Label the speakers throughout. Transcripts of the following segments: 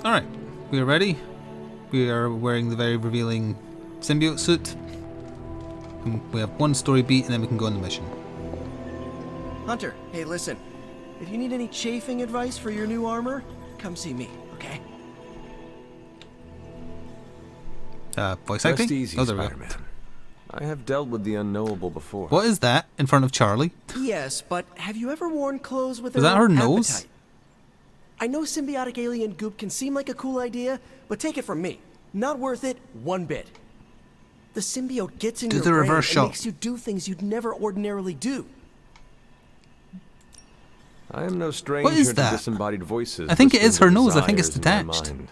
Speaker 1: Alright, we are ready. We are wearing the very revealing symbiote suit. And we have one story beat and then we can go on the mission.
Speaker 2: Hunter, hey listen. If you need any chafing advice for your new armor, come see me, okay?
Speaker 1: Voice acting?
Speaker 3: Rest easy,
Speaker 1: oh, there we go.
Speaker 3: Spider-Man. I have dealt with the unknowable before.
Speaker 1: What is that in front of Charlie?
Speaker 2: Yes, but have you ever worn clothes with
Speaker 1: Is that her nose?
Speaker 2: appetite? I know symbiotic alien goop can seem like a cool idea, but take it from me. Not worth it one bit. The symbiote gets in your
Speaker 1: the
Speaker 2: brain
Speaker 1: reverse
Speaker 2: and
Speaker 1: shot.
Speaker 2: makes you do things you'd never ordinarily do.
Speaker 3: I am no stranger
Speaker 1: What is
Speaker 3: to
Speaker 1: that?
Speaker 3: disembodied voices.
Speaker 1: I think it is her
Speaker 3: whispering
Speaker 1: nose. I think it's
Speaker 3: desires in my
Speaker 1: detached.
Speaker 3: mind.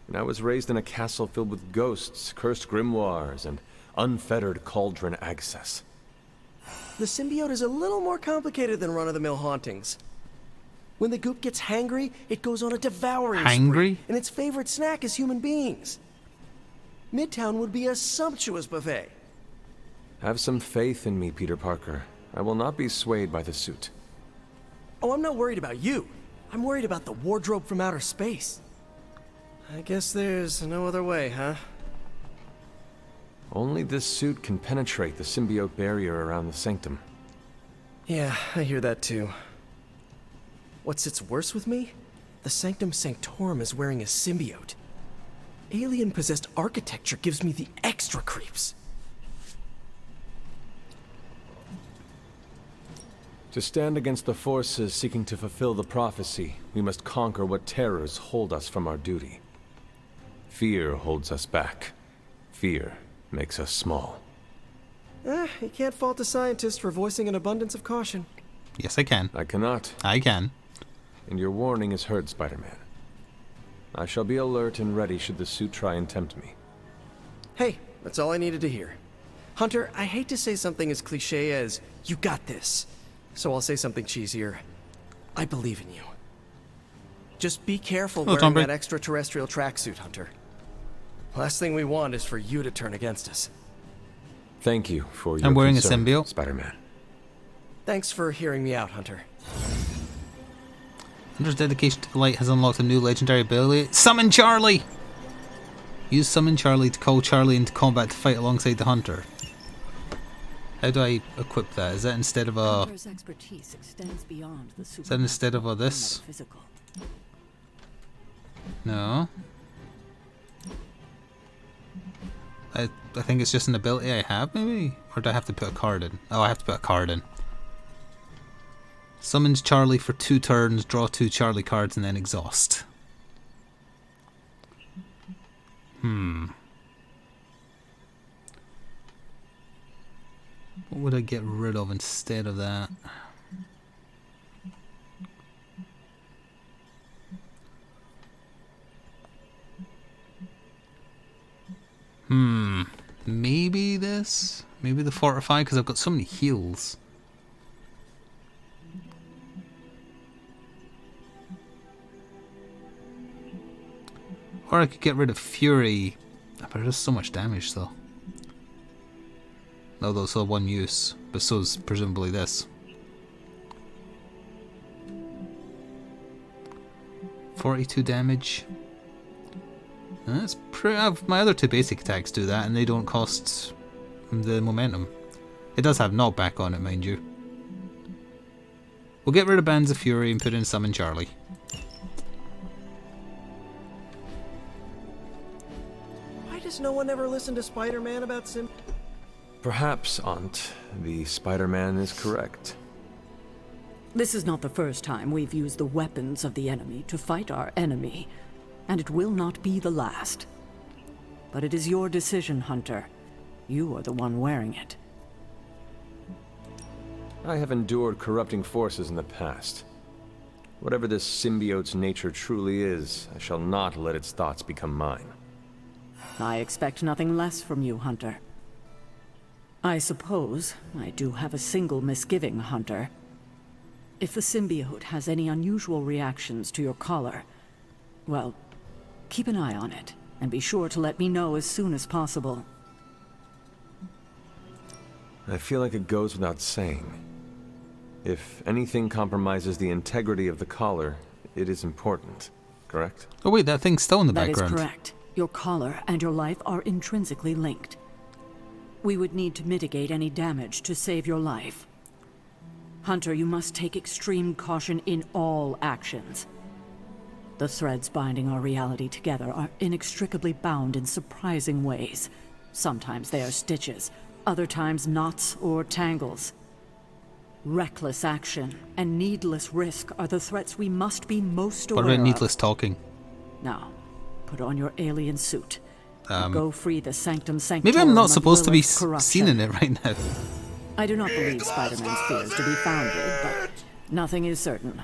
Speaker 3: And I was raised in a castle filled with ghosts, cursed grimoires, and unfettered cauldron access.
Speaker 2: The symbiote is a little more complicated than run-of-the-mill hauntings. When the goop gets hangry, it goes on a devouring
Speaker 1: Hangry?
Speaker 2: spree, and its favorite snack is human beings. Midtown would be a sumptuous buffet.
Speaker 3: Have some faith in me, Peter Parker. I will not be swayed by the suit.
Speaker 2: Oh, I'm not worried about you. I'm worried about the wardrobe from outer space. I guess there's no other way, huh?
Speaker 3: Only this suit can penetrate the symbiote barrier around the sanctum.
Speaker 2: Yeah, I hear that too. What sits worse with me? The Sanctum Sanctorum is wearing a symbiote. Alien-possessed architecture gives me the extra creeps.
Speaker 3: To stand against the forces seeking to fulfill the prophecy, we must conquer what terrors hold us from our duty. Fear holds us back. Fear makes us small.
Speaker 2: You can't fault a scientist for voicing an abundance of caution.
Speaker 1: Yes, I can.
Speaker 3: I cannot,
Speaker 1: I can.
Speaker 3: and your warning is heard, Spider-Man. I shall be alert and ready should the suit try and tempt me.
Speaker 2: Hey, that's all I needed to hear. Hunter, I hate to say something as cliche as, you got this. So I'll say something cheesier. I believe in you. Just be careful
Speaker 1: Hello,
Speaker 2: wearing
Speaker 1: Tombre.
Speaker 2: that extraterrestrial tracksuit, Hunter. Last thing we want is for you to turn against us.
Speaker 3: Thank you for your
Speaker 1: I'm wearing
Speaker 3: concern,
Speaker 1: a symbiote.
Speaker 3: Spider-Man.
Speaker 2: Thanks for hearing me out, Hunter.
Speaker 1: Hunter's dedication to the light has unlocked a new legendary ability. Summon Charlie! Use Summon Charlie to call Charlie into combat to fight alongside the Hunter. How do I equip that? Is that instead of a...
Speaker 4: Hunter's expertise extends beyond the
Speaker 1: Is that instead of a this?
Speaker 4: metaphysical.
Speaker 1: No. I think it's just an ability I have, maybe? Or do I have to put a card in? Oh, I have to put a card in. Summons Charlie for 2 turns, draw 2 Charlie cards, and then exhaust. What would I get rid of instead of that? Maybe this? Maybe the Fortify, because I've got so many heals. Or I could get rid of Fury. But it does so much damage though. Although it's all one use, but so's presumably this. 42 damage. That's pretty. My other 2 basic attacks do that, and they don't cost the momentum. It does have knockback on it, mind you. We'll get rid of Bands of Fury and put in Summon Charlie.
Speaker 2: Why does no one ever listen to Spider-Man about Sim?
Speaker 3: Perhaps, Aunt, the Spider-Man is correct.
Speaker 4: This is not the first time we've used the weapons of the enemy to fight our enemy, and it will not be the last. But it is your decision, Hunter. You are the one wearing it.
Speaker 3: I have endured corrupting forces in the past. Whatever this symbiote's nature truly is, I shall not let its thoughts become mine.
Speaker 4: I expect nothing less from you, Hunter. I suppose I do have a single misgiving, Hunter. If the symbiote has any unusual reactions to your collar, well, keep an eye on it, and be sure to let me know as soon as possible.
Speaker 3: I feel like it goes without saying. If anything compromises the integrity of the collar, it is important. correct?
Speaker 1: Oh wait, that thing's still in the
Speaker 4: That is
Speaker 1: background.
Speaker 4: correct. Your collar and your life are intrinsically linked. We would need to mitigate any damage to save your life. Hunter, you must take extreme caution in all actions. The threads binding our reality together are inextricably bound in surprising ways. Sometimes they are stitches, other times knots or tangles. Reckless action and needless risk are the threats we must be most aware
Speaker 1: What
Speaker 4: of.
Speaker 1: about needless talking?
Speaker 4: Now, put on your alien suit. Go free the Sanctum Sanctorum.
Speaker 1: Maybe I'm not
Speaker 4: of
Speaker 1: supposed to be
Speaker 4: Lilith's corruption.
Speaker 1: seen in it right now.
Speaker 4: I do not believe Spider-Man's fears to be founded, but nothing is certain.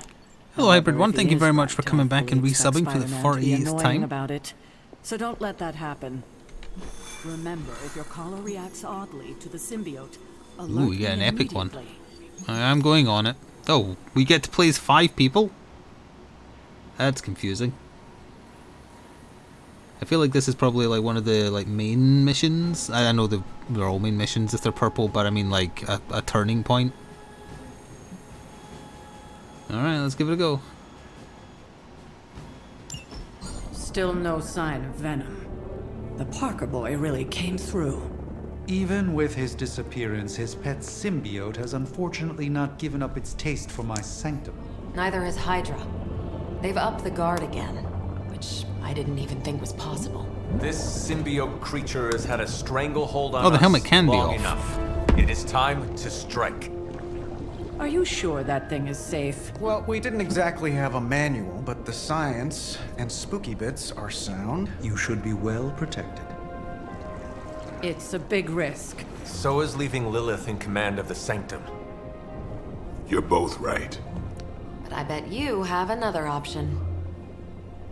Speaker 1: Hello, Hybrid
Speaker 4: However,
Speaker 1: One.
Speaker 4: if
Speaker 1: Thank
Speaker 4: he
Speaker 1: you very
Speaker 4: is
Speaker 1: much for
Speaker 4: right,
Speaker 1: coming
Speaker 4: I
Speaker 1: back and
Speaker 4: fully expect
Speaker 1: resubbing for the
Speaker 4: Spider-Man to be
Speaker 1: 48th
Speaker 4: annoying
Speaker 1: time.
Speaker 4: about it. So don't let that happen. Remember, if your collar reacts oddly to the symbiote, alert
Speaker 1: Ooh, you get an
Speaker 4: me
Speaker 1: epic one.
Speaker 4: immediately.
Speaker 1: I'm going on it. Oh, we get to play as 5 people? That's confusing. I feel like this is probably like one of the main missions. I know they're all main missions if they're purple, but I mean like a turning point. Alright, let's give it a go.
Speaker 4: Still no sign of Venom. The Parker boy really came through.
Speaker 5: Even with his disappearance, his pet symbiote has unfortunately not given up its taste for my sanctum.
Speaker 6: Neither has Hydra. They've upped the guard again, which I didn't even think was possible.
Speaker 3: This symbiote creature has had a stranglehold on
Speaker 1: Oh, the
Speaker 3: us
Speaker 1: helmet can be
Speaker 3: long
Speaker 1: off.
Speaker 3: enough. It is time to strike.
Speaker 4: Are you sure that thing is safe?
Speaker 7: Well, we didn't exactly have a manual, but the science and spooky bits are sound.
Speaker 5: You should be well protected.
Speaker 4: It's a big risk.
Speaker 3: So is leaving Lilith in command of the Sanctum.
Speaker 8: You're both right.
Speaker 6: But I bet you have another option.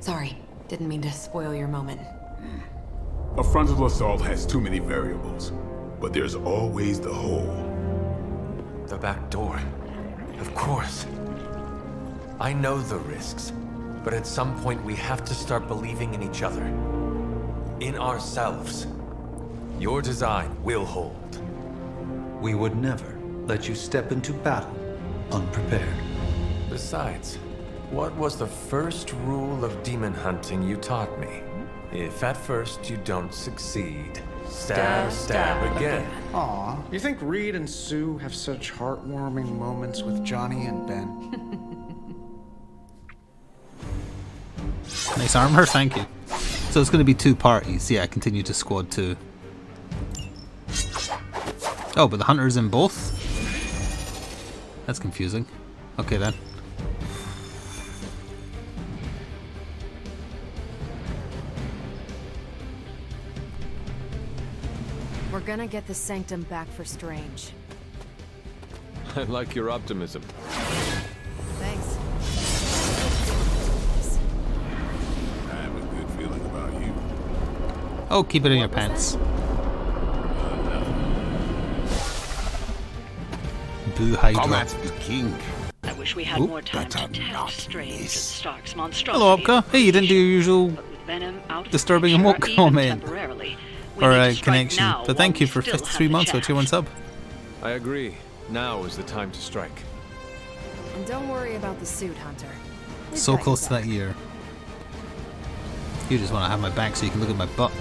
Speaker 6: Sorry, didn't mean to spoil your moment.
Speaker 8: A frontal assault has too many variables, but there's always the hole.
Speaker 3: The back door. Of course. I know the risks, but at some point we have to start believing in each other. In ourselves. Your design will hold.
Speaker 5: We would never let you step into battle unprepared.
Speaker 3: Besides, what was the first rule of demon hunting you taught me? If at first you don't succeed, stab again.
Speaker 7: Aw, you think Reed and Sue have such heartwarming moments with Johnny and Ben?
Speaker 1: Nice armor, thank you. So it's going to be 2 parties. Yeah, continue to squad 2. Oh, but the hunter's in both? That's confusing. Okay then.
Speaker 9: We're gonna get the Sanctum back for Strange.
Speaker 3: I like your optimism.
Speaker 9: Thanks.
Speaker 8: I have a good feeling about you.
Speaker 1: Oh, keep it in your pants. Boo Hydra.
Speaker 8: Combat the king.
Speaker 10: I wish we had
Speaker 1: Oop,
Speaker 10: more time
Speaker 8: better
Speaker 10: to tell
Speaker 8: not
Speaker 10: Strange and
Speaker 8: miss.
Speaker 10: Stark's monstrosity.
Speaker 1: Hello, Opka. Hey, you didn't do your usual
Speaker 10: But with Venom out of
Speaker 1: disturbing
Speaker 10: the
Speaker 1: emote
Speaker 10: picture,
Speaker 1: comment.
Speaker 10: even temporarily, we
Speaker 1: Or
Speaker 10: need to
Speaker 1: a
Speaker 10: strike
Speaker 1: connection.
Speaker 10: now
Speaker 1: But thank
Speaker 10: while
Speaker 1: you
Speaker 10: we
Speaker 1: for
Speaker 10: still
Speaker 1: 53
Speaker 10: have the
Speaker 1: months for a tier 1
Speaker 10: chance.
Speaker 1: sub.
Speaker 3: I agree. Now is the time to strike.
Speaker 9: And don't worry about the suit, Hunter. We've
Speaker 1: So
Speaker 9: got you
Speaker 1: close to
Speaker 9: back.
Speaker 1: that year. You just want to have my back so you can look at my butt.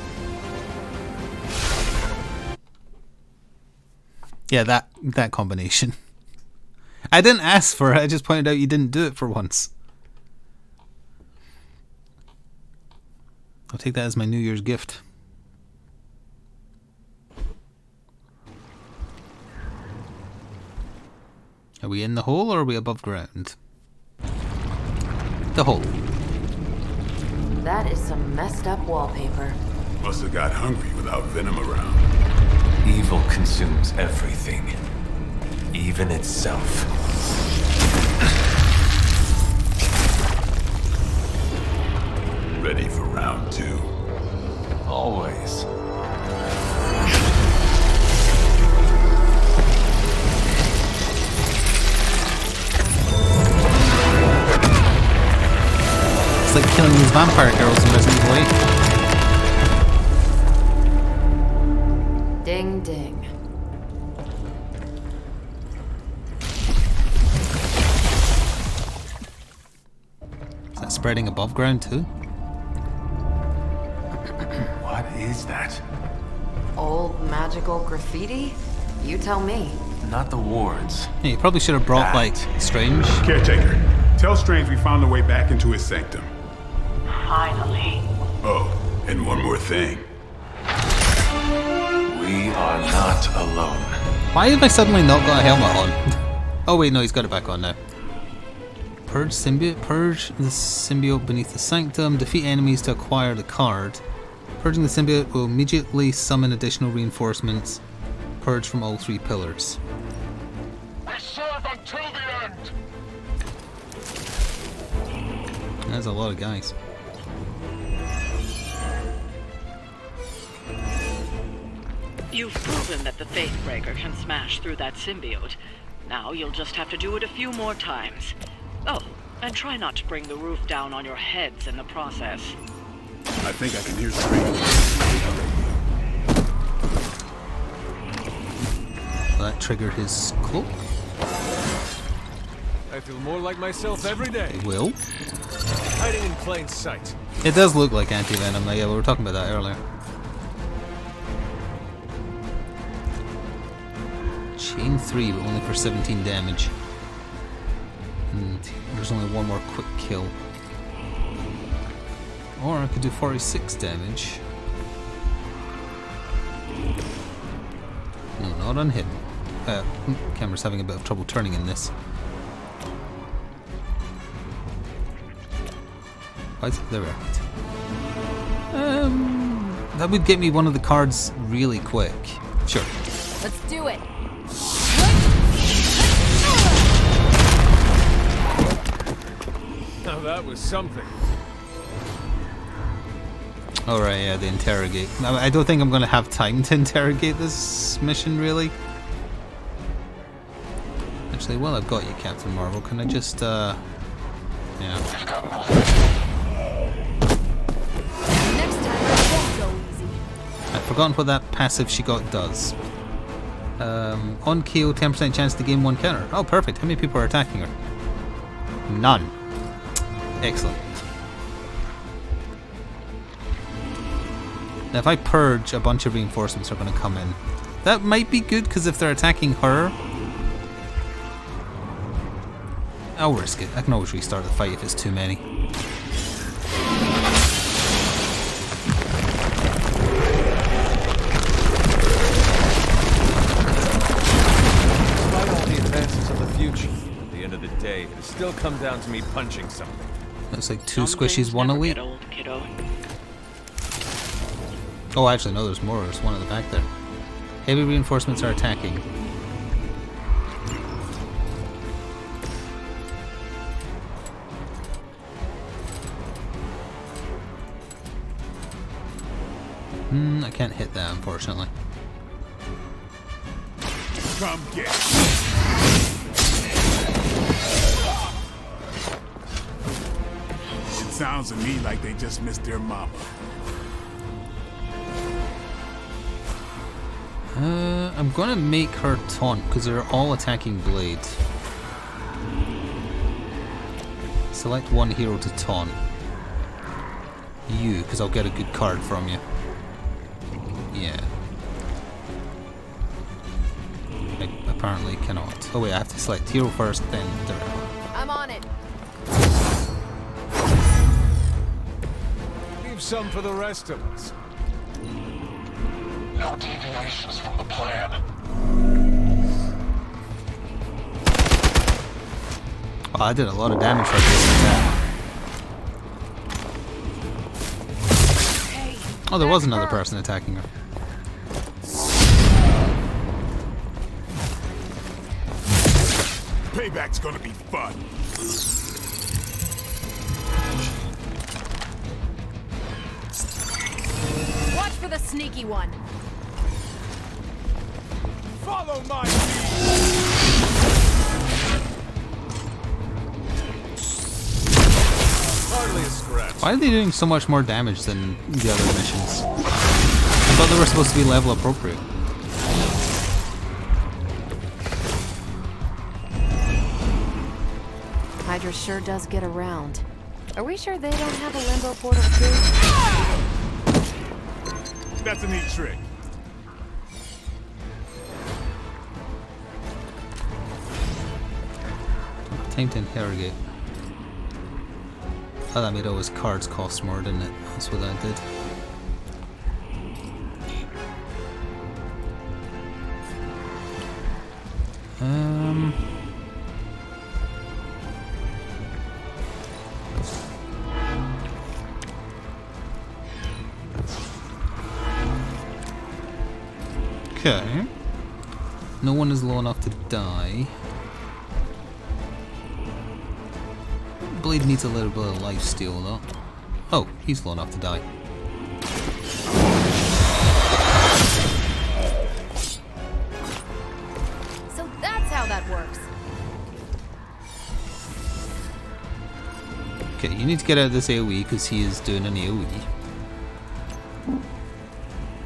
Speaker 1: Yeah, that combination. I didn't ask for it, I just pointed out you didn't do it for once. I'll take that as my New Year's gift. Are we in the hole or are we above ground? The hole.
Speaker 6: That is some messed up wallpaper.
Speaker 8: Must have got hungry without Venom around.
Speaker 3: Evil consumes everything. Even itself.
Speaker 8: Ready for round 2.
Speaker 3: Always.
Speaker 1: It's like killing these vampire girls in Resident Evil 8.
Speaker 6: Ding ding.
Speaker 1: Is that spreading above ground too.
Speaker 3: What is that?
Speaker 6: Old magical graffiti? You tell me.
Speaker 3: Not the wards.
Speaker 1: Yeah, you probably should have brought, like, Strange.
Speaker 8: Caretaker, tell Strange we found a way back into his sanctum.
Speaker 10: Finally.
Speaker 8: Oh, and one more thing.
Speaker 3: We are not alone.
Speaker 1: Why have I suddenly not got a helmet on? Oh wait, no, he's got it back on now. Purge symbiote. Purge the symbiote beneath the sanctum. Defeat enemies to acquire the card. Purging the symbiote will immediately summon additional reinforcements. Purge from all 3 pillars.
Speaker 11: We serve until the end.
Speaker 1: That's a lot of guys.
Speaker 10: You've proven that the Faithbreaker can smash through that symbiote. Now you'll just have to do it a few more times. Oh, and try not to bring the roof down on your heads in the process.
Speaker 8: I think I can hear Strange.
Speaker 1: Will that trigger his cloak?
Speaker 3: I feel more like myself every day.
Speaker 1: It will.
Speaker 3: Hiding in plain sight.
Speaker 1: It does look like anti-venom. Yeah, we were talking about that earlier. Chain 3, but only for 17 damage. And there's only one more quick kill. Or I could do 46 damage. No, not on him. Camera's having a bit of trouble turning in this. Right, there we are. That would get me one of the cards really quick. Sure.
Speaker 9: Let's do it.
Speaker 3: Now that was something.
Speaker 1: Alright, yeah, the interrogate. I don't think I'm going to have time to interrogate this mission, really. Actually, while I've got you, Captain Marvel, can I just, yeah.
Speaker 9: Next time, it won't go easy.
Speaker 1: I've forgotten what that passive she got does. On KO, 10% chance to gain 1 counter. Oh, perfect. How many people are attacking her? None. Excellent. Now, if I purge, a bunch of reinforcements are going to come in. That might be good, because if they're attacking her, I'll risk it. I can always restart the fight if it's too many.
Speaker 3: Despite all the advances of the future, at the end of the day, it'll still come down to me punching something.
Speaker 1: Looks like 2
Speaker 10: Some
Speaker 1: squishies,
Speaker 10: things
Speaker 1: 1
Speaker 10: never
Speaker 1: elite.
Speaker 10: get old, kiddo.
Speaker 1: Oh, actually, no, there's more. There's one at the back there. Heavy reinforcements are attacking. I can't hit that, unfortunately.
Speaker 8: Come get it. It sounds to me like they just missed their mama.
Speaker 1: I'm gonna make her taunt because they're all attacking blade. Select one hero to taunt. You, because I'll get a good card from you. Yeah. I apparently cannot. Oh wait, I have to select hero first, then Daredevil.
Speaker 9: I'm on it.
Speaker 3: Leave some for the rest of us.
Speaker 11: No deviations from the plan.
Speaker 1: Oh, I did a lot of damage for this attack. Oh, there was another person attacking her.
Speaker 8: Payback's gonna be fun.
Speaker 9: Watch for the sneaky one.
Speaker 3: Follow my lead! Hardly a scratch.
Speaker 1: Why are they doing so much more damage than the other missions? I thought they were supposed to be level appropriate.
Speaker 9: Hydra sure does get around. Are we sure they don't have a limbo portal too?
Speaker 8: That's a neat trick.
Speaker 1: Time to interrogate. Oh, that made all his cards cost more, didn't it? That's what that did. Okay. No one is low enough to die. Blade needs a little bit of lifesteal though. Oh, he's low enough to die.
Speaker 9: So that's how that works.
Speaker 1: Okay, you need to get out of this AoE because he is doing an AoE.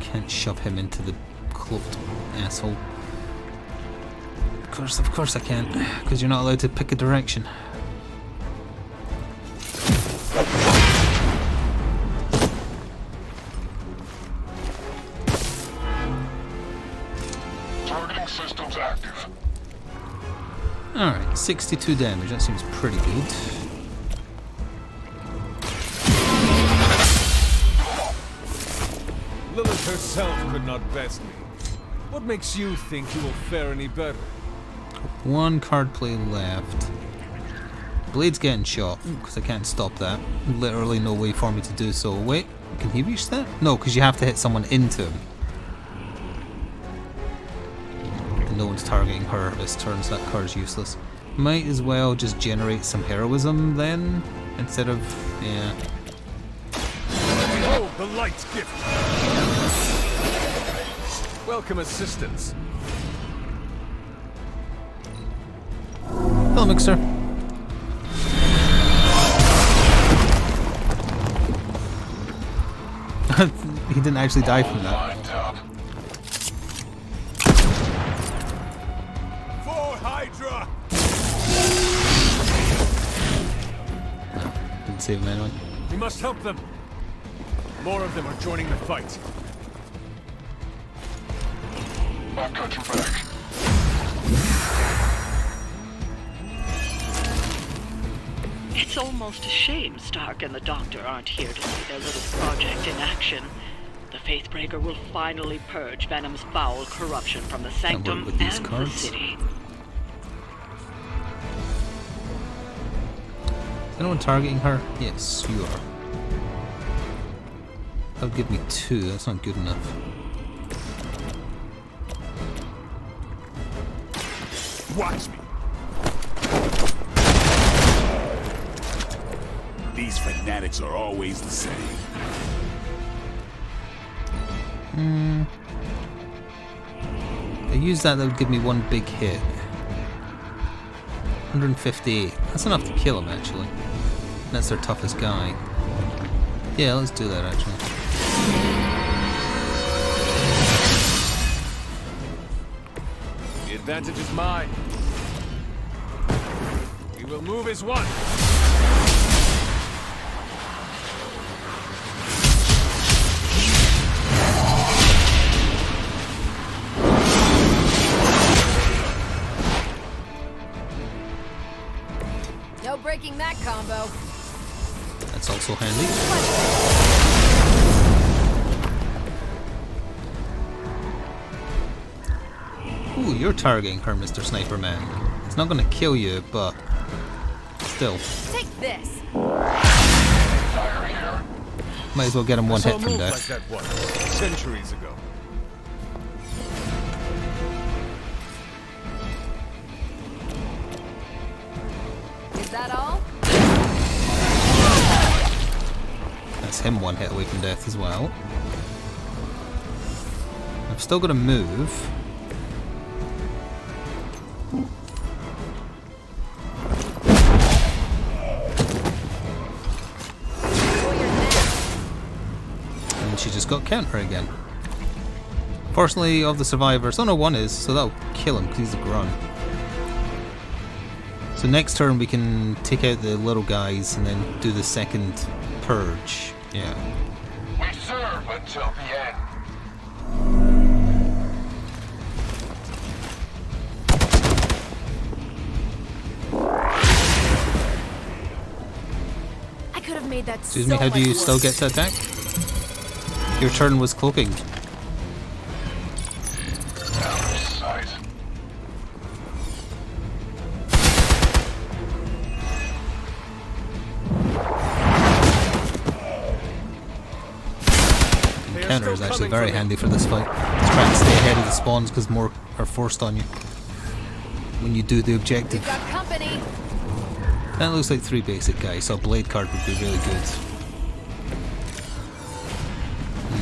Speaker 1: Can't shove him into the cloaked asshole. Of course I can't, because you're not allowed to pick a direction.
Speaker 11: Targeting systems active.
Speaker 1: Alright, 62 damage, that seems pretty good.
Speaker 3: Lilith herself could not best me. What makes you think you will fare any better?
Speaker 1: One card play left. Blade's getting shot, because I can't stop that. Literally no way for me to do so. Wait, can he reach that? No, because you have to hit someone into him. And no one's targeting her this turn, so that card's useless. Might as well just generate some heroism then, instead of, yeah.
Speaker 3: Behold the light's gift! Welcome assistance.
Speaker 1: Hello, Mixer. He didn't actually die from that.
Speaker 3: For Hydra!
Speaker 1: Didn't save him anyway.
Speaker 3: We must help them. More of them are joining the fight.
Speaker 11: I've got your back.
Speaker 10: It's almost a shame Stark and the Doctor aren't here to see their little project in action. The Faithbreaker will finally purge Venom's foul corruption from the Sanctum
Speaker 1: with these
Speaker 10: and
Speaker 1: cards.
Speaker 10: the city.
Speaker 1: Is anyone targeting her? Yes, you are. That'll give me 2, that's not good enough.
Speaker 8: Watch me. These fanatics are always the same.
Speaker 1: I use that would give me 1 big hit. 158. That's enough to kill him, actually. That's their toughest guy. Yeah, let's do that, actually.
Speaker 3: The advantage is mine. We will move as one.
Speaker 9: No breaking that combo.
Speaker 1: That's also handy. Ooh, you're targeting her, Mr. Sniper Man. It's not gonna kill you, but still.
Speaker 9: Take this.
Speaker 1: Might as well get him one hit from death.
Speaker 3: Like that once, centuries ago.
Speaker 9: Is that all?
Speaker 1: That's him one hit away from death as well. I've still got to move. And she just got counter again. Fortunately, of the survivors, oh no, one is, so that'll kill him because he's a grunt. So next turn we can take out the little guys and then do the second purge. Yeah.
Speaker 11: We serve until the end.
Speaker 9: I could have made that
Speaker 1: Excuse
Speaker 9: so
Speaker 1: me, how do you
Speaker 9: much
Speaker 1: still
Speaker 9: worse.
Speaker 1: get to attack? Your turn was cloaking.
Speaker 11: Sight.
Speaker 1: Counter is actually very handy for this fight. Just trying to stay ahead of the spawns because more are forced on you when you do the objective.
Speaker 9: We've got company.
Speaker 1: That looks like 3 basic guys, so a blade card would be really good.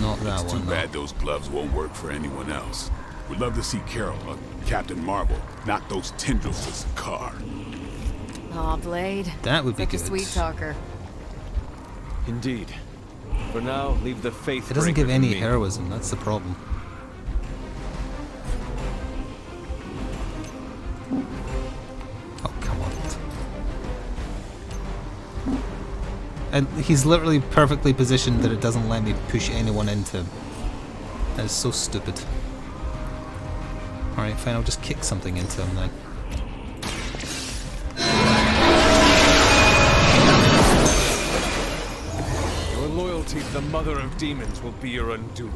Speaker 1: Not that
Speaker 8: It's
Speaker 1: one
Speaker 8: too
Speaker 1: though.
Speaker 8: bad those gloves won't work for anyone else. We'd love to see Carol, Captain Marvel, knock those tendrils to Sakaar.
Speaker 9: Aw, Blade.
Speaker 1: That would be
Speaker 9: Such
Speaker 1: good.
Speaker 9: a sweet talker.
Speaker 3: Indeed. For now, leave the faith.
Speaker 1: It doesn't give any heroism, that's the problem. Oh, come on. And he's literally perfectly positioned that it doesn't let me push anyone into him. That is so stupid. Alright, fine, I'll just kick something into him then.
Speaker 3: Your loyalty to the mother of demons will be your undoing.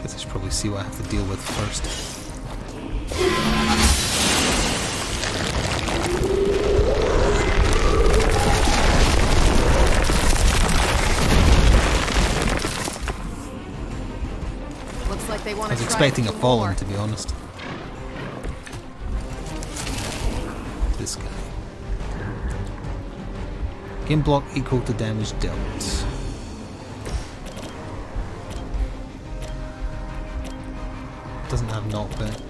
Speaker 1: Guess I should probably see what I have to deal with first.
Speaker 9: Looks like they want
Speaker 1: I
Speaker 9: to
Speaker 1: was
Speaker 9: try
Speaker 1: expecting a
Speaker 9: some
Speaker 1: fallen,
Speaker 9: more.
Speaker 1: to be honest. This guy. Game block equal to damage dealt. Doesn't have knockback.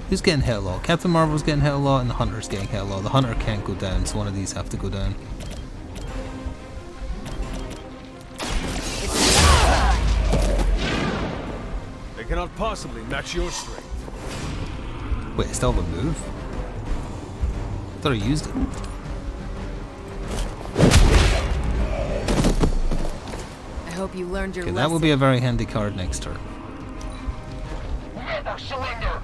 Speaker 1: Who's getting hit a lot? Captain Marvel's getting hit a lot and the Hunter's getting hit a lot. The Hunter can't go down, so one of these have to go down.
Speaker 3: They cannot possibly match your strength.
Speaker 1: Wait, I still have a move? I thought I used it.
Speaker 9: I hope you learned your
Speaker 1: Okay,
Speaker 9: lesson.
Speaker 1: that will be a very handy card next turn.
Speaker 11: Never surrender.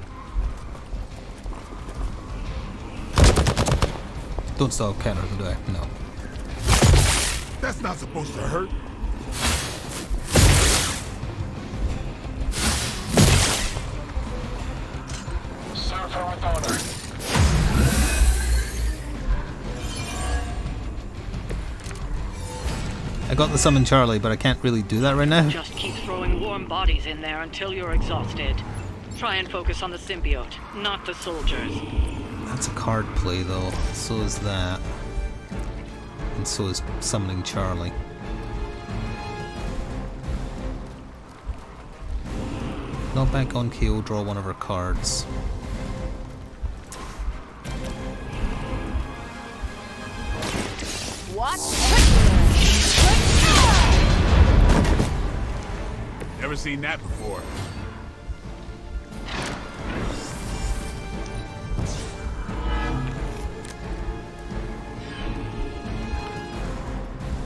Speaker 1: Don't still have counter, do I? No.
Speaker 8: That's not supposed to hurt.
Speaker 11: Serve her with honor.
Speaker 1: I got the summon Charlie, but I can't really do that right now.
Speaker 10: Just keep throwing warm bodies in there until you're exhausted. Try and focus on the symbiote, not the soldiers.
Speaker 1: That's a card play though. So is that. And so is summoning Charlie. Not back on KO, draw one of her cards.
Speaker 9: What?
Speaker 8: Never seen that before.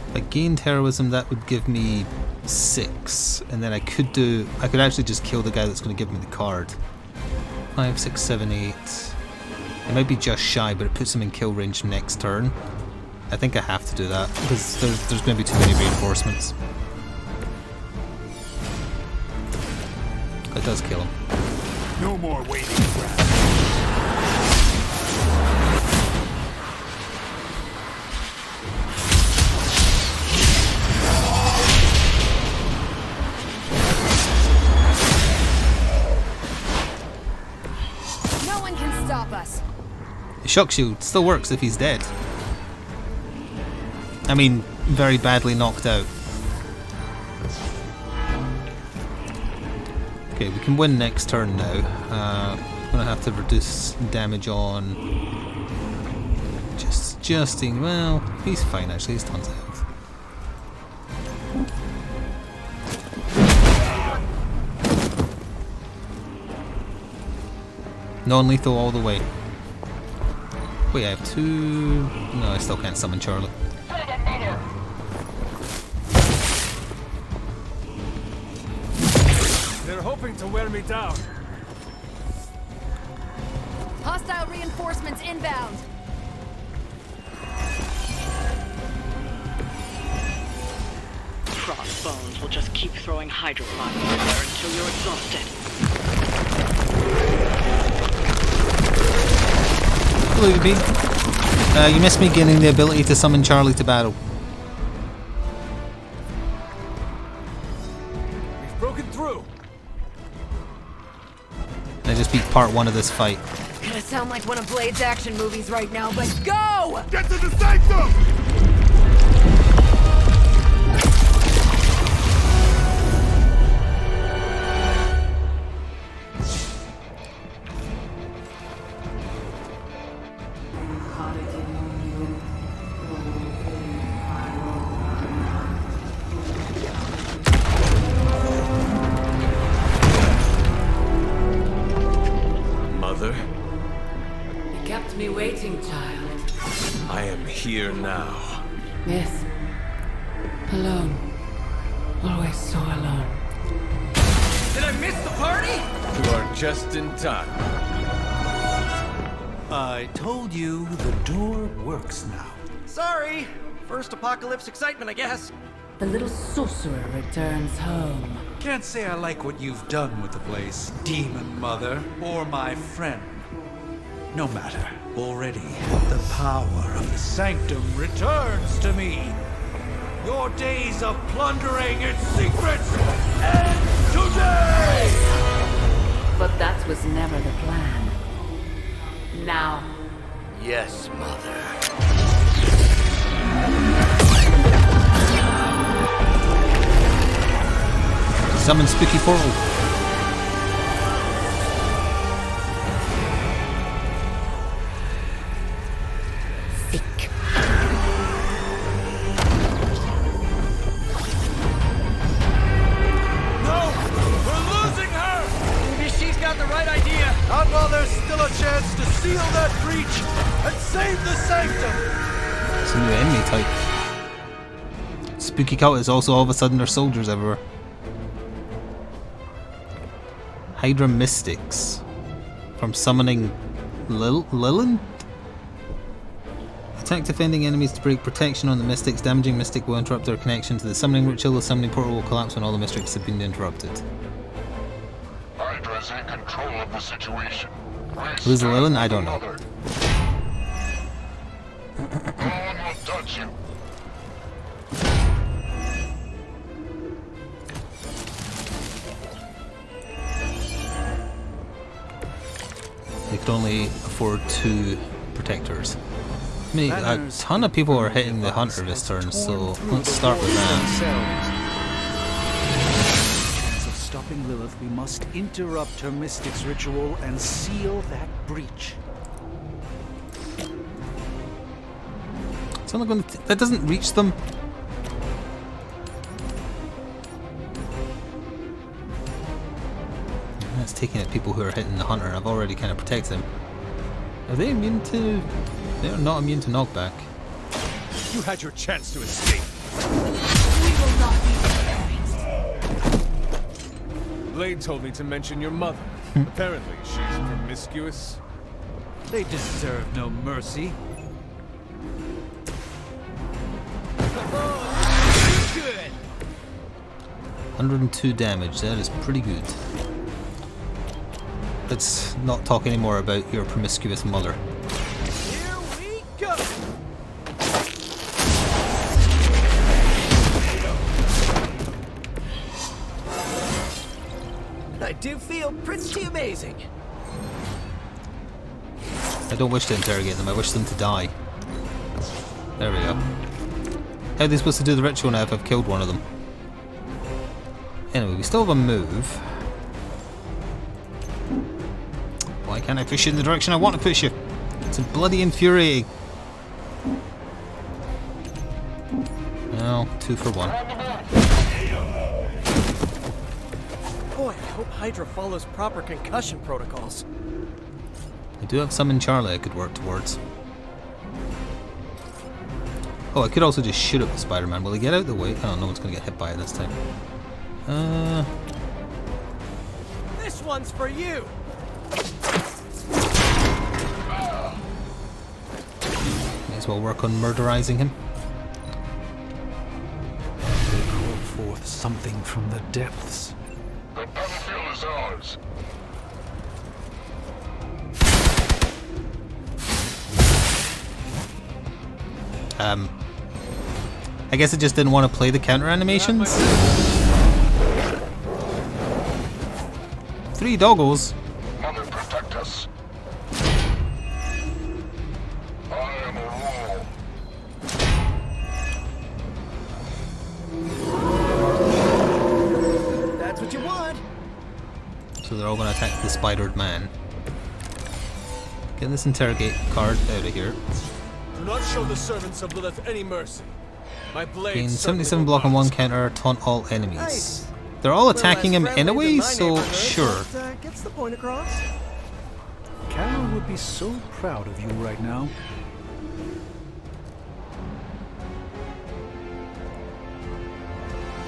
Speaker 1: If I gained heroism, that would give me 6, and then I could actually just kill the guy that's going to give me the card. 5, 6, 7, 8. It might be just shy, but it puts him in kill range next turn. I think I have to do that because there's going to be too many reinforcements. It does kill him.
Speaker 8: No more waiting around.
Speaker 9: No one can stop us.
Speaker 1: Shock shield still works if he's dead. I mean, very badly knocked out. Okay, we can win next turn now. gonna have to reduce damage on Justin. Well, he's fine actually, he's tons of health. Non-lethal all the way. Wait, I have two... No, I still can't summon Charlie.
Speaker 3: They're hoping to wear me down.
Speaker 9: Hostile reinforcements inbound.
Speaker 10: Crossbones will just keep throwing hydroponics in there until you're exhausted.
Speaker 1: Luby, you missed me gaining the ability to summon Charlie to battle.
Speaker 3: We've broken through.
Speaker 1: I just beat part 1 of this fight.
Speaker 9: Gonna sound like one of Blade's action movies right now, but go!
Speaker 8: Get to the sanctum!
Speaker 3: Mother,
Speaker 12: You kept me waiting, child.
Speaker 3: I am here now.
Speaker 12: Yes. Alone. Always so alone.
Speaker 2: Did I miss the party?
Speaker 3: You are just in time.
Speaker 5: I told you the door works now.
Speaker 2: Sorry. First apocalypse excitement, I guess.
Speaker 12: The little sorcerer returns home.
Speaker 5: Can't say I like what you've done with the place, Demon Mother, or my friend. No matter. Already, the power of the Sanctum returns to me. Your days of plundering its secrets end today!
Speaker 12: But that was never the plan. Now,
Speaker 11: Yes, Mother.
Speaker 1: Summon Spooky Portal.
Speaker 12: thick.
Speaker 2: No! We're losing her! Maybe she's got the right idea. Not while there's still a chance to seal that breach and save the Sanctum!
Speaker 1: It's a new enemy type. Spooky Cult is also all of a sudden there's soldiers everywhere. Hydra Mystics. From summoning Lilin? Attack defending enemies to break protection on the Mystics. Damaging Mystic will interrupt their connection to the summoning ritual. The summoning portal will collapse when all the Mystics have been interrupted.
Speaker 11: Hydra's in control of the situation.
Speaker 1: Who's Lilin? I don't know.
Speaker 11: No one will touch you.
Speaker 1: They could only afford 2 protectors. I mean, a ton of people are hitting the Hunter this turn, so let's start with that.
Speaker 5: Chance of stopping Lilith, we must interrupt her Mystic's ritual and seal that breach.
Speaker 1: It's only going to... that doesn't reach them. That's taking at people who are hitting the Hunter, and I've already kind of protected them. Are they immune to... they're not immune to knockback.
Speaker 3: You had your chance to escape.
Speaker 12: We will not be
Speaker 3: Blade told me to mention your mother. Apparently, she's promiscuous.
Speaker 5: They deserve no mercy.
Speaker 2: Good.
Speaker 1: 102 damage, that is pretty good. Let's not talk anymore about your promiscuous mother.
Speaker 2: Here we go. I do feel pretty amazing.
Speaker 1: I don't wish to interrogate them, I wish them to die. There we go. How are they supposed to do the ritual now if I've killed one of them? Anyway, we still have a move. Why Why can't I push you in the direction I want to push you? It's bloody infuriating. Well, 2 for 1.
Speaker 2: Boy, I hope Hydra follows proper concussion protocols.
Speaker 1: I do have Summon Charlie I could work towards. Oh, I could also just shoot up the Spider-Man. Will he get out of the way? Oh, no one's going to get hit by it this time.
Speaker 2: This one's for you!
Speaker 1: May as well work on murderizing him.
Speaker 5: They call forth something from the depths.
Speaker 11: The battlefield is ours.
Speaker 1: I guess I just didn't want to play the counter animations. 3 doggos.
Speaker 11: Mother, protect us. I am a rule.
Speaker 2: That's what you want!
Speaker 1: So they're all going to attack the Spidered Man. Get this interrogate card out of here.
Speaker 3: Do not show the servants of Lilith any mercy. My blade.
Speaker 1: Gain 77 block on 1 counter, taunt all enemies.
Speaker 2: Nice.
Speaker 1: They're all attacking him
Speaker 2: Friendly
Speaker 1: anyway,
Speaker 2: than my
Speaker 1: so
Speaker 2: neighborhood,
Speaker 1: sure.
Speaker 2: but, gets the point across.
Speaker 5: Carol would be so proud of you right now.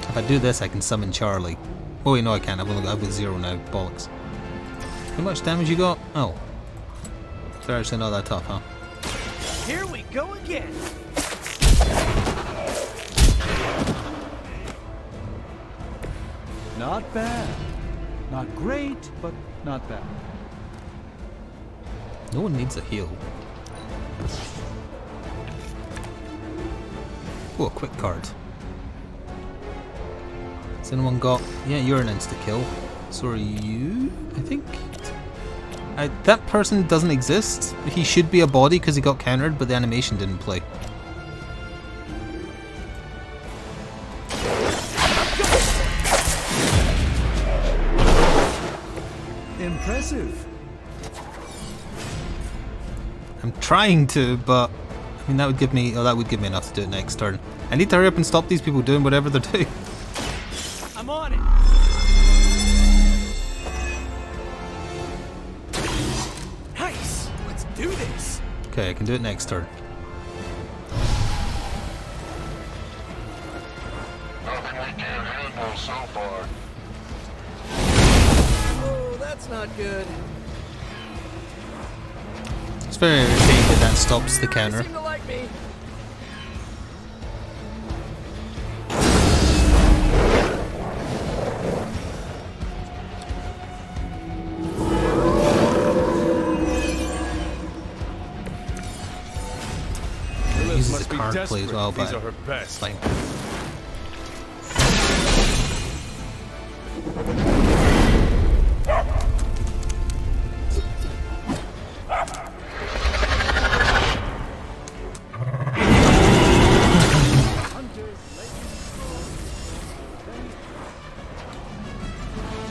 Speaker 1: If I do this, I can summon Charlie. Oh wait, no I can't. I've got 0 now. Bollocks. How much damage you got? Oh. They're actually not that tough, huh?
Speaker 2: Here we go again!
Speaker 5: Not bad. Not great, but not bad.
Speaker 1: No one needs a heal. Oh, a quick card. Has anyone got... Yeah, you're an insta-kill. So are you, I think? That person doesn't exist. He should be a body because he got countered, but the animation didn't play.
Speaker 5: Impressive.
Speaker 1: I'm trying to, but I mean that would give me enough to do it next turn. I need to hurry up and stop these people doing whatever they're doing.
Speaker 2: I'm on it! Nice! Let's do this!
Speaker 1: Okay, I can do it next turn.
Speaker 11: Nothing we can't handle so far.
Speaker 2: Oh, that's not good.
Speaker 1: It's very irritating that stops the counter.
Speaker 2: Seem to like me.
Speaker 1: Uses a card play as well, but
Speaker 3: These are her best.
Speaker 1: it's fine.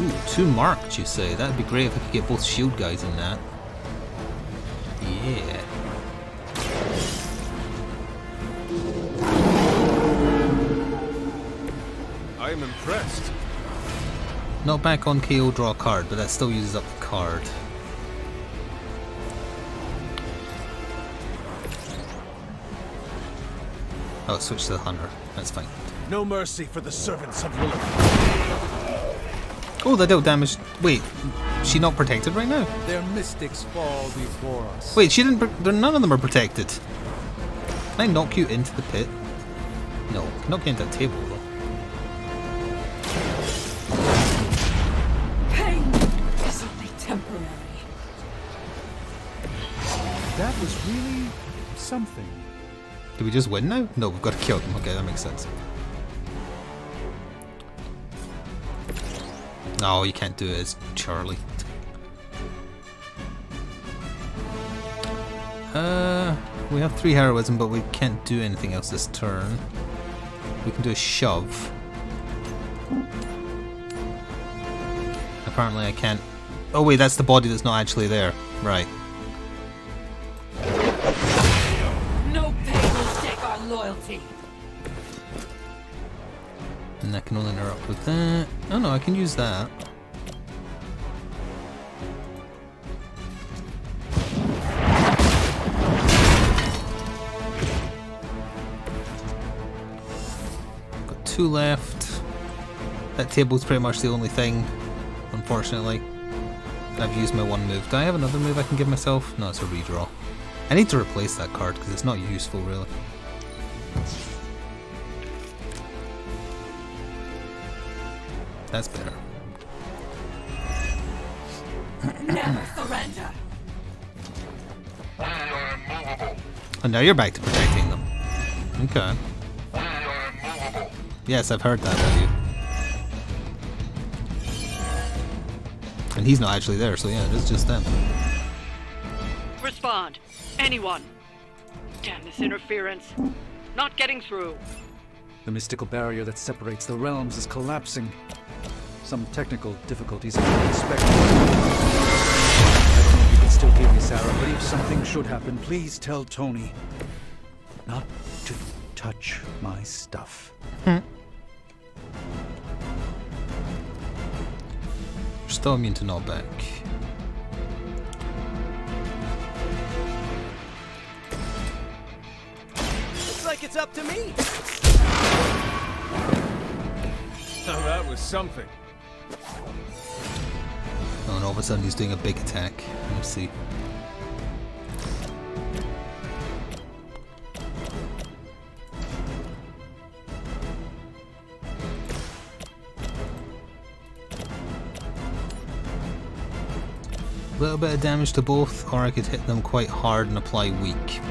Speaker 1: Ooh, 2 marked, you say? That'd be great if I could get both shield guys in that. Yeah.
Speaker 3: I am impressed.
Speaker 1: Not back on KO draw card, but that still uses up the card. Oh, switch to the hunter. That's fine.
Speaker 3: No mercy for the servants of Lilith.
Speaker 1: Oh, they dealt damage. Wait, she not protected right now?
Speaker 5: Their mystics fall before us.
Speaker 1: Wait, she didn't. None of them are protected. Can I knock you into the pit? No, I can knock you into that table though.
Speaker 4: Pain is only temporary.
Speaker 5: That was really something.
Speaker 1: Did we just win now? No, we've got to kill them. Okay, that makes sense. No, you can't do it as Charlie. We have 3 heroism, but we can't do anything else this turn. We can do a shove. Apparently I can't... Oh wait, that's the body that's not actually there. Right.
Speaker 12: No pain will shake our loyalty.
Speaker 1: And I can only interrupt with that. Oh no, I can use that. Got 2 left. That table's pretty much the only thing, unfortunately. I've used my 1 move. Do I have another move I can give myself? No, it's a redraw. I need to replace that card because it's not useful, really. That's better.
Speaker 12: Never surrender.
Speaker 11: We are immovable.
Speaker 1: And now you're back to protecting them. Okay.
Speaker 11: We are immovable.
Speaker 1: Yes, I've heard that of you. And he's not actually there, so yeah, it's just them.
Speaker 10: Respond. Anyone. Damn this interference. Not getting through.
Speaker 5: The mystical barrier that separates the realms is collapsing. Some technical difficulties have been expected. I don't know if you can still hear me, Sarah, but if something should happen, please tell Tony not to touch my stuff.
Speaker 1: You're still immune to knockback.
Speaker 2: Looks like it's up to me.
Speaker 3: Now that was something.
Speaker 1: Oh, and all of a sudden he's doing a big attack. Let's see. A little bit of damage to both, or I could hit them quite hard and apply weak.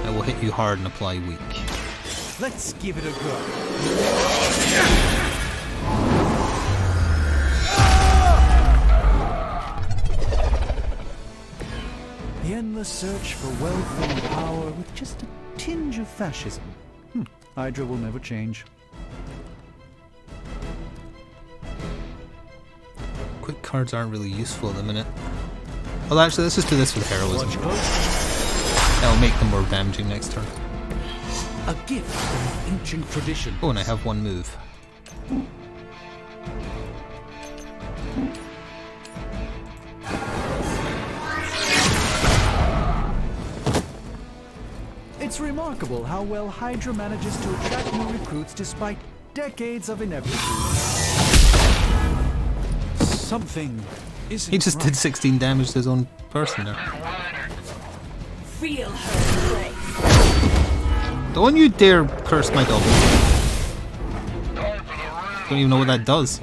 Speaker 1: I will hit you hard and apply weak.
Speaker 5: Let's give it a go. The endless search for wealth and power with just a tinge of fascism. Hydra will never change.
Speaker 1: Quick cards aren't really useful at the minute. Well, actually, let's just do this with heroism. That'll make them more damaging next turn.
Speaker 5: A gift from ancient tradition.
Speaker 1: Oh, and I have 1 move.
Speaker 5: It's remarkable how well Hydra manages to attract new recruits despite decades of ineptitude. Something isn't
Speaker 1: He just
Speaker 5: right.
Speaker 1: did 16 damage to his own person there.
Speaker 12: Feel her embrace.
Speaker 1: Don't you dare curse my double. Don't even know what that does.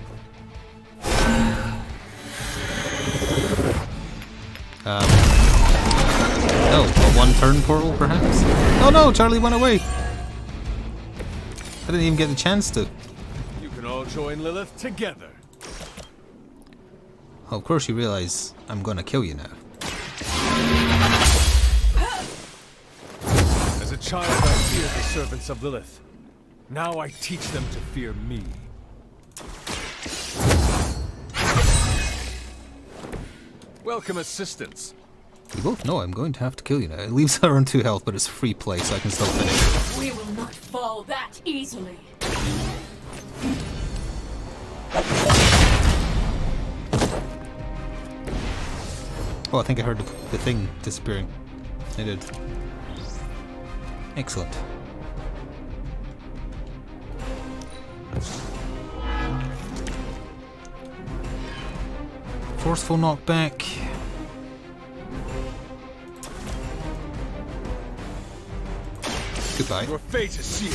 Speaker 1: Oh, a 1-turn portal, perhaps? Oh no, Charlie went away! I didn't even get the chance to.
Speaker 3: You can all join Lilith together.
Speaker 1: Oh, of course you realize I'm gonna kill you now.
Speaker 3: As a child, I feared the servants of Lilith. Now I teach them to fear me. Welcome assistance.
Speaker 1: We both know I'm going to have to kill you now. It leaves her on 2 health, but it's free play, so I can still finish.
Speaker 12: We will not fall that easily.
Speaker 1: Oh, I think I heard the thing disappearing. I did. Excellent. Forceful knockback. Goodbye.
Speaker 3: Your fate is sealed.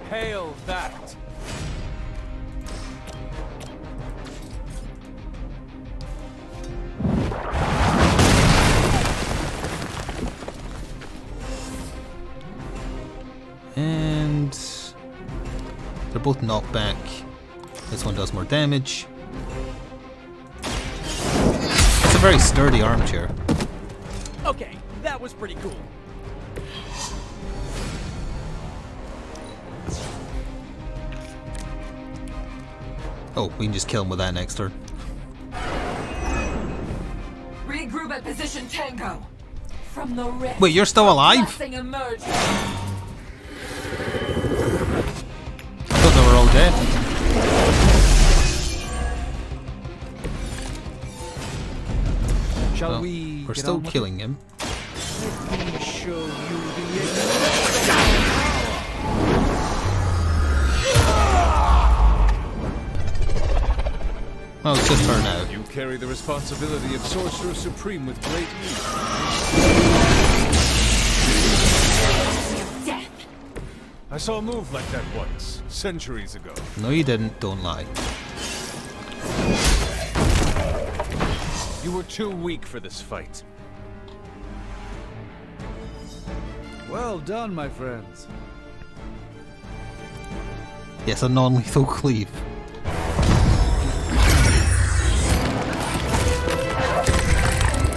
Speaker 3: Hail that!
Speaker 1: And they're both knockback. This one does more damage. It's a very sturdy armchair.
Speaker 2: Okay, that was pretty cool.
Speaker 1: Oh, we can just kill him with that next turn.
Speaker 12: Regroup at position Tango. From the rift.
Speaker 1: Wait, you're still alive?
Speaker 12: Blessing emerges.
Speaker 1: I thought they were all dead.
Speaker 5: Shall
Speaker 1: Well,
Speaker 5: we?
Speaker 1: we're
Speaker 5: get
Speaker 1: still
Speaker 5: on with
Speaker 1: killing him.
Speaker 5: Let me show you the.
Speaker 1: Oh, it's just her now.
Speaker 3: You carry the responsibility of Sorcerer Supreme with great ease.
Speaker 12: Death.
Speaker 3: I saw a move like that once, centuries ago.
Speaker 1: No, you didn't. Don't lie.
Speaker 3: You were too weak for this fight.
Speaker 5: Well done, my friends.
Speaker 1: Yes, a non-lethal cleave.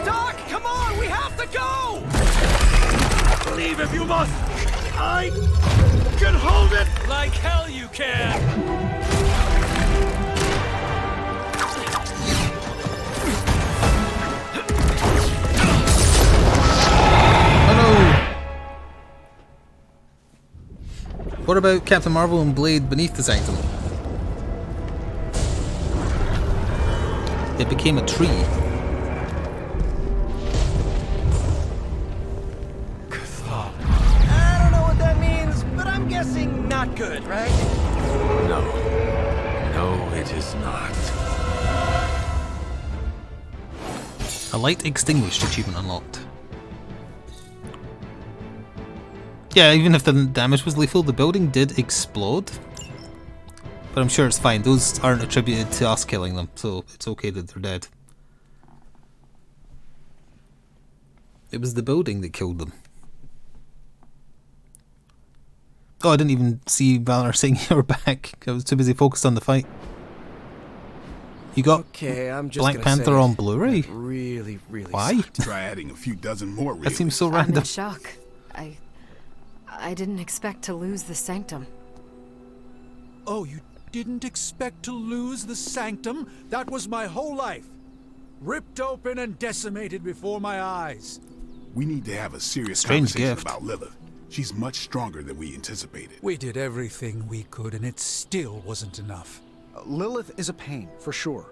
Speaker 2: Doc, come on! We have to go!
Speaker 13: Leave if you must! I can hold it!
Speaker 2: Like hell you can!
Speaker 1: What about Captain Marvel and Blade beneath the sanctum? It became a tree.
Speaker 2: I don't know what that means, but I'm guessing not good, right?
Speaker 3: No. No, it is not.
Speaker 1: A light extinguished achievement unlocked. Yeah, even if the damage was lethal, the building did explode. But I'm sure it's fine. Those aren't attributed to us killing them, so it's okay that they're dead. It was the building that killed them. Oh, I didn't even see Valor saying you were back. I was too busy focused on the fight. You got
Speaker 2: I'm just
Speaker 1: Black Panther on Blu-ray?
Speaker 2: Really
Speaker 1: Why?
Speaker 2: sucked.
Speaker 8: Try adding a few dozen more.
Speaker 1: That seems so
Speaker 6: I'm
Speaker 1: random.
Speaker 6: in shock. I didn't expect to lose the sanctum.
Speaker 5: Oh, you didn't expect to lose the sanctum? That was my whole life. Ripped open and decimated before my eyes.
Speaker 8: We need to have a serious
Speaker 1: Strange
Speaker 8: conversation
Speaker 1: gift.
Speaker 8: about Lilith. She's much stronger than we anticipated.
Speaker 5: We did everything we could, and it still wasn't enough.
Speaker 7: Lilith is a pain, for sure.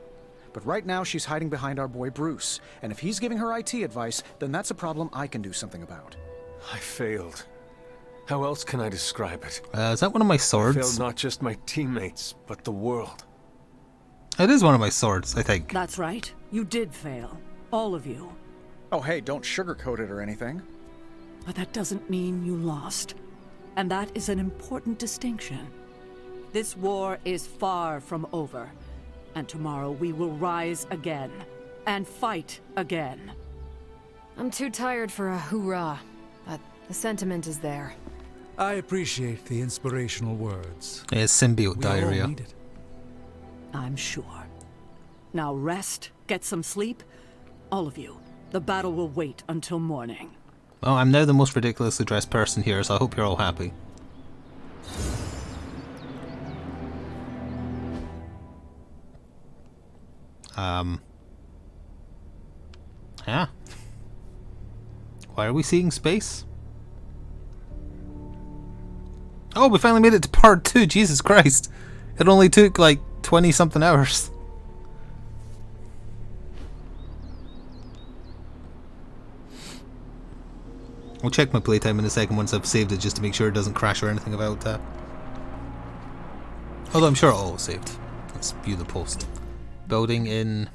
Speaker 7: But right now she's hiding behind our boy Bruce. And if he's giving her IT advice, then that's a problem I can do something about.
Speaker 3: I failed. How else can I describe it?
Speaker 1: Is that one of my
Speaker 3: I
Speaker 1: swords?
Speaker 3: failed not just my teammates, but the world.
Speaker 1: It is one of my swords, I think.
Speaker 4: That's right. You did fail. All of you.
Speaker 7: Oh hey, don't sugarcoat it or anything.
Speaker 4: But that doesn't mean you lost. And that is an important distinction. This war is far from over. And tomorrow we will rise again. And fight again.
Speaker 9: I'm too tired for a hoorah, but the sentiment is there.
Speaker 5: I appreciate the inspirational words.
Speaker 1: It's symbiote
Speaker 5: We all
Speaker 1: diarrhea.
Speaker 5: need it.
Speaker 4: I'm sure. Now rest, get some sleep. All of you. The battle will wait until morning.
Speaker 1: Well, I'm now the most ridiculously dressed person here, so I hope you're all happy. Yeah. Why are we seeing space? Oh, we finally made it to part 2, Jesus Christ. It only took like 20 something hours. I'll check my playtime in a second once I've saved it just to make sure it doesn't crash or anything about that. Although I'm sure it'll all saved. Let's view the post. Building in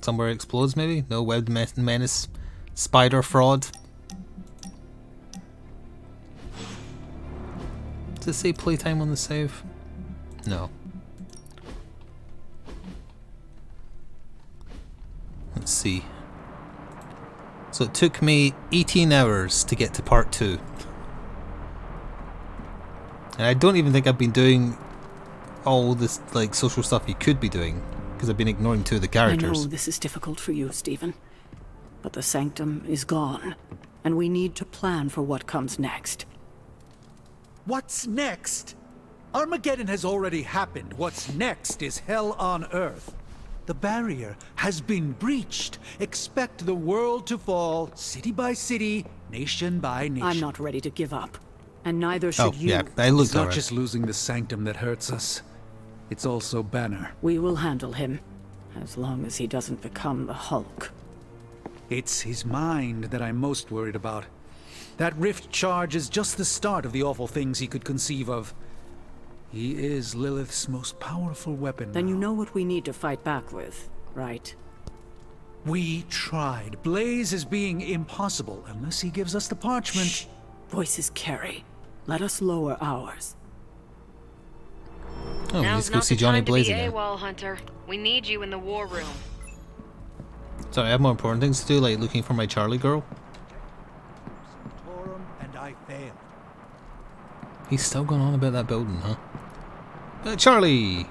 Speaker 1: somewhere explodes maybe? No, webbed menace. Spider fraud. Does it say playtime on the save? No. Let's see. So it took me 18 hours to get to part 2. And I don't even think I've been doing all this like social stuff you could be doing, because I've been ignoring 2 of the characters.
Speaker 4: I know this is difficult for you, Stephen. But the sanctum is gone, and we need to plan for what comes next.
Speaker 5: What's next? Armageddon has already happened. What's next is hell on Earth. The barrier has been breached. Expect the world to fall, city by city, nation by nation.
Speaker 4: I'm not ready to give up. And neither should you.
Speaker 1: Yeah, I looked
Speaker 5: It's not
Speaker 1: alright.
Speaker 5: just losing the Sanctum that hurts us. It's also Banner.
Speaker 4: We will handle him. As long as he doesn't become the Hulk.
Speaker 5: It's his mind that I'm most worried about. That rift charge is just the start of the awful things he could conceive of. He is Lilith's most powerful weapon.
Speaker 4: Then you know what we need to fight back with, right?
Speaker 5: We tried. Blaze is being impossible unless he gives us the parchment.
Speaker 4: Shh. Voices carry. Let us lower ours.
Speaker 1: Oh, we need
Speaker 9: Now's
Speaker 1: to go
Speaker 9: not
Speaker 1: see
Speaker 9: the
Speaker 1: Johnny
Speaker 9: time to
Speaker 1: Blaze
Speaker 9: be
Speaker 1: again.
Speaker 9: AWOL, Hunter. We need you in the war room.
Speaker 1: Sorry, I have more important things to do, like looking for my Charlie girl.
Speaker 5: And I failed.
Speaker 1: He's still going on about that building, huh? Charlie!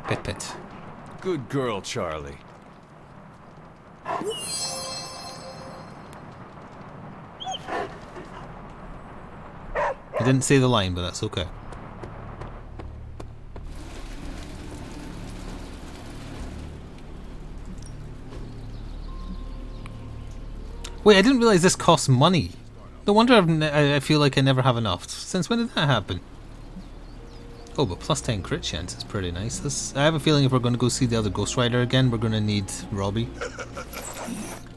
Speaker 1: Pit.
Speaker 3: Good girl, Charlie.
Speaker 1: He didn't say the line, but that's okay. Wait, I didn't realize this costs money. No wonder I feel like I never have enough. Since when did that happen? Oh, but plus 10 crit chance is pretty nice. I have a feeling if we're going to go see the other Ghost Rider again, we're going to need Robbie.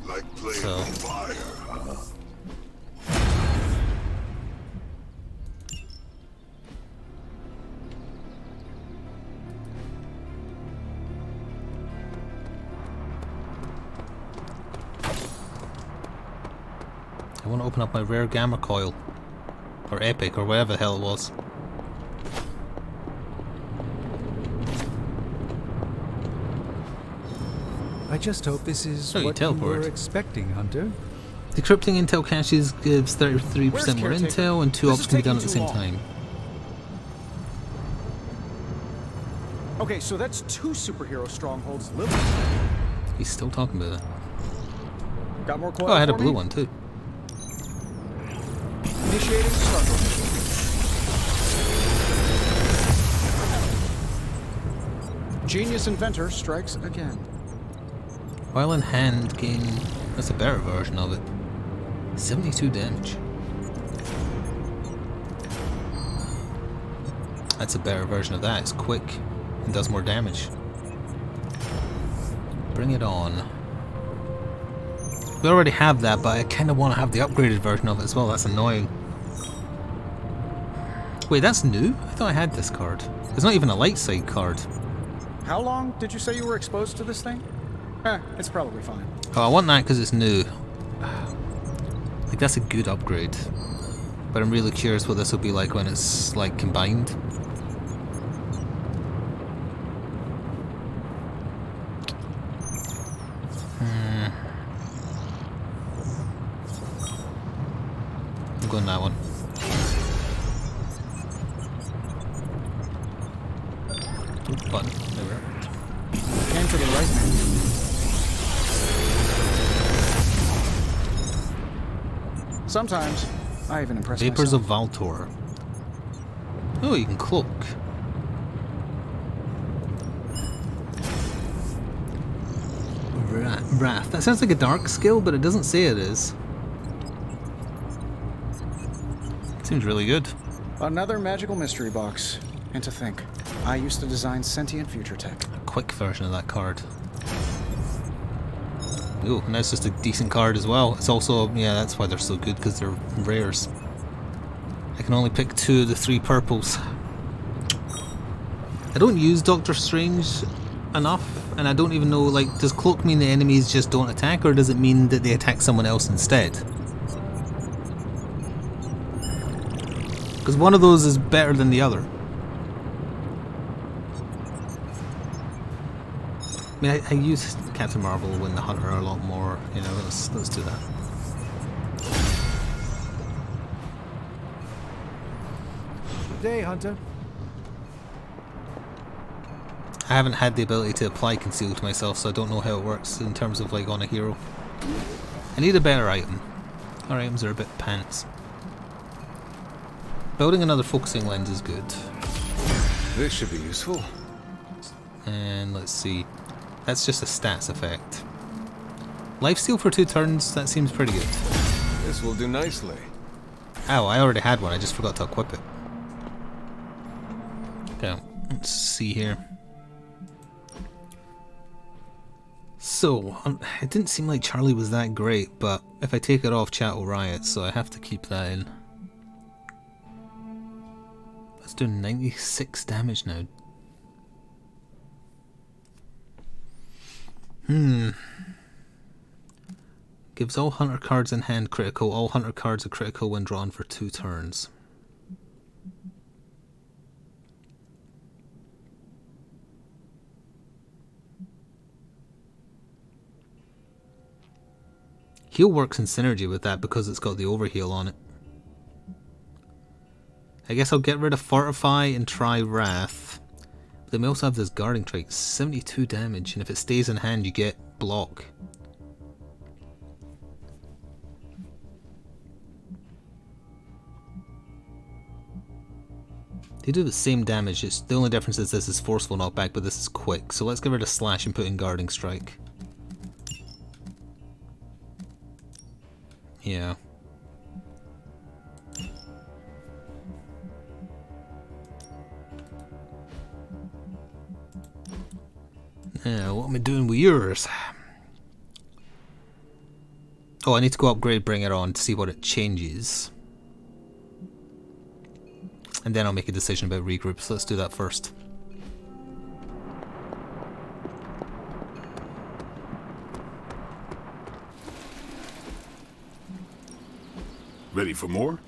Speaker 8: Like playing
Speaker 1: So.
Speaker 8: fire, huh?
Speaker 1: I want to open up my rare gamma coil. Or epic, or whatever the hell it was.
Speaker 5: I just hope this is
Speaker 1: Oh, you
Speaker 5: what you
Speaker 1: teleport.
Speaker 5: were expecting, Hunter.
Speaker 1: Decrypting intel caches gives 33% more
Speaker 7: Where's Caretaker?
Speaker 1: intel, and 2
Speaker 7: This
Speaker 1: ops
Speaker 7: is
Speaker 1: can be done
Speaker 7: taking
Speaker 1: at the
Speaker 7: too
Speaker 1: same
Speaker 7: long.
Speaker 1: time.
Speaker 7: Okay, so that's 2 superhero strongholds. Lilith.
Speaker 1: He's still talking about that.
Speaker 7: Got more coil
Speaker 1: Oh, I had a
Speaker 7: for
Speaker 1: blue
Speaker 7: me?
Speaker 1: one too.
Speaker 7: Initiating struggle. Genius inventor strikes again.
Speaker 1: While in hand gain, that's a better version of it. 72 damage. That's a better version of that. It's quick and does more damage. Bring it on. We already have that, but I kind of want to have the upgraded version of it as well. That's annoying. Wait, that's new? I thought I had this card. It's not even a light side card.
Speaker 7: How long did you say you were exposed to this thing? It's probably fine.
Speaker 1: Oh, I want that because it's new. Like, that's a good upgrade. But I'm really curious what this will be like when it's, like, combined. I'm going that one. Ooh, button. There we are.
Speaker 7: Came to the right man. Sometimes, I even impress
Speaker 1: Vapors
Speaker 7: myself.
Speaker 1: of Valtor. Oh, you can cloak. Wrath. That sounds like a dark skill, but it doesn't say it is. Seems really good.
Speaker 7: Another magical mystery box. And to think, I used to design sentient future tech.
Speaker 1: A quick version of that card. Ooh, and that's just a decent card as well. It's also, yeah, that's why they're so good, because they're rares. I can only pick 2 of the 3 purples. I don't use Doctor Strange enough, and I don't even know, like, does cloak mean the enemies just don't attack, or does it mean that they attack someone else instead? Because one of those is better than the other. I mean, I use Captain Marvel when the Hunter a lot more, you know, let's do that.
Speaker 5: Good day, Hunter.
Speaker 1: I haven't had the ability to apply conceal to myself, so I don't know how it works in terms of, like, on a hero. I need a better item. Our items are a bit pants. building another focusing lens is good.
Speaker 3: This should be useful.
Speaker 1: And let's see. That's just a stats effect. Lifesteal for 2 turns, that seems pretty good.
Speaker 3: This will do nicely.
Speaker 1: Oh, I already had one, I just forgot to equip it. Okay, let's see here. So, it didn't seem like Charlie was that great, but if I take it off, chat will riot, so I have to keep that in. Let's do 96 damage now. Gives all hunter cards in hand critical. All hunter cards are critical when drawn for 2 turns. Heal works in synergy with that because it's got the overheal on it. I guess I'll get rid of Fortify and try Wrath. But then we also have this guarding trait, 72 damage, and if it stays in hand you get block. They do the same damage, it's, the only difference is this is forceful knockback, but this is quick. So let's get rid of Slash and put in Guarding Strike. Yeah. Now, what am I doing with yours? Oh, I need to go upgrade Bring It On to see what it changes. And then I'll make a decision about regroup, so let's do that first.
Speaker 8: Ready for more?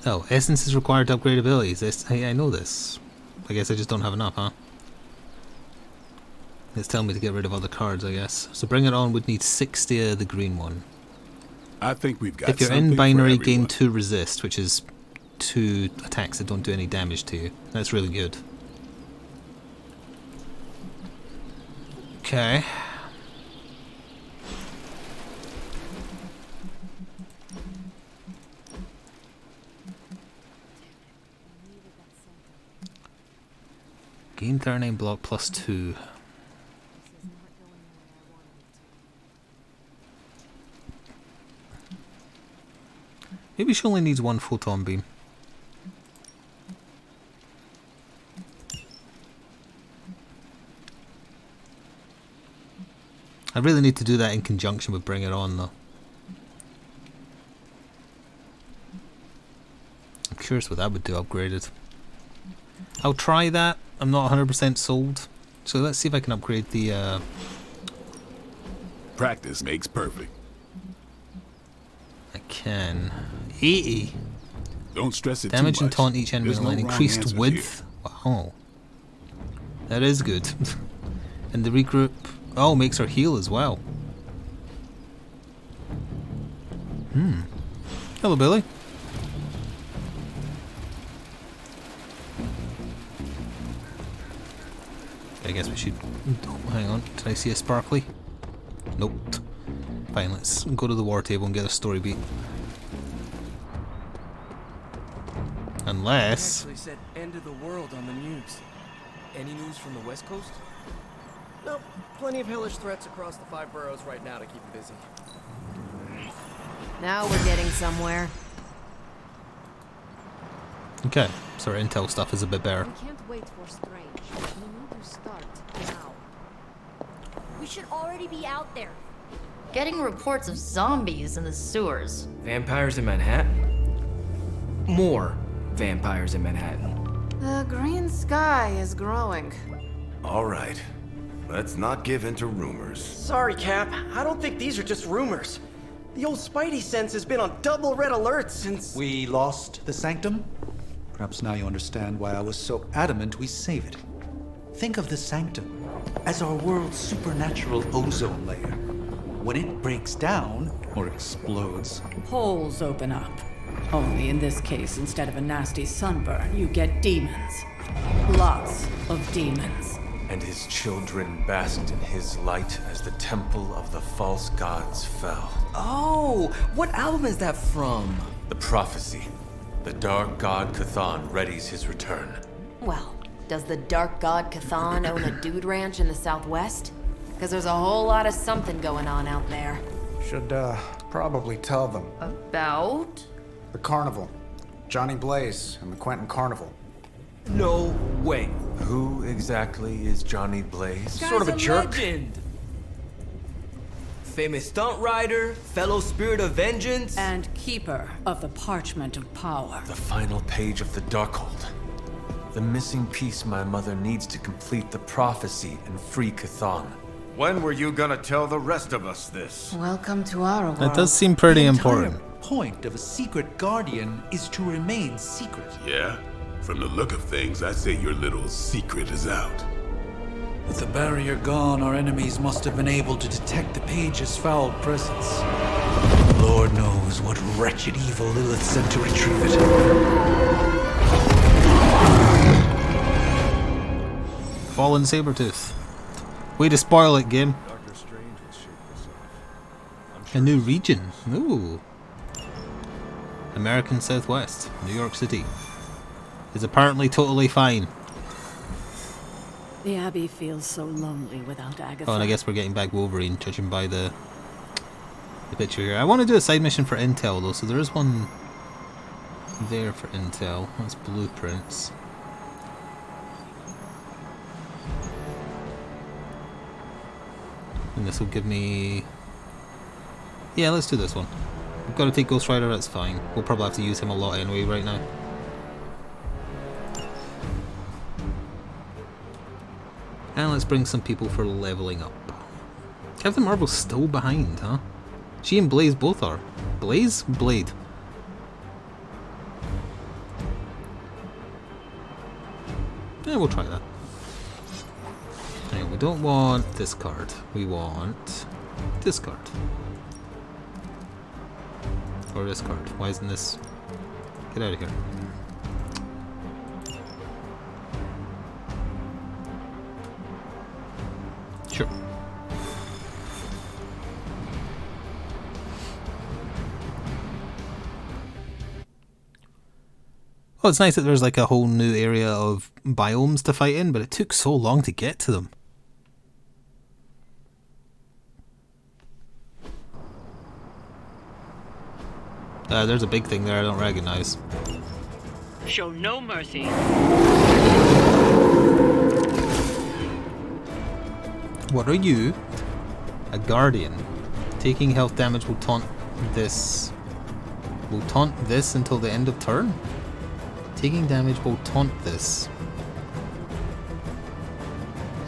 Speaker 1: Oh, essence is required to upgrade abilities. I know this. I guess I just don't have enough, huh? It's telling me to get rid of other cards, I guess. So Bring It On would need 60 of the green one.
Speaker 8: I think we've got
Speaker 1: if you're
Speaker 8: something
Speaker 1: in binary,
Speaker 8: for
Speaker 1: gain 2 resist, which is 2 attacks that don't do any damage to you. That's really good. Okay. Gain 39 block plus 2. Maybe she only needs 1 photon beam. I really need to do that in conjunction with Bring It On though. I'm curious what that would do upgraded. I'll try that. I'm not 100% sold. So let's see if I can upgrade the
Speaker 8: Practice makes perfect.
Speaker 1: I can. 80.
Speaker 8: Don't stress it
Speaker 1: Damage
Speaker 8: too
Speaker 1: and
Speaker 8: much.
Speaker 1: taunt each enemy
Speaker 8: There's no
Speaker 1: line.
Speaker 8: wrong
Speaker 1: Increased
Speaker 8: answers
Speaker 1: width. Wow. That is good. And the regroup. Oh, makes her heal as well. Hello, Billy. I guess we should... Oh, hang on. Did I see a sparkly? Nope. Fine, let's go to the war table and get a story beat. Unless...
Speaker 2: They actually said end of the world on the news. Any news from the West Coast? Nope. Plenty of hellish threats across the 5 boroughs right now to keep them busy.
Speaker 9: Now we're getting somewhere.
Speaker 1: Okay, so our intel stuff is a bit better.
Speaker 9: We can't wait for Strange. We need to start now.
Speaker 14: We should already be out there.
Speaker 15: Getting reports of zombies in the sewers.
Speaker 2: Vampires in Manhattan? More vampires in Manhattan.
Speaker 16: The green sky is growing.
Speaker 17: All right. Let's not give in to rumors.
Speaker 2: Sorry, Cap. I don't think these are just rumors. The old Spidey sense has been on double red alert since...
Speaker 5: We lost the Sanctum? Perhaps now you understand why I was so adamant we save it. Think of the Sanctum as our world's supernatural ozone layer. When it breaks down, or explodes...
Speaker 4: Holes open up. Only in this case, instead of a nasty sunburn, you get demons. Lots of demons.
Speaker 3: And his children basked in his light as the temple of the false gods fell.
Speaker 2: Oh, what album is that from?
Speaker 3: The prophecy. The Dark God Cthon readies his return.
Speaker 6: Well, does the Dark God Cthon own a dude ranch in the southwest? Because there's a whole lot of something going on out there.
Speaker 7: Should, probably tell them.
Speaker 15: About?
Speaker 7: The carnival. Johnny Blaze and the Quentin Carnival.
Speaker 3: No way. Who exactly is Johnny Blaze?
Speaker 18: Sort of a jerk. Legend. Famous stunt rider, fellow spirit of vengeance,
Speaker 4: and keeper of the Parchment of Power.
Speaker 3: The final page of the Darkhold. The missing piece my mother needs to complete the prophecy and free Cthon.
Speaker 17: When were you gonna tell the rest of us this?
Speaker 16: Welcome to our world.
Speaker 1: That does seem pretty important.
Speaker 5: The point of a secret guardian is to remain secret.
Speaker 8: Yeah? From the look of things, I'd say your little secret is out.
Speaker 5: With the barrier gone, our enemies must have been able to detect the page's foul presence. Lord knows what wretched evil Lilith sent to retrieve it.
Speaker 1: Fallen Sabretooth. Way to spoil it, game. A new region. Ooh. American Southwest, New York City. Is apparently totally fine.
Speaker 4: The Abbey feels so lonely without Agatha.
Speaker 1: Oh, and I guess we're getting back Wolverine, judging by the picture here. I want to do a side mission for intel, though, so there is one there for intel. That's blueprints. And this will give me... Yeah, let's do this one. We've got to take Ghost Rider, that's fine. We'll probably have to use him a lot anyway right now. And let's bring some people for leveling up. Captain Marvel's still behind, huh? She and Blaze both are. Blaze? Blade. Yeah, we'll try that. Anyway, we don't want this card. We want this card. Or this card. Why isn't this... Get out of here. Sure. Oh, it's nice that there's like a whole new area of biomes to fight in, but it took so long to get to them. There's a big thing there I don't recognize.
Speaker 10: Show no mercy.
Speaker 1: What are you? A guardian. Taking health damage will taunt this. Will taunt this until the end of turn? Taking damage will taunt this.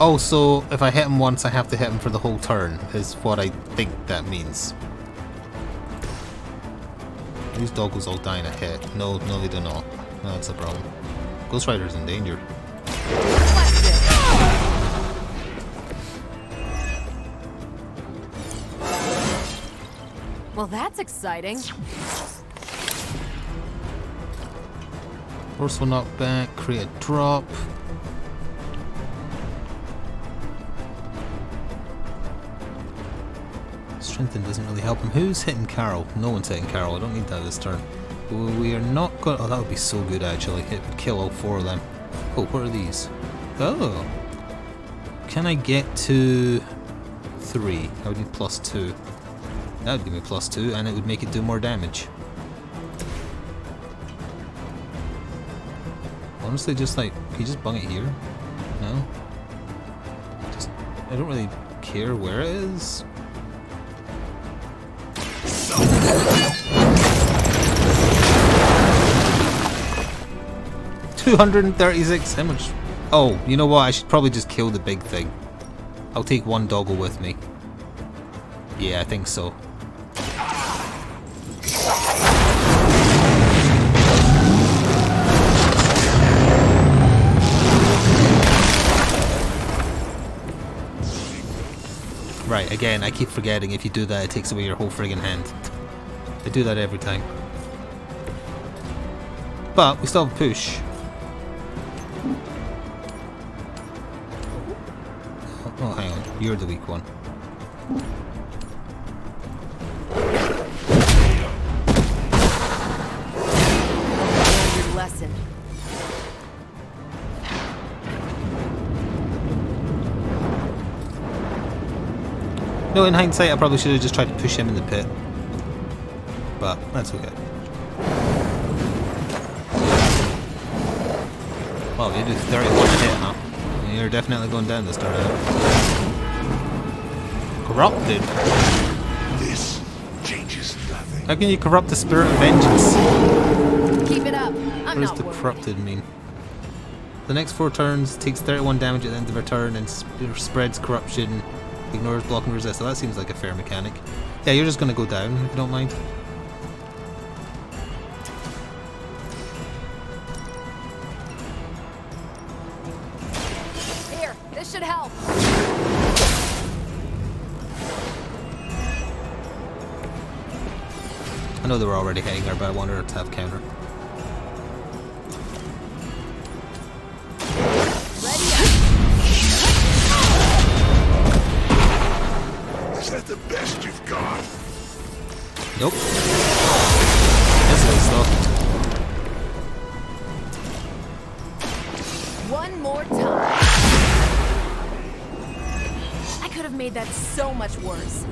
Speaker 1: Oh, so if I hit him once, I have to hit him for the whole turn, is what I think that means. These doggos all die in a hit. No, they do not. No, that's the problem. Ghost Rider's in danger.
Speaker 9: Well, that's exciting.
Speaker 1: Forceful knockback, create a drop. Strengthen doesn't really help him. Who's hitting Carol? No one's hitting Carol. I don't need that this turn. We are not going. Oh, that would be so good actually. It would kill all four of them. Oh, what are these? Oh. Can I get to 3? I would need +2. That would give me +2, and it would make it do more damage. Honestly, just like, can you just bung it here? No? Just, I don't really care where it is. $236. How much? Oh, you know what? I should probably just kill the big thing. I'll take one doggo with me. Yeah, I think so. Right, again, I keep forgetting if you do that, it takes away your whole friggin' hand. I do that every time. But we still have a push. Oh, hang on. You're the weak one. No, in hindsight, I probably should have just tried to push him in the pit. But that's okay. Well, you did 31 hit, huh? You're definitely going down this turn. Corrupted.
Speaker 11: This changes nothing.
Speaker 1: How can you corrupt the spirit of vengeance?
Speaker 6: Keep it up.
Speaker 1: What does the corrupted mean? The next 4 turns takes 31 damage at the end of a turn and spreads corruption, ignores block and resist. So that seems like a fair mechanic. Yeah, you're just going to go down if you don't mind.
Speaker 6: Here, this should help.
Speaker 1: I know they were already hitting her, but I wanted her to have counter.
Speaker 11: Is that the best you've got?
Speaker 1: Nope. This is though.
Speaker 6: One more time. I could have made that so much worse.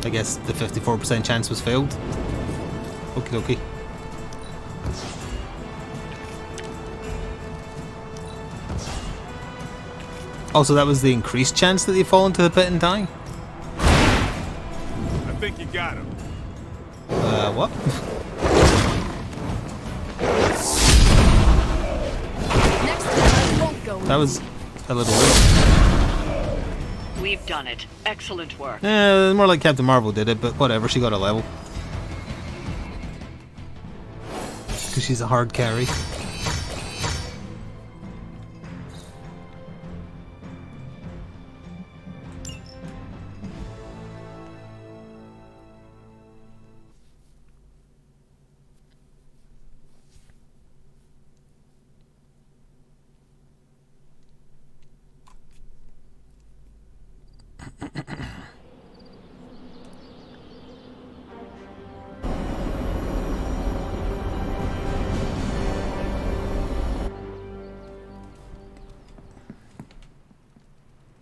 Speaker 1: I guess the 54% chance was failed. Okie dokie. Also, that was the increased chance that they fall into the pit and die?
Speaker 8: I think you got him.
Speaker 1: What?
Speaker 6: Next time I won't go.
Speaker 1: That was a little weird.
Speaker 10: We've done it. Excellent work.
Speaker 1: More like Captain Marvel did it, but whatever, she got a level. Because she's a hard carry.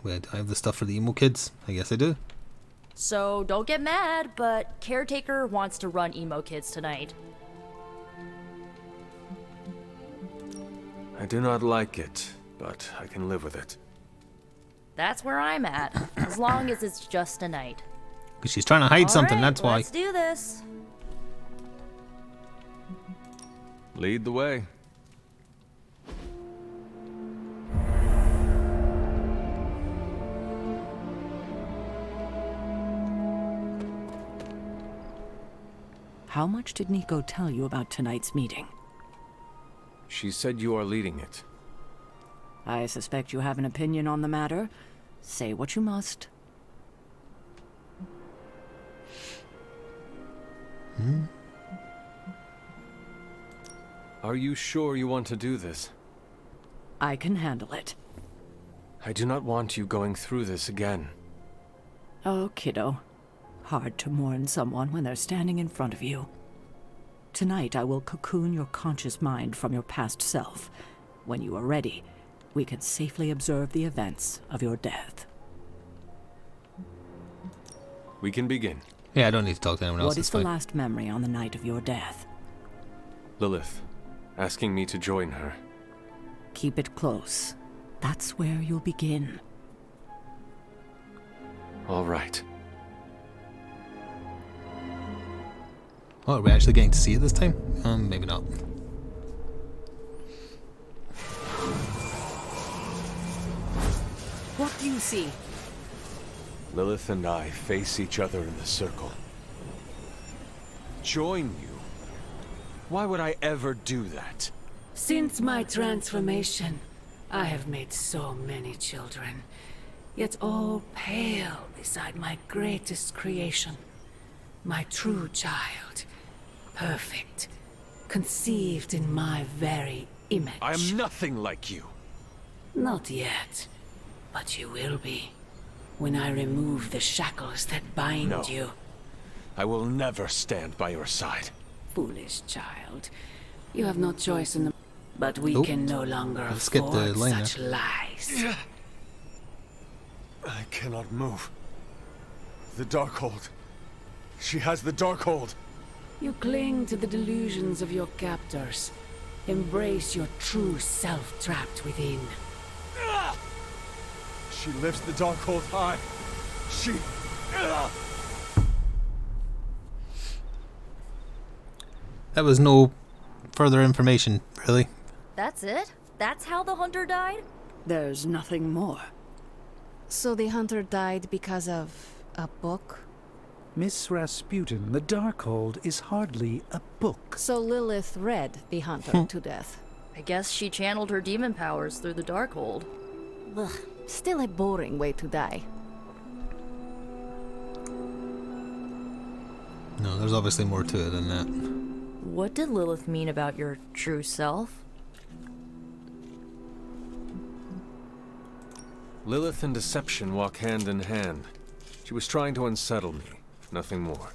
Speaker 1: Wait, do I have the stuff for the emo kids? I guess I do.
Speaker 19: So don't get mad, but Caretaker wants to run emo kids tonight.
Speaker 3: I do not like it, but I can live with it.
Speaker 19: That's where I'm at, as long as it's just a night.
Speaker 1: Because she's trying to hide something, that's why.
Speaker 19: Let's do this.
Speaker 3: Lead the way.
Speaker 4: How much did Nico tell you about tonight's meeting?
Speaker 3: She said you are leading it.
Speaker 4: I suspect you have an opinion on the matter. Say what you must.
Speaker 3: Are you sure you want to do this?
Speaker 4: I can handle it.
Speaker 3: I do not want you going through this again.
Speaker 4: Oh, kiddo. Hard to mourn someone when they're standing in front of you. Tonight I will cocoon your conscious mind from your past self. When you are ready, we can safely observe the events of your death.
Speaker 3: We can begin.
Speaker 1: Yeah, I don't need to talk to anyone else.
Speaker 4: What is the last memory on the night of your death?
Speaker 3: Lilith, asking me to join her.
Speaker 4: Keep it close. That's where you'll begin.
Speaker 3: All right.
Speaker 1: Oh, are we actually getting to see it this time? Maybe not.
Speaker 4: What do you see?
Speaker 3: Lilith and I face each other in the circle. Join you? Why would I ever do that?
Speaker 12: Since my transformation, I have made so many children, yet all pale beside my greatest creation. My true child, perfect, conceived in my very image.
Speaker 3: I am nothing like you.
Speaker 12: Not yet, but you will be, when I remove the shackles that bind you.
Speaker 3: I will never stand by your side.
Speaker 12: Foolish child. You have no choice in the... But we can no longer
Speaker 1: skip the
Speaker 12: afford
Speaker 1: line
Speaker 12: such
Speaker 1: there.
Speaker 12: lies.
Speaker 3: I cannot move. The Darkhold. She has the Darkhold.
Speaker 12: You cling to the delusions of your captors. Embrace your true self trapped within.
Speaker 3: She lifts the Darkhold high. She...
Speaker 1: That was no further information, really.
Speaker 19: That's it? That's how the hunter died?
Speaker 4: There's nothing more.
Speaker 16: So the hunter died because of a book?
Speaker 5: Miss Rasputin, the Darkhold is hardly a book.
Speaker 16: So Lilith read the hunter to death.
Speaker 19: I guess she channeled her demon powers through the Darkhold.
Speaker 16: Ugh, still a boring way to die.
Speaker 1: No, there's obviously more to it than that.
Speaker 19: What did Lilith mean about your true self?
Speaker 3: Lilith and deception walk hand in hand. She was trying to unsettle me, nothing more.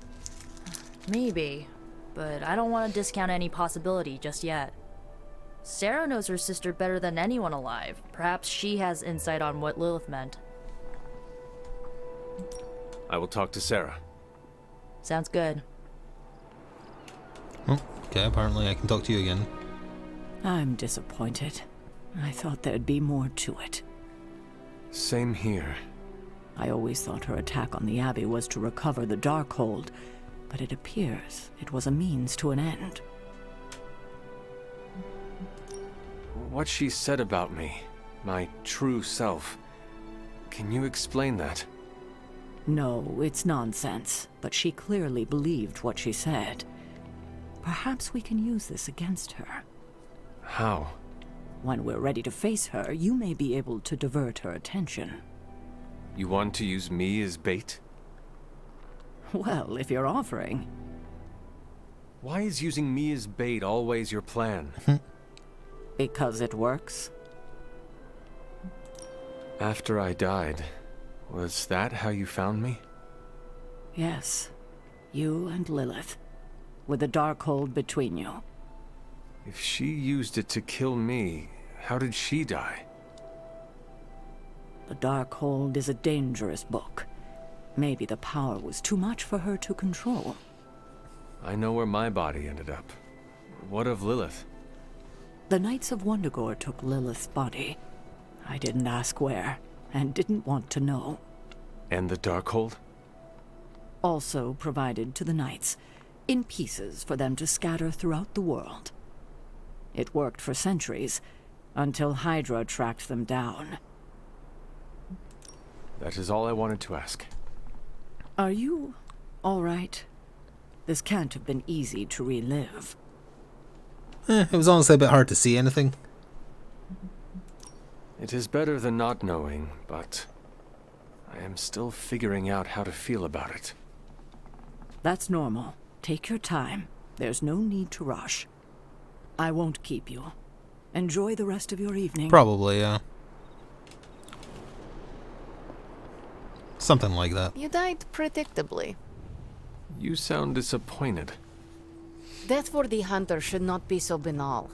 Speaker 19: Maybe, but I don't want to discount any possibility just yet. Sarah knows her sister better than anyone alive. Perhaps she has insight on what Lilith meant.
Speaker 3: I will talk to Sarah.
Speaker 19: Sounds good.
Speaker 1: Oh, okay, apparently I can talk to you again.
Speaker 4: I'm disappointed. I thought there'd be more to it.
Speaker 3: Same here.
Speaker 4: I always thought her attack on the Abbey was to recover the Darkhold, but it appears it was a means to an end.
Speaker 3: What she said about me, my true self, can you explain that?
Speaker 4: No, it's nonsense, but she clearly believed what she said. Perhaps we can use this against her.
Speaker 3: How?
Speaker 4: When we're ready to face her, you may be able to divert her attention.
Speaker 3: You want to use me as bait?
Speaker 4: Well, if you're offering.
Speaker 3: Why is using me as bait always your plan?
Speaker 4: Because it works.
Speaker 3: After I died, was that how you found me?
Speaker 4: Yes. You and Lilith. With the Darkhold between you.
Speaker 3: If she used it to kill me, how did she die?
Speaker 4: The Darkhold is a dangerous book. Maybe the power was too much for her to control.
Speaker 3: I know where my body ended up. What of Lilith?
Speaker 4: The Knights of Wundagore took Lilith's body. I didn't ask where, and didn't want to know.
Speaker 3: And the Darkhold?
Speaker 4: Also provided to the Knights, in pieces for them to scatter throughout the world. It worked for centuries, until Hydra tracked them down.
Speaker 3: That is all I wanted to ask.
Speaker 4: Are you all right? This can't have been easy to relive.
Speaker 1: It was honestly a bit hard to see anything.
Speaker 3: It is better than not knowing, but I am still figuring out how to feel about it.
Speaker 4: That's normal. Take your time. There's no need to rush. I won't keep you. Enjoy the rest of your evening.
Speaker 1: Probably, yeah. Something like that.
Speaker 16: You died predictably.
Speaker 3: You sound disappointed.
Speaker 16: Death for the hunter should not be so banal.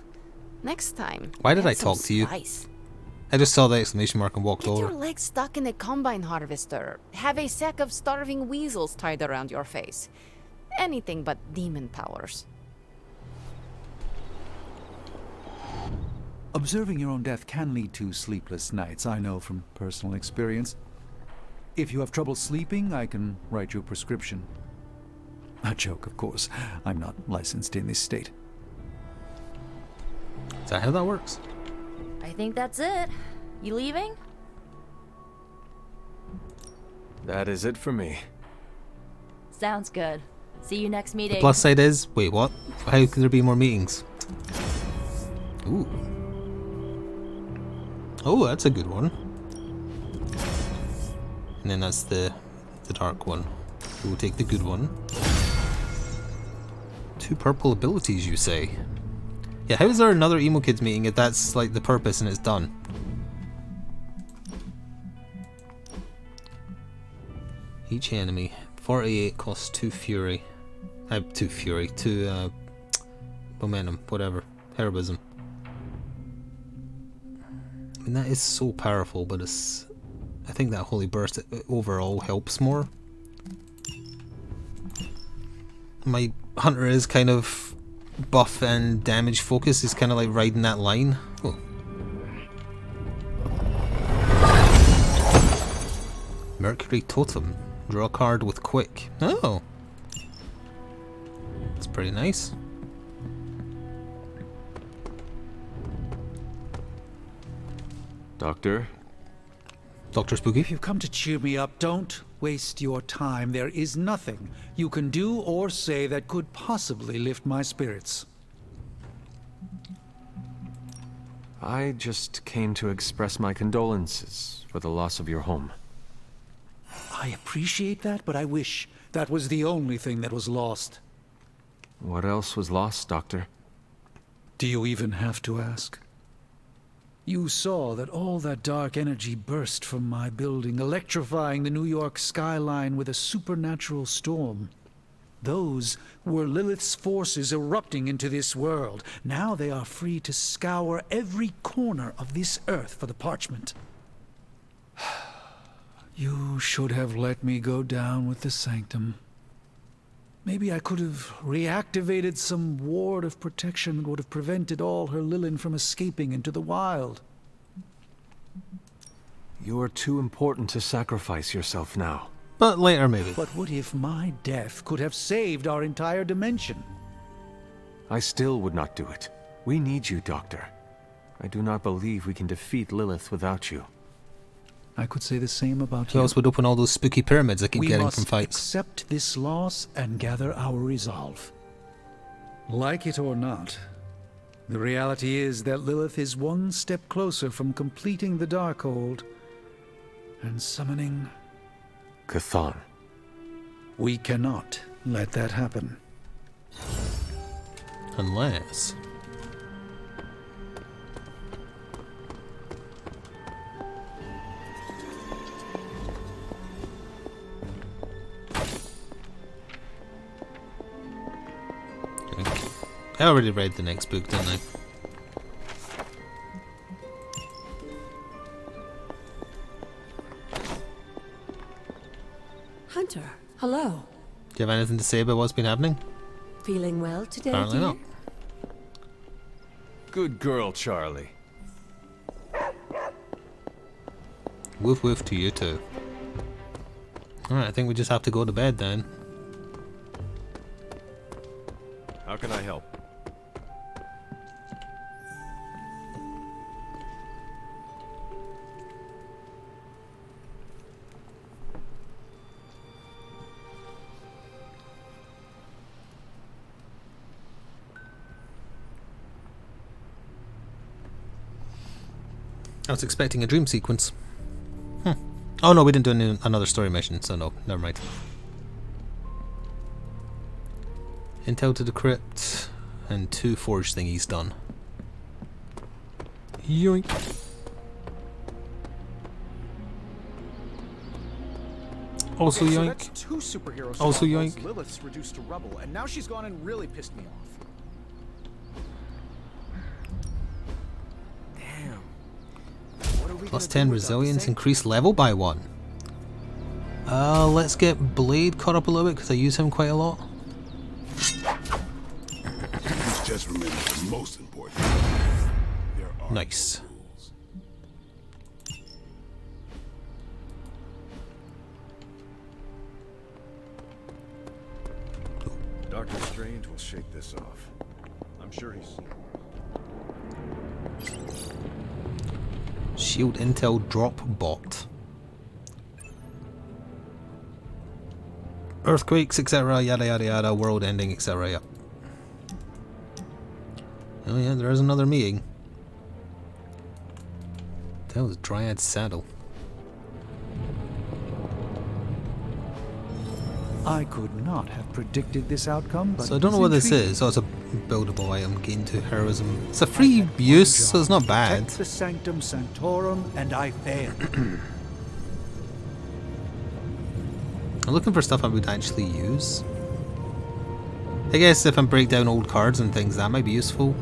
Speaker 16: Next time.
Speaker 1: Why did I
Speaker 16: add some
Speaker 1: talk to you?
Speaker 16: spice.
Speaker 1: I just saw the exclamation mark and walked
Speaker 16: Get
Speaker 1: over.
Speaker 16: your legs stuck in a combine harvester. Have a sack of starving weasels tied around your face. Anything but demon powers.
Speaker 5: Observing your own death can lead to sleepless nights, I know from personal experience. If you have trouble sleeping, I can write you a prescription. A joke, of course. I'm not licensed in this state.
Speaker 1: Is that how that works?
Speaker 19: I think that's it. You leaving?
Speaker 3: That is it for me.
Speaker 19: Sounds good. See you next meeting.
Speaker 1: The plus side is... Wait, what? How could there be more meetings? Ooh. Oh, that's a good one. And then that's the dark one. We'll take the good one. 2 purple abilities, you say? Yeah, how is there another Emo Kids meeting if that's like the purpose and it's done? Each enemy. 48 costs 2 fury. 2 fury. 2 momentum, whatever. Heroism. I mean, that is so powerful, but it's... I think that Holy Burst overall helps more. My Hunter is kind of buff and damage focus. He's kind of like riding that line. Oh. Mercury Totem. Draw a card with Quick. Oh! That's pretty nice.
Speaker 3: Doctor?
Speaker 1: Dr. Spooky?
Speaker 5: If you've come to cheer me up, don't waste your time. There is nothing you can do or say that could possibly lift my spirits.
Speaker 3: I just came to express my condolences for the loss of your home.
Speaker 5: I appreciate that, but I wish that was the only thing that was lost.
Speaker 3: What else was lost, Doctor?
Speaker 5: Do you even have to ask? You saw that all that dark energy burst from my building, electrifying the New York skyline with a supernatural storm. Those were Lilith's forces erupting into this world. Now they are free to scour every corner of this earth for the parchment. You should have let me go down with the Sanctum. Maybe I could have reactivated some ward of protection that would have prevented all her Lilin from escaping into the wild.
Speaker 3: You're too important to sacrifice yourself now.
Speaker 1: But later, maybe.
Speaker 5: But what if my death could have saved our entire dimension?
Speaker 3: I still would not do it. We need you, Doctor. I do not believe we can defeat Lilith without you.
Speaker 5: I could say the same about
Speaker 1: Who
Speaker 5: you.
Speaker 1: else would open all those spooky pyramids I keep getting from
Speaker 5: We
Speaker 1: fights?
Speaker 5: must accept this loss and gather our resolve. Like it or not, the reality is that Lilith is one step closer from completing the Darkhold and summoning...
Speaker 3: Chthon.
Speaker 5: We cannot let that happen.
Speaker 1: Unless... I already read the next book, didn't I?
Speaker 12: Hunter, hello.
Speaker 1: Do you have anything to say about what's been happening?
Speaker 12: Feeling well today,
Speaker 1: Apparently
Speaker 12: dear?
Speaker 1: not.
Speaker 3: Good girl, Charlie.
Speaker 1: Woof woof to you too. Alright, I think we just have to go to bed then.
Speaker 17: How can I help?
Speaker 1: I was expecting a dream sequence. Oh no, we didn't do another story mission, so no, never mind. Intel to the crypt, and 2 forge thingies done. Yoink. Also
Speaker 7: Okay, so
Speaker 1: yoink.
Speaker 7: that's 2 superheroes.
Speaker 1: Also
Speaker 7: strongholds.
Speaker 1: yoink.
Speaker 7: Lilith's reduced to rubble, and now she's gone and really pissed me off.
Speaker 1: Plus 10 resilience, increased level by 1. Let's get Blade caught up a little bit because I use him quite a lot.
Speaker 8: Please just remember the most important. There are
Speaker 1: Nice.
Speaker 8: rules.
Speaker 17: Doctor Strange will shake this off. I'm sure he's...
Speaker 1: Shield Intel drop bot. Earthquakes, etc. Yada yada yada. World ending, etc. Yep. Oh yeah, there is another meeting. That was Dryad Saddle.
Speaker 5: I could not have predicted this outcome, but
Speaker 1: So I don't know what this is. Oh, it's a buildable item. Gain 2 heroism. It's a free use, so it's not bad.
Speaker 5: Protect the Sanctum Sanctorum, and I failed.
Speaker 1: I'm looking for stuff I would actually use. I guess if I break down old cards and things, that might be useful.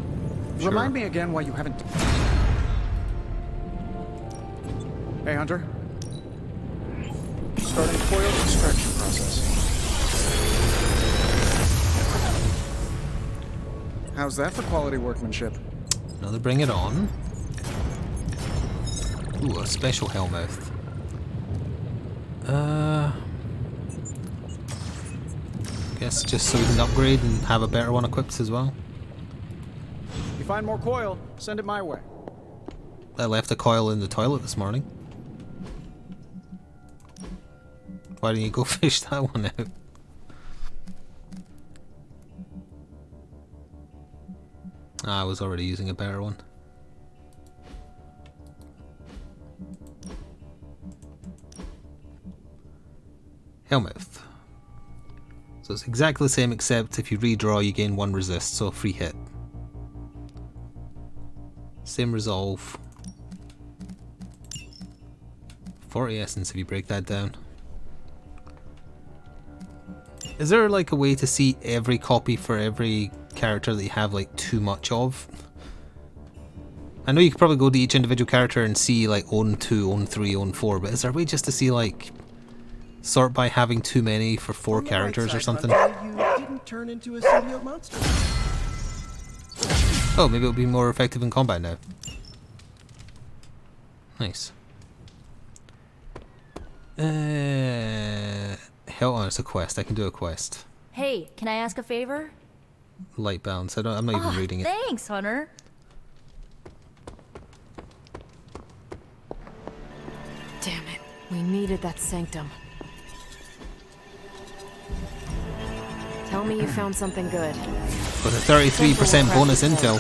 Speaker 7: Remind me again why you haven't... Hey, Hunter. Starting coil extraction process. How's that for quality workmanship?
Speaker 1: Another bring it on. Ooh, a special Hellmouth. Guess just so we can upgrade and have a better one equipped as well.
Speaker 7: If you find more coil, send it my way.
Speaker 1: I left a coil in the toilet this morning. Why didn't you go fish that one out? I was already using a better one. Hellmouth. So it's exactly the same, except if you redraw you gain 1 resist, so a free hit. Same resolve. 40 essence if you break that down. Is there like a way to see every copy for every character that you have like too much of? I know you could probably go to each individual character and see like own 2, own 3, own 4, but is there a way just to see like sort by having too many for 4 characters or something?
Speaker 2: You didn't turn into a symbiote monster.
Speaker 1: Oh, maybe it'll be more effective in combat now. Nice. Hell on, it's a quest. I can do a quest.
Speaker 19: Hey, can I ask a favor?
Speaker 1: Light balance. I'm not even reading it.
Speaker 19: Thanks, Hunter.
Speaker 9: Damn it. We needed that sanctum. Tell me you found something good.
Speaker 1: With a 33% bonus intel.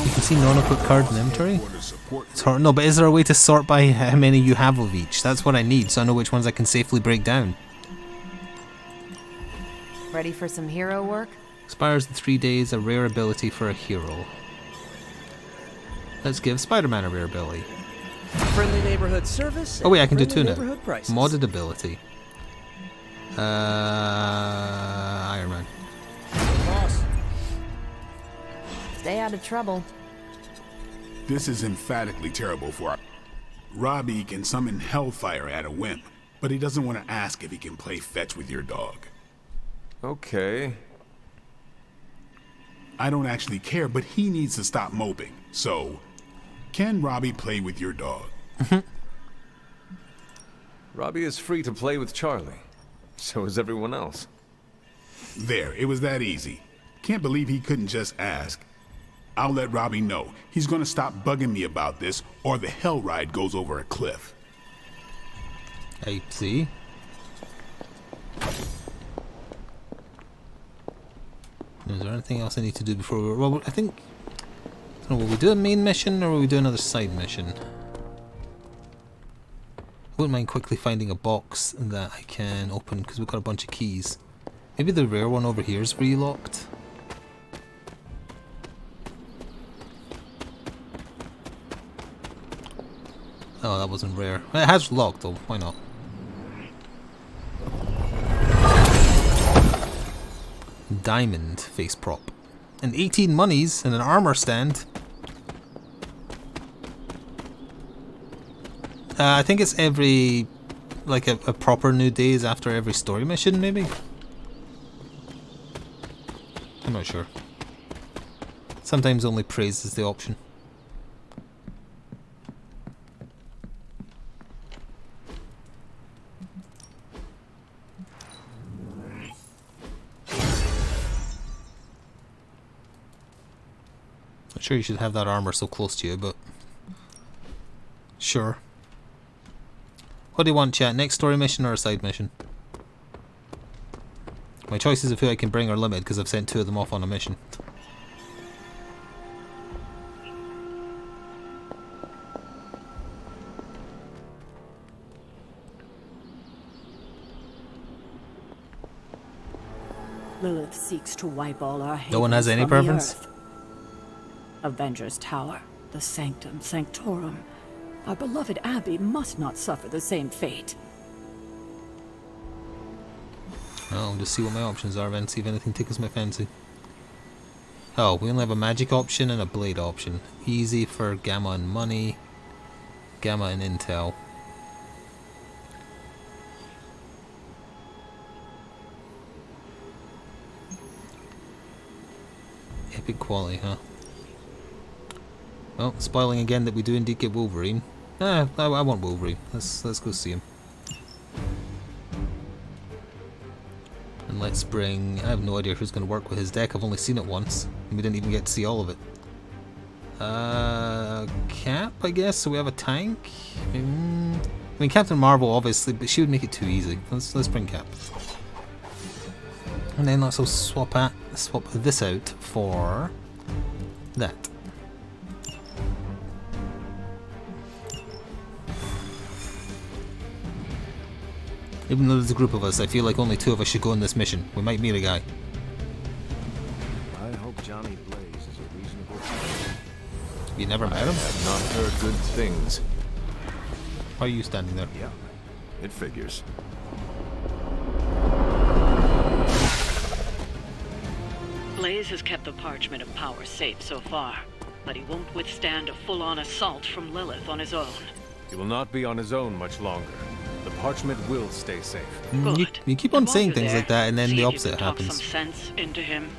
Speaker 1: You can see non-equipped cards in inventory. It's hard. No, but is there a way to sort by how many you have of each? That's what I need, so I know which ones I can safely break down.
Speaker 6: Ready for some hero work?
Speaker 1: Expires in 3 days, a rare ability for a hero. Let's give Spider-Man a rare ability.
Speaker 2: Friendly neighborhood service.
Speaker 1: Oh wait, I can do
Speaker 2: friendly
Speaker 1: 2 now.
Speaker 2: neighborhood prices.
Speaker 1: Modded ability. Iron Man.
Speaker 7: Boss.
Speaker 6: Stay out of trouble.
Speaker 8: This is emphatically terrible for our... Robbie can summon Hellfire at a whim, but he doesn't want to ask if he can play fetch with your dog.
Speaker 3: Okay.
Speaker 8: I don't actually care, but he needs to stop moping. So, can Robbie play with your dog?
Speaker 3: Robbie is free to play with Charlie. So is everyone else.
Speaker 8: There, it was that easy. Can't believe he couldn't just ask. I'll let Robbie know. He's gonna stop bugging me about this, or the hell ride goes over a cliff.
Speaker 1: I see. Is there anything else I need to do before we... Well, I think... I don't know, will we do a main mission, or will we do another side mission? I wouldn't mind quickly finding a box that I can open, because we've got a bunch of keys. Maybe the rare one over here is relocked. Oh, that wasn't rare. It has locked though, why not? Diamond face prop. And 18 monies and an armor stand. I think it's every... like a proper new days after every story mission, maybe? I'm not sure. Sometimes only praise is the option. Not sure you should have that armor so close to you, but... sure. What do you want, chat? Next story mission or a side mission? My choices of who I can bring are limited because I've sent 2 of them off on a mission.
Speaker 4: Lilith seeks to wipe all our
Speaker 1: No one has
Speaker 4: havens
Speaker 1: any
Speaker 4: from the
Speaker 1: preference?
Speaker 4: earth. Avengers Tower, the Sanctum Sanctorum. Our beloved Abbey must not suffer the same fate.
Speaker 1: I'll just see what my options are then, see if anything tickles my fancy. Oh, we only have a magic option and a blade option. Easy for Gamma and money. Gamma and intel. Epic quality, huh? Well, spoiling again that we do indeed get Wolverine. I want Wolverine. Let's go see him. And let's bring... I have no idea who's going to work with his deck. I've only seen it once. And we didn't even get to see all of it. Cap, I guess. So we have a tank. I mean, Captain Marvel, obviously, but she would make it too easy. Let's bring Cap. And then let's also swap this out for that. Even though there's a group of us, I feel like only 2 of us should go on this mission. We might meet a guy.
Speaker 3: I hope Johnny Blaze is a reasonable person.
Speaker 1: You never met him?
Speaker 3: I have not heard good things.
Speaker 1: Why are you standing there?
Speaker 3: Yeah, it figures.
Speaker 10: Blaze has kept the Parchment of Power safe so far, but he won't withstand a full-on assault from Lilith on his own.
Speaker 3: He will not be on his own much longer. The parchment will stay safe.
Speaker 1: You keep on saying things like that, and then the opposite
Speaker 10: talk
Speaker 1: happens.
Speaker 10: some sense into him.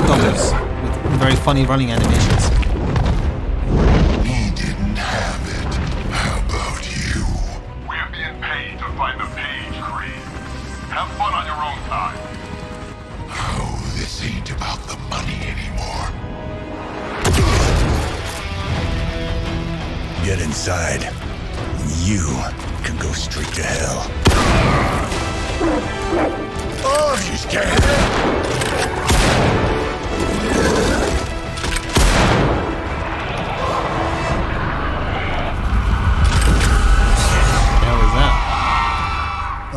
Speaker 1: Dollars with very funny running animations.
Speaker 11: He didn't have it. How about you? We're being paid to find the Page Creed. Have fun on your own time. Oh, this ain't about the money anymore. Get inside. You can go straight to hell. Oh, she's scared.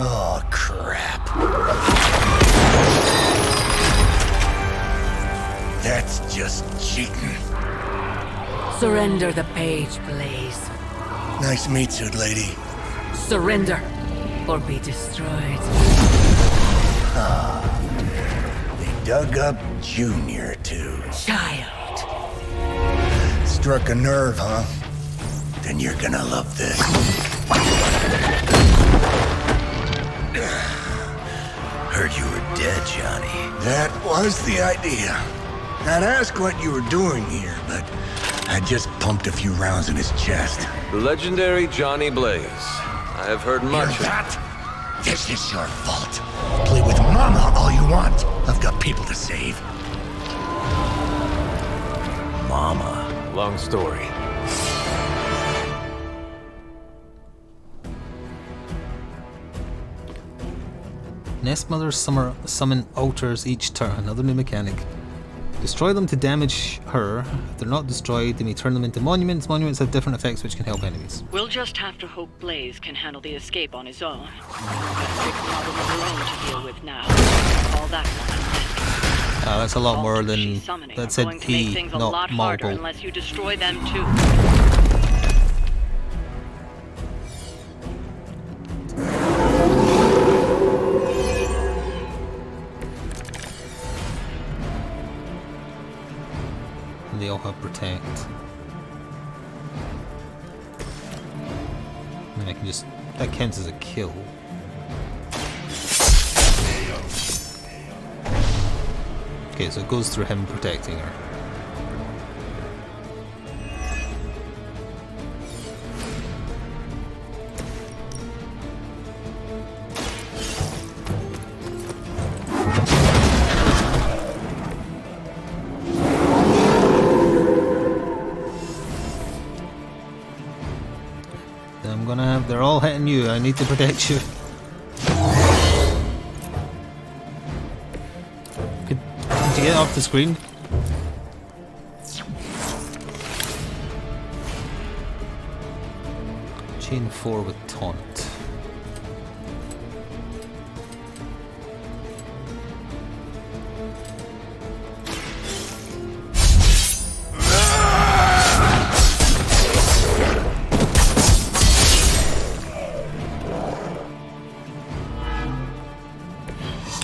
Speaker 11: Oh, crap. That's just cheating.
Speaker 12: Surrender the page, Blaze.
Speaker 11: Nice meat suit, lady.
Speaker 12: Surrender, or be destroyed.
Speaker 11: Ah, they dug up Junior, too.
Speaker 12: Child.
Speaker 11: Struck a nerve, huh? Then you're gonna love this. Heard you were dead, Johnny. That was the idea. I'd ask what you were doing here, but I just pumped a few rounds in his chest.
Speaker 3: The legendary Johnny Blaze. I have heard much
Speaker 11: of that. This is your fault. Play with Mama all you want. I've got people to save. Mama.
Speaker 3: Long story.
Speaker 1: Nest Mothers summon altars each turn. Another new mechanic. Destroy them to damage her. If they're not destroyed, they may turn them into monuments. Monuments have different effects which can help enemies.
Speaker 10: We'll just have to hope Blaze can handle the escape on his own. Got a big problem of her own to deal with now. All that one.
Speaker 1: That's a lot more than that said
Speaker 10: going to make things a lot harder unless you destroy them too.
Speaker 1: They all have protect. And I can just... that counts as a kill. Okay, so it goes through him protecting her. They're all hitting you. I need to protect you. Could you get off the screen? Chain 4 with taunt.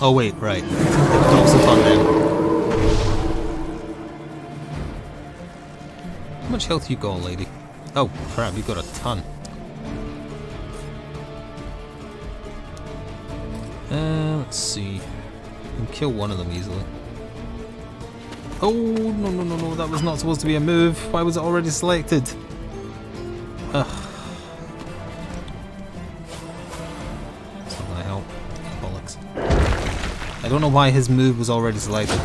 Speaker 1: Oh wait, right. Dogs have on them. How much health you got, lady? Oh crap, you got a ton. Let's see. I can kill one of them easily. Oh, no, that was not supposed to be a move. Why was it already selected? Ugh. That's not gonna help. Bollocks. I don't know why his move was already selected.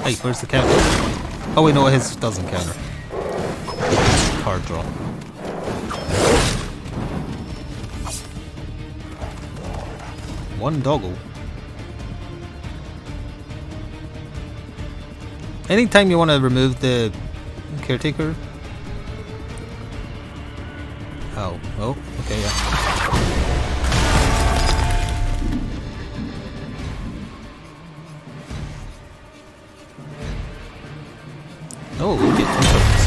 Speaker 1: Hey, where's the counter? Oh wait, no, his doesn't counter. Card draw. One doggle. Anytime you want to remove the caretaker. Oh, okay, yeah. Oh, we get 2 turns.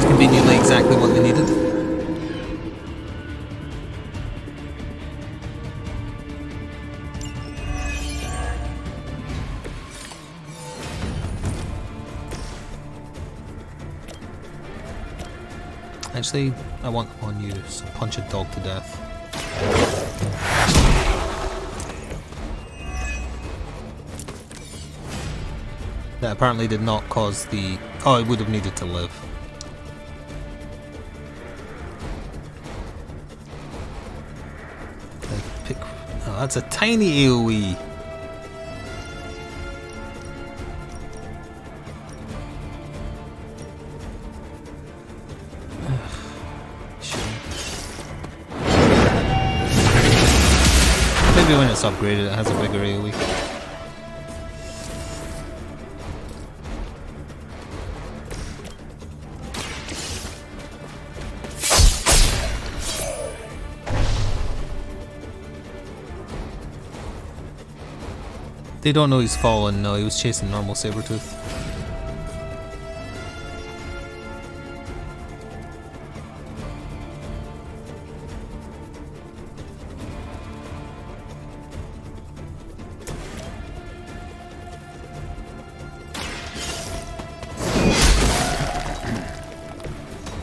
Speaker 1: Conveniently exactly what they needed. Actually, I want them on you, so punch a dog to death. That apparently did not cause the... Oh, it would have needed to live. Oh, that's a tiny AoE. Maybe when it's upgraded it has a bigger AoE. They don't know he's fallen, no, he was chasing normal Sabretooth.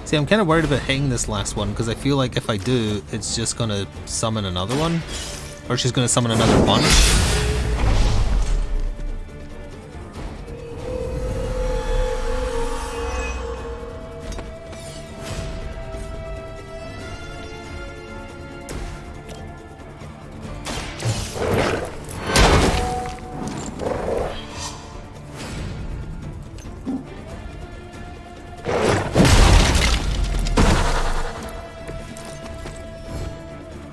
Speaker 1: See, I'm kind of worried about hitting this last one, because I feel like if I do, it's just going to summon another one. Or she's going to summon another bunch.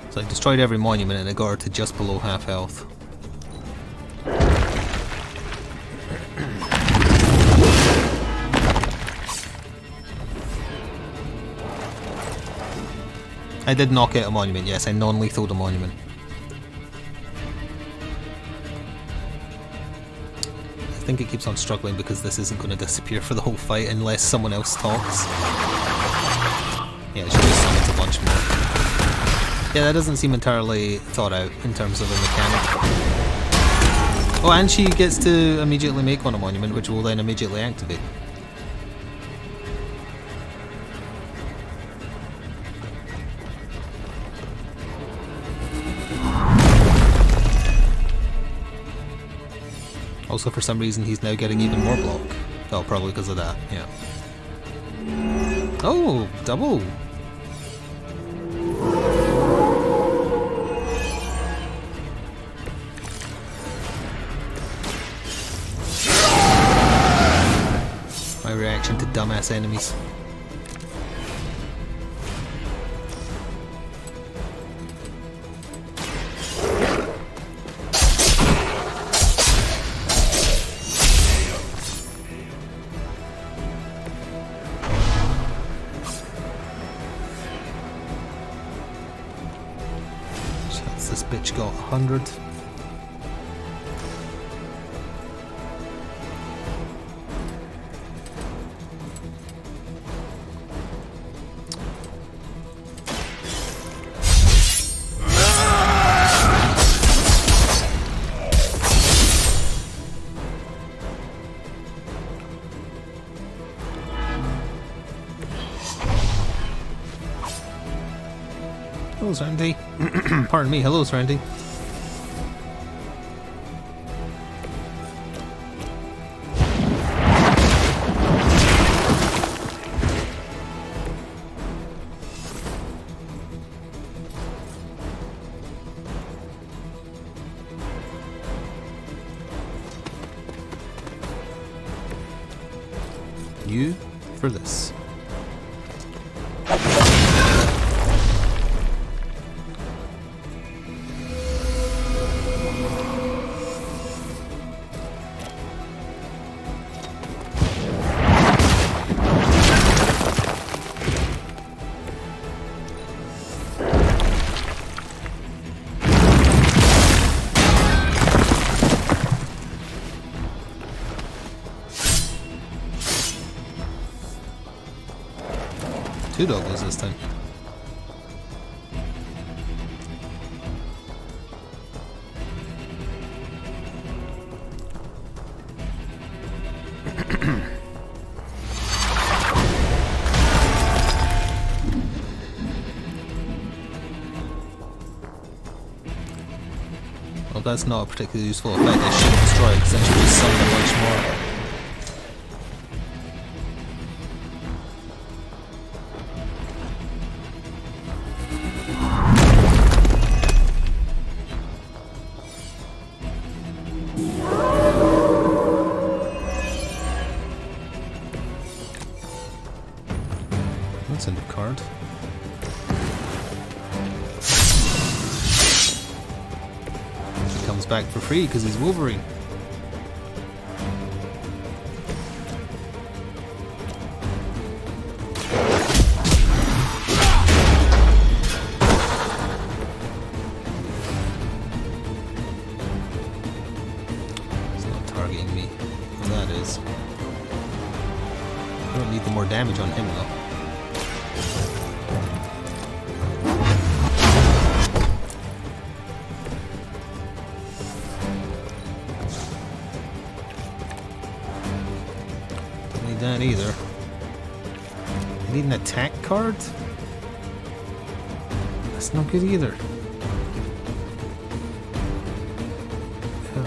Speaker 1: So I destroyed every monument and I got her to just below half health. I did knock out a monument, yes, I non-lethaled a monument. I think it keeps on struggling because this isn't going to disappear for the whole fight unless someone else talks. Yeah, she just summons a bunch more. Yeah, that doesn't seem entirely thought out in terms of a mechanic. Oh, and she gets to immediately make one a monument, which will then immediately activate. Also, for some reason, he's now getting even more block. Oh, probably because of that, yeah. Oh, double! My reaction to dumbass enemies. What's this bitch got? 100? Hello, Randy. Pardon me. Hello, Randy. You for this. Two doggos this time. Well, that's not a particularly useful effect. I should destroy it because then she'll be summoning much more. That's a new card. He comes back for free because he's Wolverine. He's not targeting me. Well, that is. I don't need the more damage on him though. That either. I need an attack card? That's not good either. Ugh.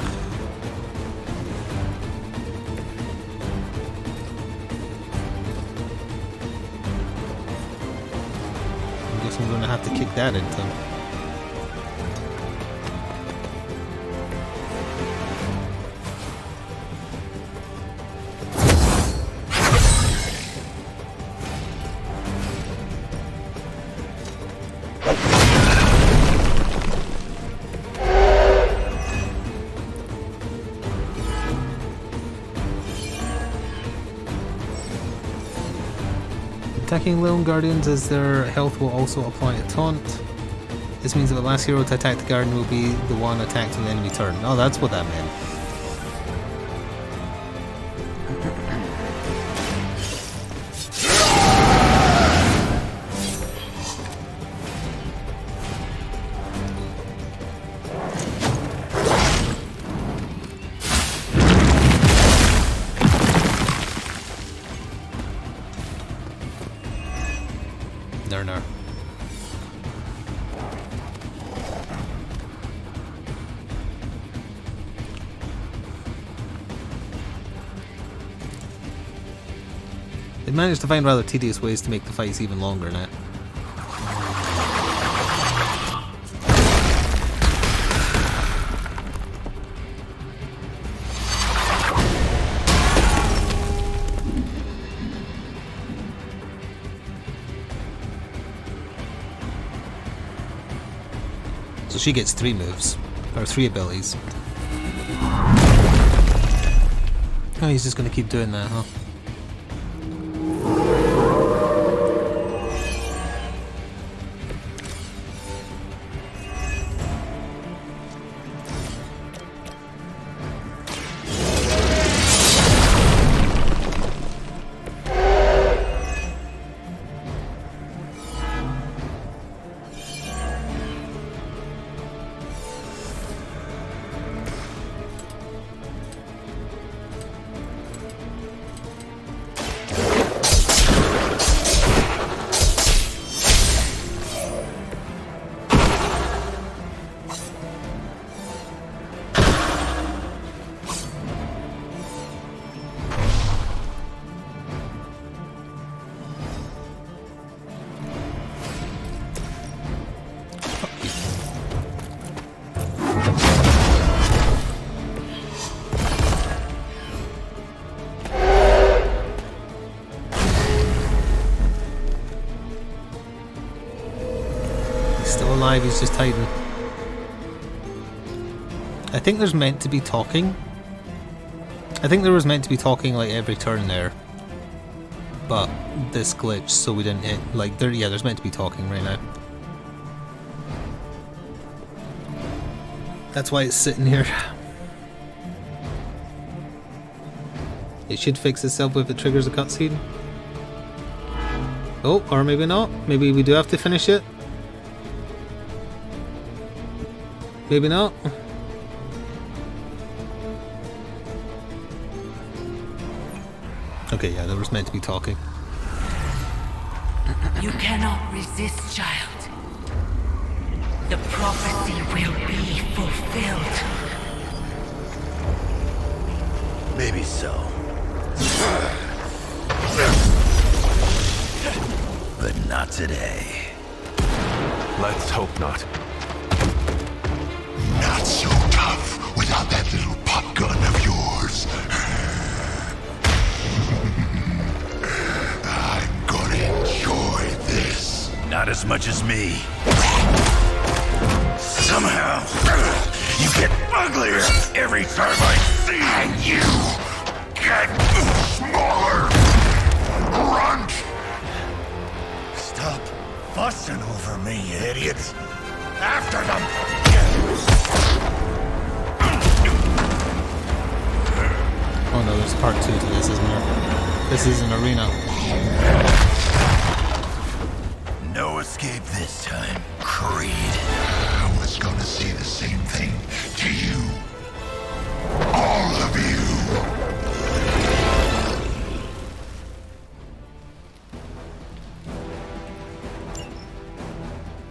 Speaker 1: I guess I'm going to have to kick that into him. Attacking lone guardians as their health will also apply a taunt. This means that the last hero to attack the guardian will be the one attacked on the enemy turn. Oh, that's what that meant. No. They managed to find rather tedious ways to make the fights even longer now. So she gets 3 moves, or 3 abilities. Oh, he's just gonna keep doing that, huh? alive, he's just hiding. I think there's meant to be talking. I think there was meant to be talking like every turn there. But this glitched, so we didn't hit. Like, there's meant to be talking right now. That's why it's sitting here. It should fix itself if it triggers a cutscene. Oh, or maybe not. Maybe we do have to finish it. Maybe not. Okay, yeah, there was meant to be talking.
Speaker 12: You cannot resist, child. The prophecy will be fulfilled.
Speaker 11: Maybe so. But not today.
Speaker 3: Let's hope not.
Speaker 11: Not so tough without that little pop gun of yours. I'm gonna enjoy this. Not as much as me. Somehow, you get uglier every time I see you. And you get smaller. Grunt! Stop fussing over me, you idiots. After them!
Speaker 1: Oh no, there's part 2 to this, isn't there? This is an arena.
Speaker 11: No escape this time, Creed. I was gonna say the same thing to you. All of you.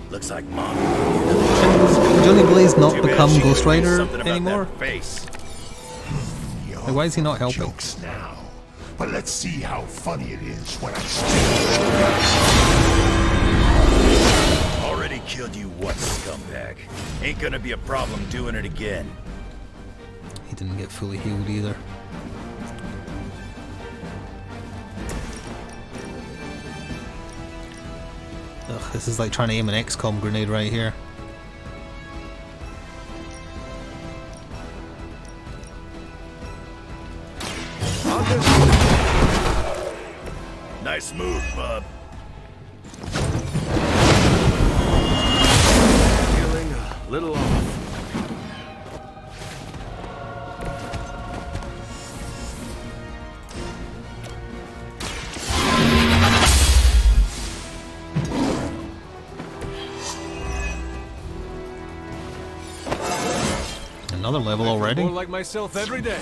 Speaker 11: Looks like Mom.
Speaker 1: Can Johnny Blaze not become Ghost Rider anymore? Like, why is he not helping?
Speaker 11: Jokes now, but let's see how funny it is when I
Speaker 20: Already killed you once, scumbag. Ain't gonna be a problem doing it again.
Speaker 1: He didn't get fully healed either. Ugh, this is like trying to aim an XCOM grenade right here.
Speaker 20: Nice move, bub.
Speaker 3: Feeling a little off.
Speaker 1: Another level already?
Speaker 3: More like myself every day.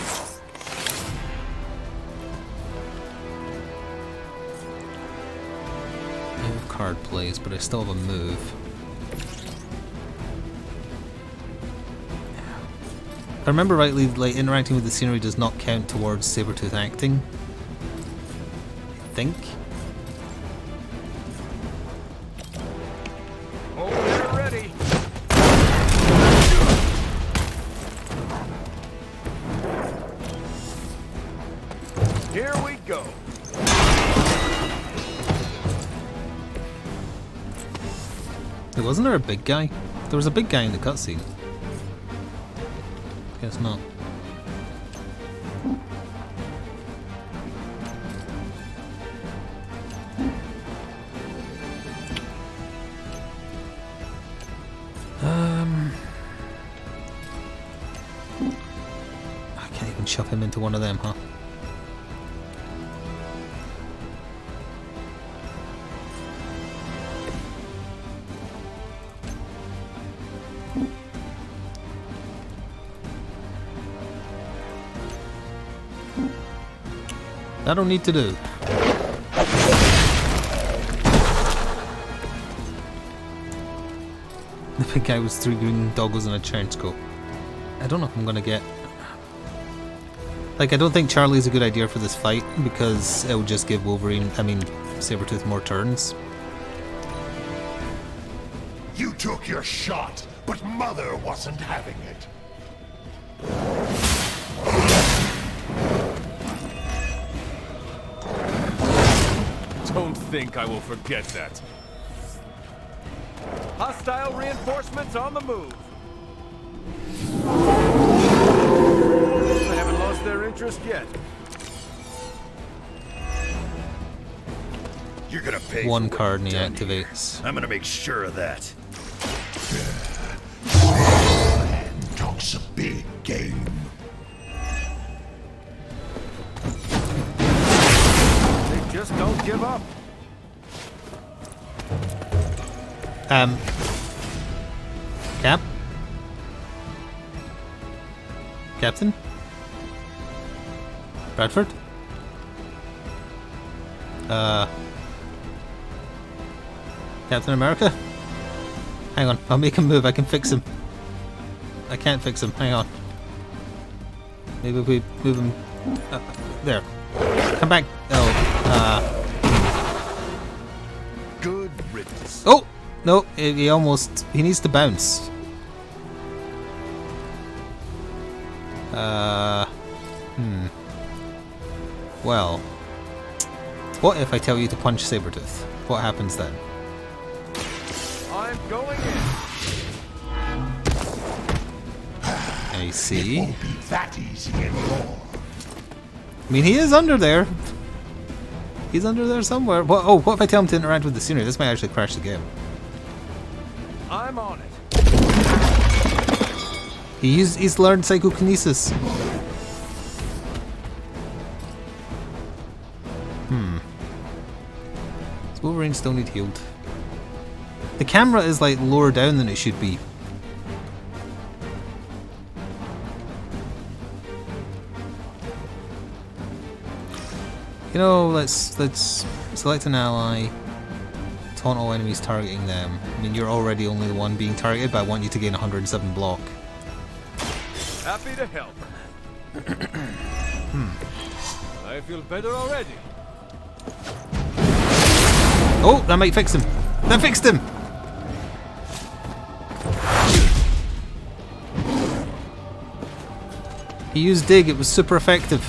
Speaker 1: Move card plays, but I still have a move. If I remember rightly, like, interacting with the scenery does not count towards Sabretooth acting. I think.
Speaker 3: Oh, they're ready. Here we go.
Speaker 1: Wasn't there a big guy? There was a big guy in the cutscene. Guess not. I can't even shove him into one of them, huh? I don't need to do. The big guy with 3 green doggles and a trench coat. I don't know if I'm gonna get... Like, I don't think Charlie's a good idea for this fight, because it would just give Sabretooth more turns.
Speaker 11: You took your shot, but Mother wasn't having it.
Speaker 3: Don't think I will forget that. Hostile reinforcements on the move. They haven't lost their interest yet.
Speaker 20: You're gonna pay for
Speaker 1: One
Speaker 20: what
Speaker 1: card and
Speaker 20: you've
Speaker 1: he
Speaker 20: done here.
Speaker 1: activates.
Speaker 20: I'm gonna make sure of that.
Speaker 11: Talks a big game.
Speaker 3: They just don't give up.
Speaker 1: Cap? Captain? Bradford? Captain America? Hang on, I'll make him move, I can fix him. I can't fix him, hang on. Maybe if we move him... there. Come back. Oh,
Speaker 20: Good riddance.
Speaker 1: Oh! No, he almost... He needs to bounce. Well... What if I tell you to punch Sabretooth? What happens then?
Speaker 3: I'm going in.
Speaker 1: I see.
Speaker 11: It won't be that easy anymore.
Speaker 1: I mean, he is under there. He's under there somewhere. What, oh, what if I tell him to interact with the scenery? This might actually crash the game.
Speaker 3: I'm on it.
Speaker 1: He's learned psychokinesis. Does Wolverine still need healed? The camera is like lower down than it should be. You know, let's select an ally. Taunt all enemies targeting them. I mean, you're already only the one being targeted, but I want you to gain 107 block.
Speaker 3: Happy to help. I feel better already.
Speaker 1: Oh, that might fix him. That fixed him! He used dig, it was super effective.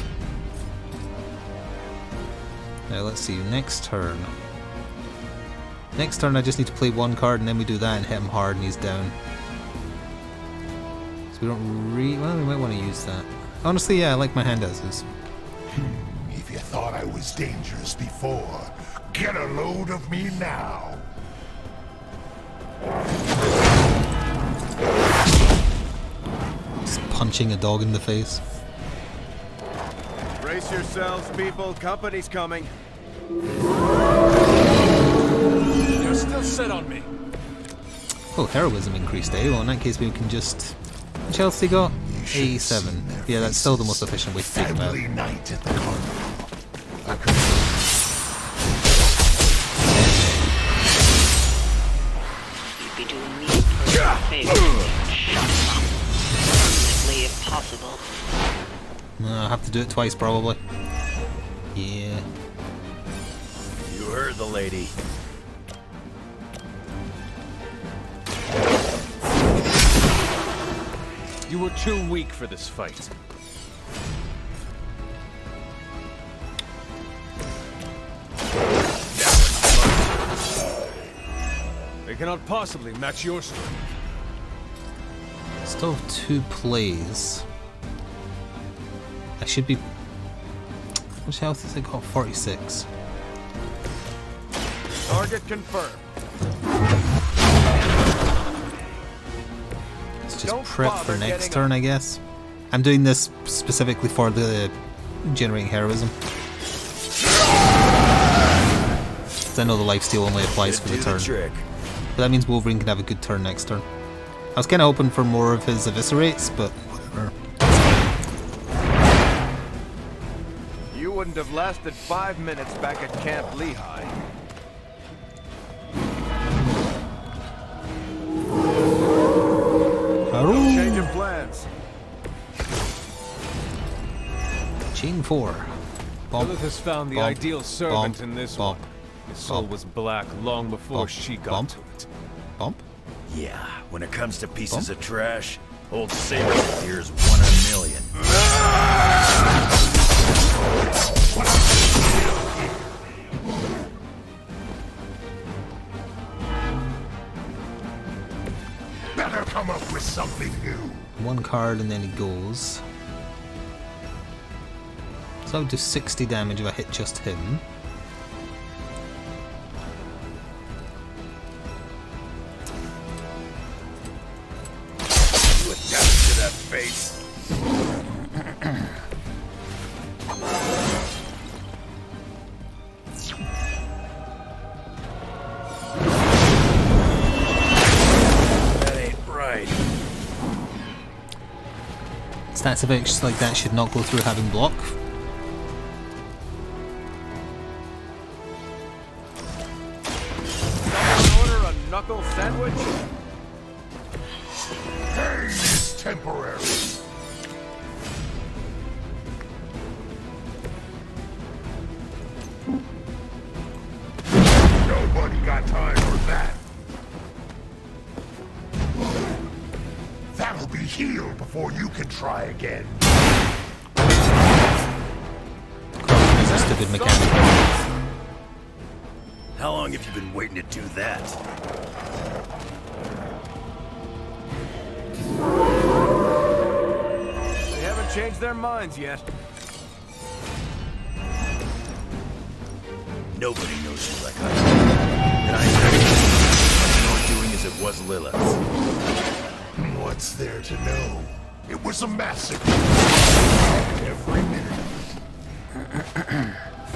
Speaker 1: Now let's see, next turn. Next turn I just need to play one card and then we do that and hit him hard and he's down. So we don't well, we might want to use that. Honestly, yeah, I like my hand as is.
Speaker 11: If you thought I was dangerous before, get a load of me now.
Speaker 1: Just punching a dog in the face.
Speaker 3: Brace yourselves, people. Company's coming. You're still set on me.
Speaker 1: Oh, heroism increased, eh? Well, in that case we can just... Chelsea got 87. Yeah, that's still the most efficient way to take them out.
Speaker 11: Night at the carnival.
Speaker 10: You'd be doing me a personal favor to shut him up. Physically impossible.
Speaker 1: I'll have to do it twice, probably. Yeah.
Speaker 20: You heard the lady.
Speaker 3: You were too weak for this fight. They cannot possibly match your strength.
Speaker 1: Still have 2 plays. I should be... Which health has it got? 46.
Speaker 3: Target confirmed.
Speaker 1: Let's just prep for next turn, I guess. I'm doing this specifically for the generating heroism. I know the lifesteal only applies for the turn. But that means Wolverine can have a good turn next turn. I was kind of hoping for more of his eviscerates, but whatever.
Speaker 3: You wouldn't have lasted 5 minutes back at Camp Lehigh. No change of plans.
Speaker 1: Chain 4. Bump,
Speaker 3: Lilith has found the
Speaker 1: bump,
Speaker 3: ideal servant
Speaker 1: bump,
Speaker 3: in this
Speaker 1: bump,
Speaker 3: one. His soul was black long before she got to it.
Speaker 1: Bump.
Speaker 20: Yeah, when it comes to pieces of trash, old Sabretooth here's 1 in a million.
Speaker 11: come up with something new.
Speaker 1: One card and then he goes. So I would do 60 damage if I hit just him.
Speaker 20: Look down to that face. That ain't right.
Speaker 1: Stats effects like that should not go through having block.
Speaker 3: Order a knuckle sandwich?
Speaker 11: Pain is temporary. Nobody got time for that. That'll be healed before you can try again.
Speaker 1: That's a stupid mechanic.
Speaker 20: How long have you been waiting to do that?
Speaker 3: They haven't changed their minds yet.
Speaker 20: Nobody knows you like I do. And I know it's more doing as it was Lilith's.
Speaker 11: What's there to know? It was a massacre. Every minute.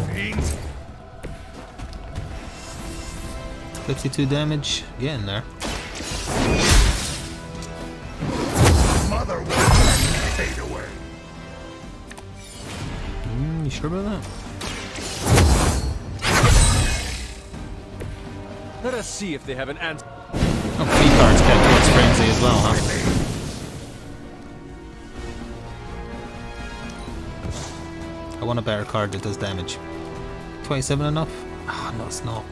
Speaker 11: Fiends.
Speaker 1: 52 damage. Get in there.
Speaker 11: Mother will fade away.
Speaker 1: You sure about that?
Speaker 3: Let us see if they have an answer.
Speaker 1: Oh, 3 cards get towards frenzy as well, huh? I want a better card that does damage. 27 enough? Ah, no, it's not.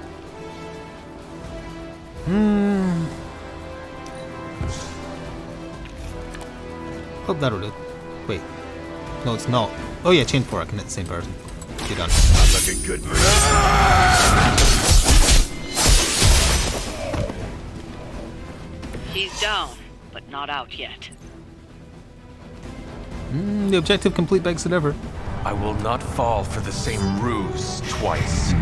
Speaker 1: Hope that'll do. Wait. No, it's not. Oh yeah, chain 4, I can hit the same person. You're done.
Speaker 20: Not looking good for
Speaker 10: He's down, but not out yet.
Speaker 1: The objective complete begs it ever.
Speaker 3: I will not fall for the same ruse twice.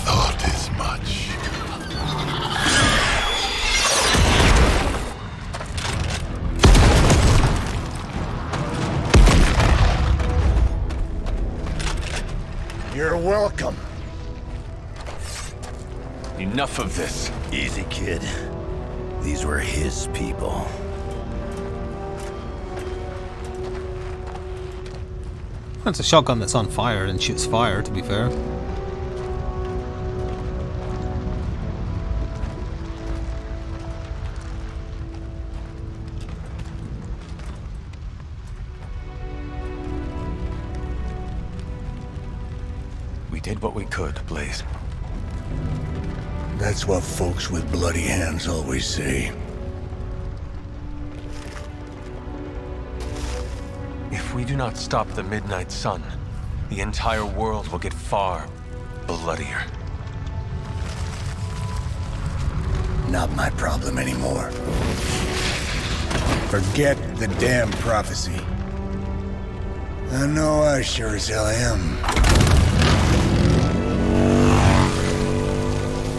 Speaker 11: Thought as much. You're welcome.
Speaker 3: Enough of this.
Speaker 20: Easy, kid. These were his people.
Speaker 1: It's a shotgun that's on fire and shoots fire, to be fair.
Speaker 3: We did what we could, Blaze.
Speaker 11: That's what folks with bloody hands always say.
Speaker 3: If we do not stop the Midnight Sun, the entire world will get far bloodier.
Speaker 11: Not my problem anymore. Forget the damn prophecy. I know I sure as hell am.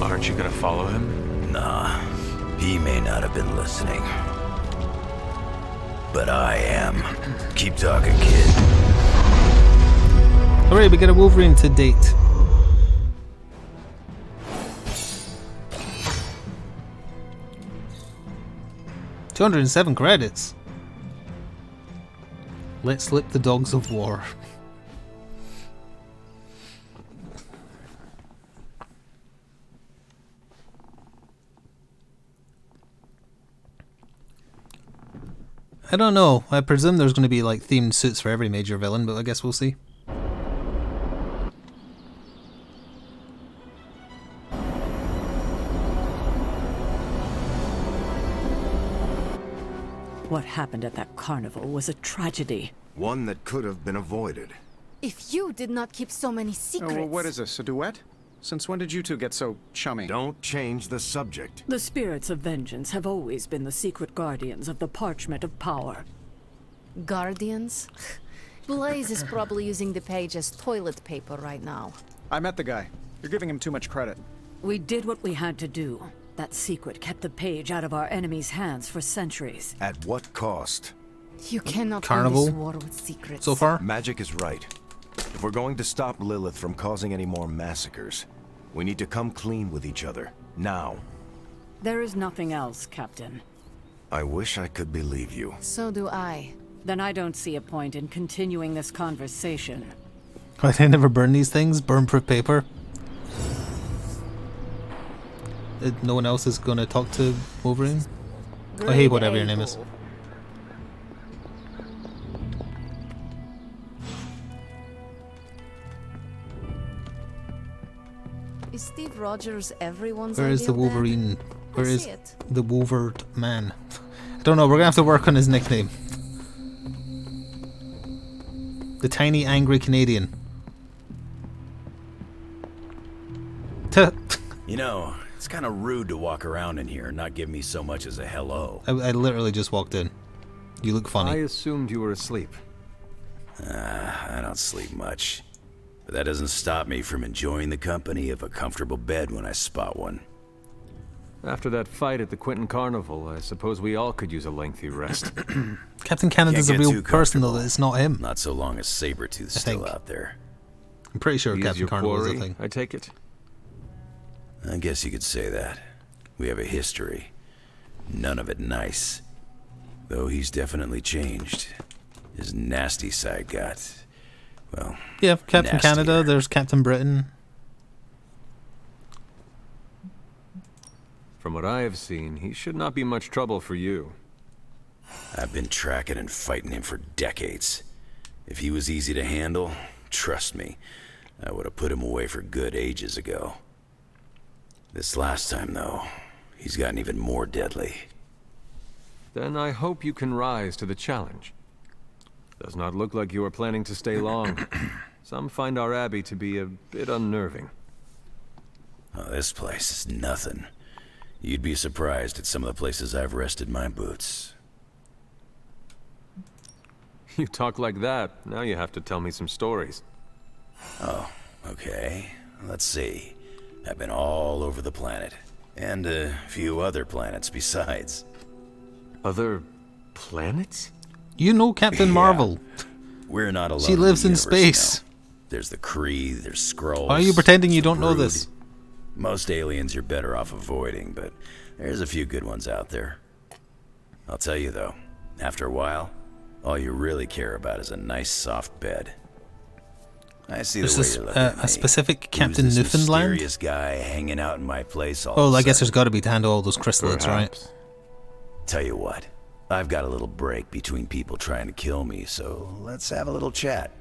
Speaker 3: Aren't you gonna follow him?
Speaker 20: Nah, he may not have been listening. But I am. Keep talking, kid.
Speaker 1: Alright, we get a Wolverine to date. $207 credits. Let's slip the dogs of war. I don't know. I presume there's going to be like themed suits for every major villain, but I guess we'll see.
Speaker 4: What happened at that carnival was a tragedy.
Speaker 17: One that could have been avoided.
Speaker 14: If you did not keep so many secrets...
Speaker 7: Oh, well, what is this, a duet? Since when did you two get so chummy?
Speaker 17: Don't change the subject.
Speaker 4: The spirits of vengeance have always been the secret guardians of the parchment of power.
Speaker 16: Guardians? Blaze is probably using the page as toilet paper right now.
Speaker 7: I met the guy. You're giving him too much credit.
Speaker 4: We did what we had to do. That secret kept the page out of our enemies' hands for centuries.
Speaker 17: At what cost?
Speaker 16: You cannot
Speaker 1: Carnival
Speaker 16: win this war with secrets.
Speaker 1: so far?
Speaker 17: Magic is right. If we're going to stop Lilith from causing any more massacres, we need to come clean with each other. Now.
Speaker 4: There is nothing else, Captain.
Speaker 17: I wish I could believe you.
Speaker 16: So do I.
Speaker 4: Then I don't see a point in continuing this conversation.
Speaker 1: Why they never burn these things? Burn-proof paper? No one else is gonna talk to Wolverine? Oh hey, whatever your name is.
Speaker 16: Is Steve Rogers everyone's
Speaker 1: Where is the
Speaker 16: ideal dad?
Speaker 1: Wolverine? Where
Speaker 16: I
Speaker 1: is
Speaker 16: see it.
Speaker 1: the Wolvered man? I don't know, we're gonna have to work on his nickname. The tiny angry Canadian. Tuh.
Speaker 20: You know, it's kind of rude to walk around in here and not give me so much as a hello.
Speaker 1: I literally just walked in. You look funny.
Speaker 3: I assumed you were asleep.
Speaker 20: I don't sleep much. But that doesn't stop me from enjoying the company of a comfortable bed when I spot one.
Speaker 3: After that fight at the Quentin Carnival, I suppose we all could use a lengthy rest.
Speaker 1: Captain Canada's a
Speaker 20: Can't get
Speaker 1: real
Speaker 20: too
Speaker 1: person though,
Speaker 20: comfortable.
Speaker 1: it's not him.
Speaker 20: Not so long as Sabretooth's still out there.
Speaker 1: I'm pretty sure
Speaker 3: He's
Speaker 1: Captain
Speaker 3: your
Speaker 1: Carnival is a
Speaker 3: quarry,
Speaker 1: thing.
Speaker 3: I take it?
Speaker 20: I guess you could say that. We have a history. None of it nice. Though he's definitely changed. His nasty side got, well,
Speaker 1: Yeah, Captain
Speaker 20: nastier.
Speaker 1: Canada, there's Captain Britain.
Speaker 3: From what I have seen, he should not be much trouble for you.
Speaker 20: I've been tracking and fighting him for decades. If he was easy to handle, trust me, I would have put him away for good ages ago. This last time, though, he's gotten even more deadly.
Speaker 3: Then I hope you can rise to the challenge. Does not look like you are planning to stay long. Some find our abbey to be a bit unnerving.
Speaker 20: Oh, this place is nothing. You'd be surprised at some of the places I've rested my boots.
Speaker 3: You talk like that, now you have to tell me some stories.
Speaker 20: Oh, okay. Let's see. I've been all over the planet. And a few other planets besides.
Speaker 3: Other planets?
Speaker 1: You know Captain
Speaker 20: Yeah.
Speaker 1: Marvel.
Speaker 20: We're not alone.
Speaker 1: She lives in
Speaker 20: the universe
Speaker 1: space.
Speaker 20: now. There's the Kree, there's Skrulls.
Speaker 1: Why are you pretending you
Speaker 20: there's
Speaker 1: don't
Speaker 20: the
Speaker 1: know
Speaker 20: Brood.
Speaker 1: this?
Speaker 20: Most aliens you're better off avoiding, but there's a few good ones out there. I'll tell you though, after a while, all you really care about is a nice soft bed. I see
Speaker 1: There's
Speaker 20: the way
Speaker 1: this,
Speaker 20: you're looking at me.
Speaker 1: a specific
Speaker 20: Who's
Speaker 1: Captain
Speaker 20: this
Speaker 1: Newfoundland?
Speaker 20: mysterious guy hanging out in my place all
Speaker 1: Oh,
Speaker 20: of a
Speaker 1: I guess there's
Speaker 20: sudden?
Speaker 1: got to be to handle all those chrysalids, right?
Speaker 20: Tell you what, I've got a little break between people trying to kill me, so let's have a little chat.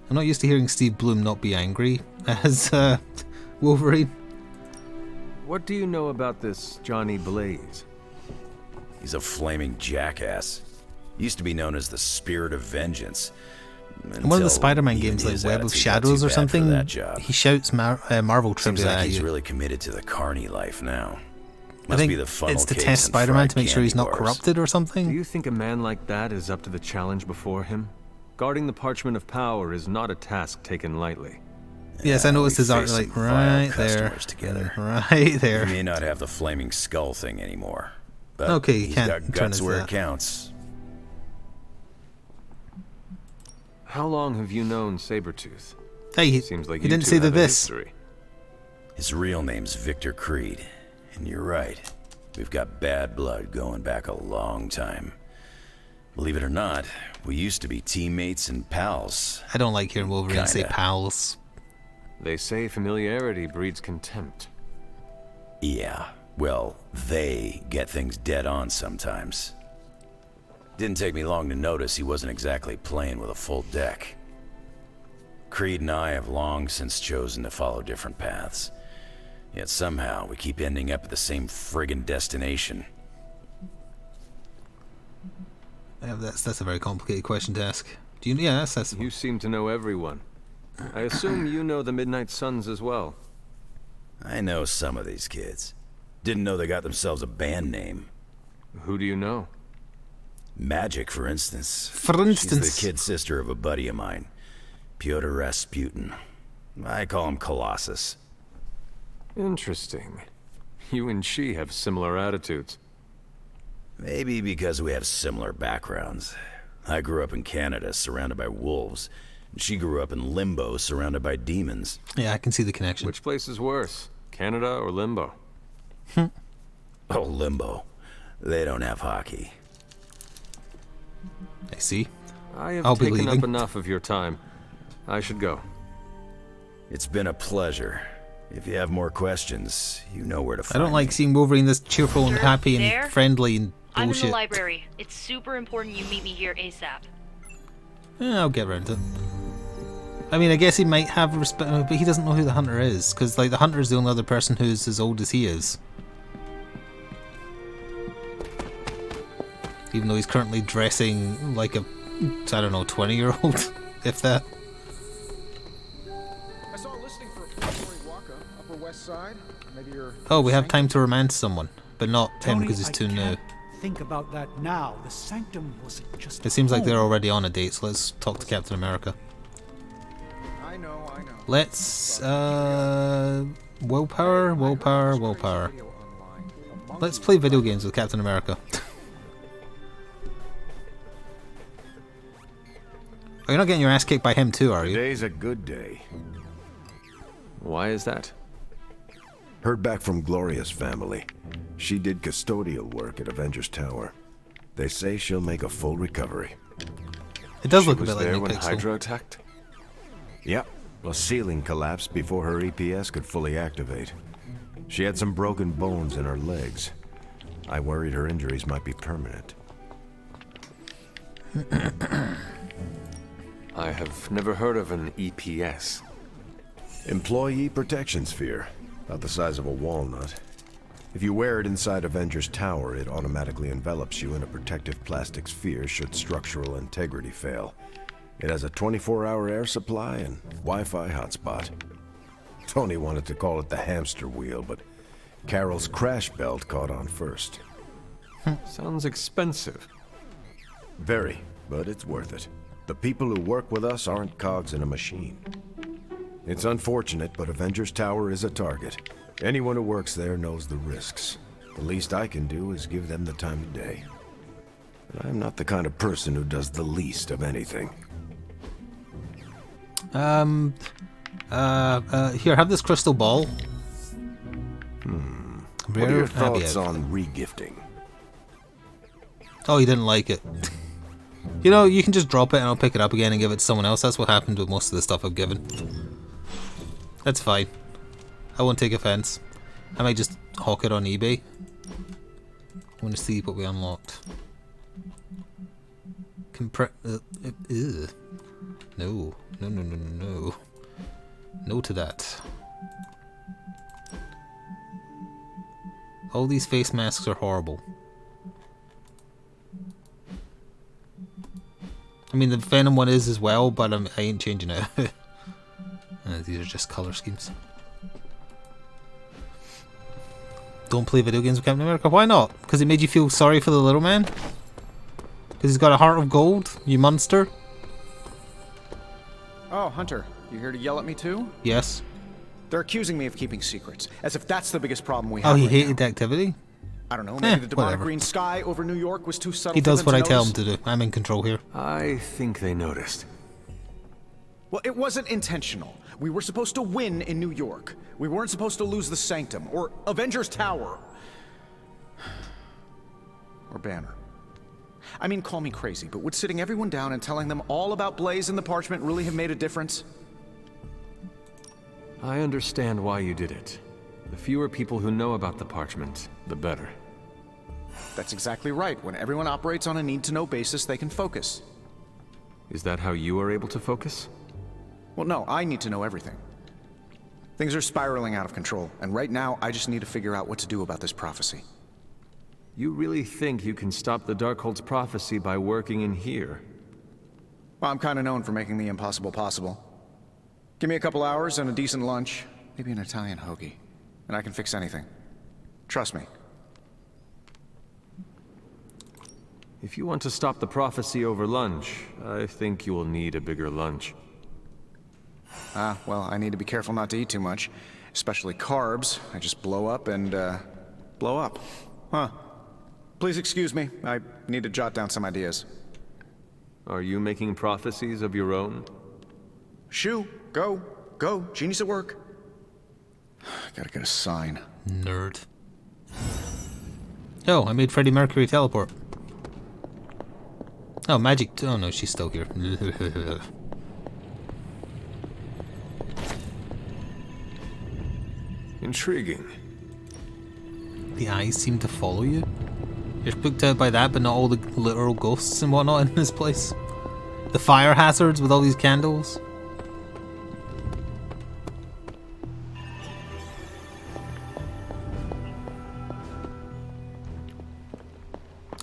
Speaker 1: I'm not used to hearing Steve Bloom not be angry as Wolverine.
Speaker 3: What do you know about this Johnny Blaze?
Speaker 20: He's a flaming jackass. Used to be known as the Spirit of Vengeance.
Speaker 1: In one of the Spider-Man games, like Web of Shadows or something, he shouts Marvel
Speaker 20: Seems
Speaker 1: trivia
Speaker 20: like
Speaker 1: at
Speaker 20: he's
Speaker 1: you.
Speaker 20: really committed to the carny life now.
Speaker 1: I
Speaker 20: Must
Speaker 1: think
Speaker 20: be the funnel
Speaker 1: it's to
Speaker 20: cakes
Speaker 1: test
Speaker 20: and
Speaker 1: Spider-Man
Speaker 20: fried
Speaker 1: to make sure he's
Speaker 20: candy
Speaker 1: not
Speaker 20: bars.
Speaker 1: corrupted or
Speaker 3: Do
Speaker 1: something.
Speaker 3: you think a man like that is up to the challenge before him? Guarding the parchment of power is not a task taken lightly.
Speaker 1: Yes, I noticed
Speaker 20: we
Speaker 1: his art
Speaker 20: faced
Speaker 1: like
Speaker 20: some vile
Speaker 1: right there,
Speaker 20: customers together.
Speaker 1: right there.
Speaker 20: He may not have the flaming skull thing anymore, but
Speaker 1: Okay, you
Speaker 20: he's
Speaker 1: can't
Speaker 20: got
Speaker 1: turn
Speaker 20: guts
Speaker 1: into
Speaker 20: where
Speaker 1: that.
Speaker 20: it counts.
Speaker 3: How long have you known Sabretooth?
Speaker 1: Hey, he,
Speaker 3: Seems like
Speaker 1: he
Speaker 3: you
Speaker 1: didn't
Speaker 3: two
Speaker 1: say the
Speaker 3: have a
Speaker 1: this.
Speaker 3: history.
Speaker 20: His real name's Victor Creed, and you're right. We've got bad blood going back a long time. Believe it or not, we used to be teammates and pals.
Speaker 1: I don't like hearing Wolverine say
Speaker 20: Kinda.
Speaker 1: pals.
Speaker 3: They say familiarity breeds contempt.
Speaker 20: Yeah, well, they get things dead on sometimes. Didn't take me long to notice he wasn't exactly playing with a full deck. Creed and I have long since chosen to follow different paths. Yet somehow we keep ending up at the same friggin' destination.
Speaker 1: Yeah, that's a very complicated question to ask. Do you? Yeah, that's
Speaker 3: You seem to know everyone. I assume you know the Midnight Suns as well.
Speaker 20: I know some of these kids. Didn't know they got themselves a band name.
Speaker 3: Who do you know?
Speaker 20: Magic, for instance.
Speaker 1: For instance.
Speaker 20: She's the kid sister of a buddy of mine, Pyotr Rasputin. I call him Colossus.
Speaker 3: Interesting. You and she have similar attitudes.
Speaker 20: Maybe because we have similar backgrounds. I grew up in Canada, surrounded by wolves. And she grew up in Limbo, surrounded by demons.
Speaker 1: Yeah, I can see the connection.
Speaker 3: Which place is worse, Canada or Limbo?
Speaker 20: Oh, Limbo. They don't have hockey.
Speaker 1: I see.
Speaker 3: I have
Speaker 1: I'll be
Speaker 3: taken
Speaker 1: leaving.
Speaker 3: up enough of your time. I should go.
Speaker 20: It's been a pleasure. If you have more questions, you know where to find
Speaker 1: I don't like seeing Wolverine this cheerful and happy and
Speaker 21: there?
Speaker 1: friendly and
Speaker 21: I'm in
Speaker 1: bullshit.
Speaker 21: the library. It's super important you meet me here ASAP.
Speaker 1: I'll get around to it. I mean, I guess he might have respect, but he doesn't know who the hunter is, because like the hunter is the only other person who's as old as he is. Even though he's currently dressing like a, I don't know, 20-year-old, if that.
Speaker 7: I saw a listing for a four-story walk-up, Upper West Side. Maybe you're...
Speaker 1: Oh, we have time to romance someone, but not him
Speaker 5: Tony,
Speaker 1: because he's too new.
Speaker 5: Think about that now. The Sanctum was just.
Speaker 1: It seems like they're
Speaker 5: home.
Speaker 1: already on a date, so let's talk to Captain America.
Speaker 7: I know.
Speaker 1: Let's, willpower. Let's play video games with Captain America. Oh, you're not getting your ass kicked by him too, are you?
Speaker 17: Today's a good day.
Speaker 3: Why is that?
Speaker 17: Heard back from Gloria's family. She did custodial work at Avengers Tower. They say she'll make a full recovery.
Speaker 1: It does
Speaker 3: She
Speaker 1: look a
Speaker 3: was
Speaker 1: bit like
Speaker 3: there
Speaker 1: New
Speaker 3: when
Speaker 1: Pixel.
Speaker 3: Hydra attacked?
Speaker 17: Yep. A ceiling collapsed before her EPS could fully activate. She had some broken bones in her legs. I worried her injuries might be permanent.
Speaker 3: I have never heard of an EPS.
Speaker 17: Employee Protection Sphere. About the size of a walnut. If you wear it inside Avengers Tower, it automatically envelops you in a protective plastic sphere should structural integrity fail. It has a 24-hour air supply and Wi-Fi hotspot. Tony wanted to call it the hamster wheel, but Carol's crash belt caught on first.
Speaker 3: Sounds expensive.
Speaker 17: Very, but it's worth it. The people who work with us aren't cogs in a machine. It's unfortunate, but Avengers Tower is a target. Anyone who works there knows the risks. The least I can do is give them the time of day. But I'm not the kind of person who does the least of anything.
Speaker 1: Here, have this crystal ball.
Speaker 17: What are your thoughts on regifting?
Speaker 1: Oh, he didn't like it. You know, you can just drop it and I'll pick it up again and give it to someone else. That's what happened with most of the stuff I've given. That's fine. I won't take offense. I might just hawk it on eBay. I want to see what we unlocked. No. No to that. All these face masks are horrible. I mean, the Venom one is as well, but I ain't changing it. These are just color schemes. Don't play video games with Captain America. Why not? Because it made you feel sorry for the little man? Because he's got a heart of gold, you monster?
Speaker 7: Oh, Hunter, you here to yell at me too?
Speaker 1: Yes.
Speaker 7: They're accusing me of keeping secrets, as if that's the biggest problem we have.
Speaker 1: Oh, he
Speaker 7: right
Speaker 1: hated
Speaker 7: now.
Speaker 1: activity?
Speaker 7: I don't know, maybe the demonic
Speaker 1: whatever.
Speaker 7: green sky over New York was too subtle
Speaker 1: He
Speaker 7: for
Speaker 1: does
Speaker 7: them
Speaker 1: what
Speaker 7: to
Speaker 1: I tell him
Speaker 7: notice.
Speaker 1: to do. I'm in control here.
Speaker 3: I think they noticed.
Speaker 7: Well, it wasn't intentional. We were supposed to win in New York. We weren't supposed to lose the Sanctum, or Avengers Tower. Or Banner. I mean, call me crazy, but would sitting everyone down and telling them all about Blaze and the Parchment really have made a difference?
Speaker 3: I understand why you did it. The fewer people who know about the Parchment, the better.
Speaker 7: That's exactly right. When everyone operates on a need-to-know basis, they can focus.
Speaker 3: Is that how you are able to focus?
Speaker 7: Well, no, I need to know everything. Things are spiraling out of control, and right now, I just need to figure out what to do about this prophecy.
Speaker 3: You really think you can stop the Darkhold's prophecy by working in here?
Speaker 7: Well, I'm kind of known for making the impossible possible. Give me a couple hours and a decent lunch, maybe an Italian hoagie. and I can fix anything. Trust me.
Speaker 3: If you want to stop the prophecy over lunch, I think you will need a bigger lunch.
Speaker 7: Well, I need to be careful not to eat too much, especially carbs. I just blow up and, blow up. Huh. Please excuse me. I need to jot down some ideas.
Speaker 3: Are you making prophecies of your own?
Speaker 7: Shoo, go, genius at work. Gotta get a sign.
Speaker 1: Nerd. Oh, I made Freddie Mercury teleport. Oh, magic. Oh no, she's still here.
Speaker 3: Intriguing.
Speaker 1: The eyes seem to follow you. You're spooked out by that, but not all the literal ghosts and whatnot in this place. The fire hazards with all these candles.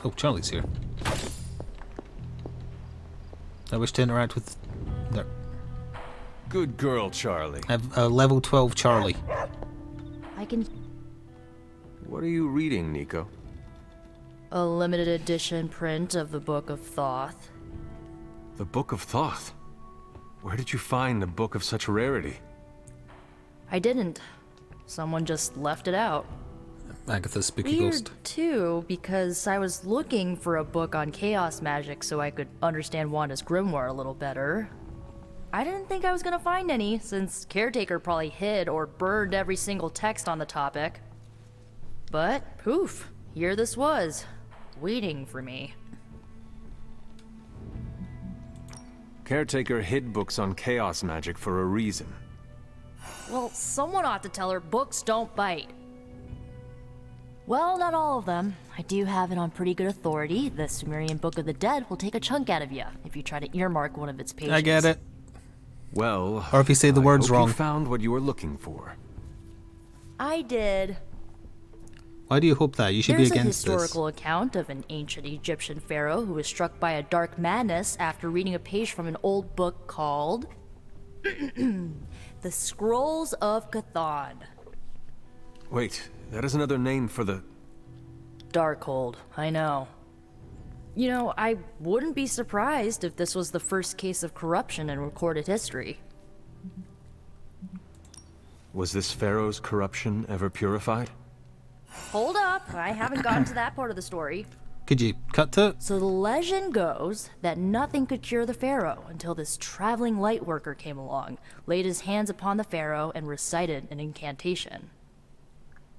Speaker 1: Oh, Charlie's here. I wish to interact with... There.
Speaker 3: Good girl, Charlie.
Speaker 1: I have a level 12 Charlie.
Speaker 19: I can...
Speaker 3: What are you reading, Nico?
Speaker 19: A limited edition print of the Book of Thoth.
Speaker 3: The Book of Thoth? Where did you find a book of such rarity?
Speaker 19: I didn't. Someone just left it out.
Speaker 1: Agatha's spooky
Speaker 19: Weird,
Speaker 1: ghost.
Speaker 19: too, because I was looking for a book on chaos magic so I could understand Wanda's grimoire a little better. I didn't think I was gonna find any, since Caretaker probably hid or burned every single text on the topic. But, poof, here this was, waiting for me.
Speaker 3: Caretaker hid books on chaos magic for a reason.
Speaker 19: Well, someone ought to tell her books don't bite. Well, not all of them. I do have it on pretty good authority. The Sumerian Book of the Dead will take a chunk out of you if you try to earmark one of its pages.
Speaker 1: I get it.
Speaker 3: Well,
Speaker 1: or if you say the words wrong.
Speaker 3: You found what you were looking for.
Speaker 19: I did.
Speaker 1: Why do you hope that? You should
Speaker 19: There's
Speaker 1: be against
Speaker 19: a historical account of an ancient Egyptian pharaoh who was struck by a dark madness after reading a page from an old book called The Scrolls of Chthon.
Speaker 3: Wait, that is another name for the...
Speaker 19: Darkhold, I know. You know, I wouldn't be surprised if this was the first case of corruption in recorded history.
Speaker 3: Was this pharaoh's corruption ever purified?
Speaker 19: Hold up, I haven't gotten to that part of the story.
Speaker 1: Could you cut to it?
Speaker 19: So the legend goes that nothing could cure the pharaoh until this traveling light worker came along, laid his hands upon the pharaoh, and recited an incantation.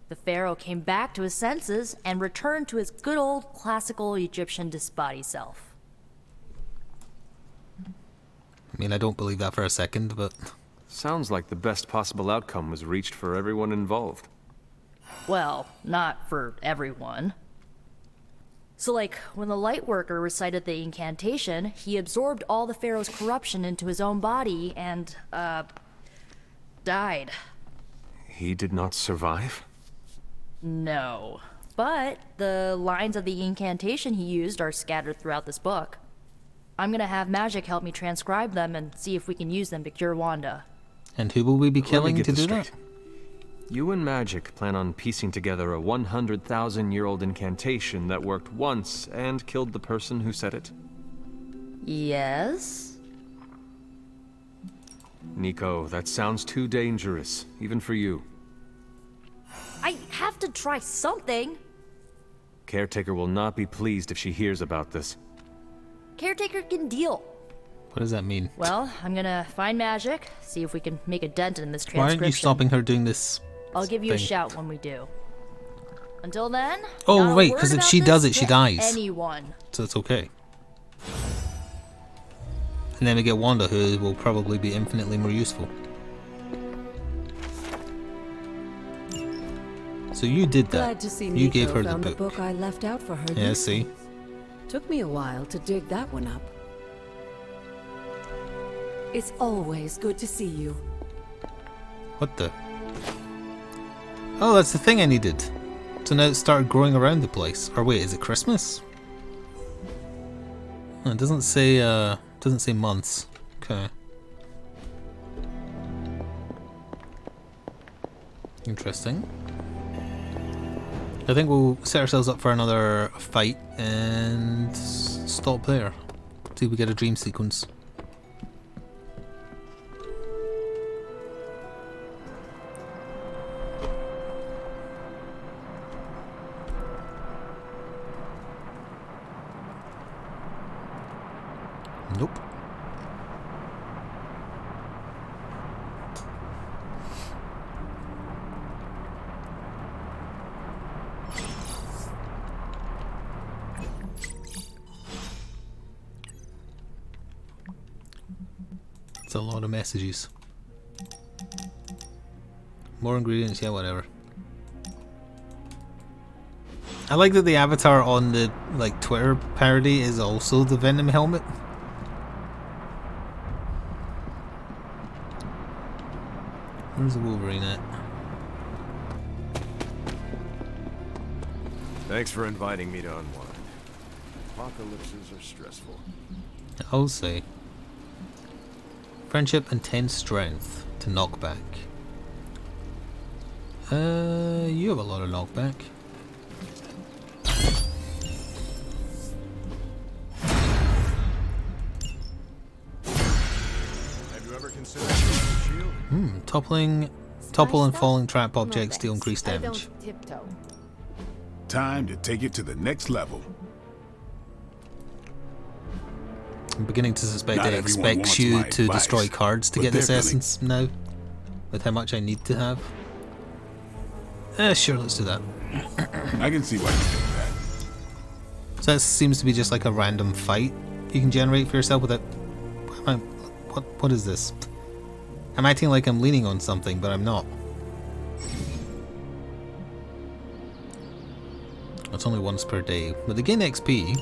Speaker 19: The pharaoh came back to his senses and returned to his good old classical Egyptian disbody self.
Speaker 1: I mean, I don't believe that for a second, but...
Speaker 3: Sounds like the best possible outcome was reached for everyone involved.
Speaker 19: Well, not for everyone. So, like, when the light worker recited the incantation, he absorbed all the pharaoh's corruption into his own body and, died.
Speaker 3: He did not survive?
Speaker 19: No. But the lines of the incantation he used are scattered throughout this book. I'm gonna have Magic help me transcribe them and see if we can use them to cure Wanda.
Speaker 1: And who will we be killing to do that?
Speaker 3: You and Magic plan on piecing together a 100,000-year-old incantation that worked once and killed the person who said it?
Speaker 19: Yes?
Speaker 3: Nico, that sounds too dangerous, even for you.
Speaker 19: I have to try something!
Speaker 3: Caretaker will not be pleased if she hears about this.
Speaker 19: Caretaker can deal.
Speaker 1: What does that mean?
Speaker 19: Well, I'm gonna find Magic, see if we can make a dent in this transcription.
Speaker 1: Why aren't you stopping her doing this?
Speaker 19: I'll give you a shout when we do. Until then...
Speaker 1: Oh, wait, because if she does it, she dies.
Speaker 19: Anyone.
Speaker 1: So it's okay. And then we get Wanda, who will probably be infinitely more useful. So you did that.
Speaker 12: Glad to see
Speaker 1: You
Speaker 12: Nico
Speaker 1: gave her the
Speaker 12: found
Speaker 1: book.
Speaker 12: the book I left out for her.
Speaker 1: Yeah, see?
Speaker 12: Took me a while to dig that one up. It's always good to see you.
Speaker 1: What the? Oh, that's the thing I needed. So now it started growing around the place. Or wait, is it Christmas? Oh, it doesn't say months. Okay. Interesting. I think we'll set ourselves up for another fight and stop there. See if we get a dream sequence. Nope. It's a lot of messages. More ingredients, yeah, whatever. I like that the avatar on the Twitter parody is also the Venom helmet. Where's the Wolverine at?
Speaker 17: Thanks for inviting me to unwind. Apocalypses are stressful.
Speaker 1: I'll say. Friendship and 10 strength to knockback. You have a lot of knockback.
Speaker 17: Have you ever considered using a shield?
Speaker 1: Topple and falling trap objects deal increased damage.
Speaker 8: Time to take it to the next level.
Speaker 1: I'm beginning to suspect
Speaker 8: Not
Speaker 1: it
Speaker 8: everyone
Speaker 1: expects
Speaker 8: wants
Speaker 1: you
Speaker 8: my
Speaker 1: to
Speaker 8: advice,
Speaker 1: destroy cards to
Speaker 8: but
Speaker 1: get this
Speaker 8: they're feeling-
Speaker 1: essence now. With how much I need to have. Sure, let's do that.
Speaker 8: I can see why you think that.
Speaker 1: So that seems to be just like a random fight you can generate for yourself without... What is this? I'm acting like I'm leaning on something, but I'm not. It's only once per day. But they gain XP.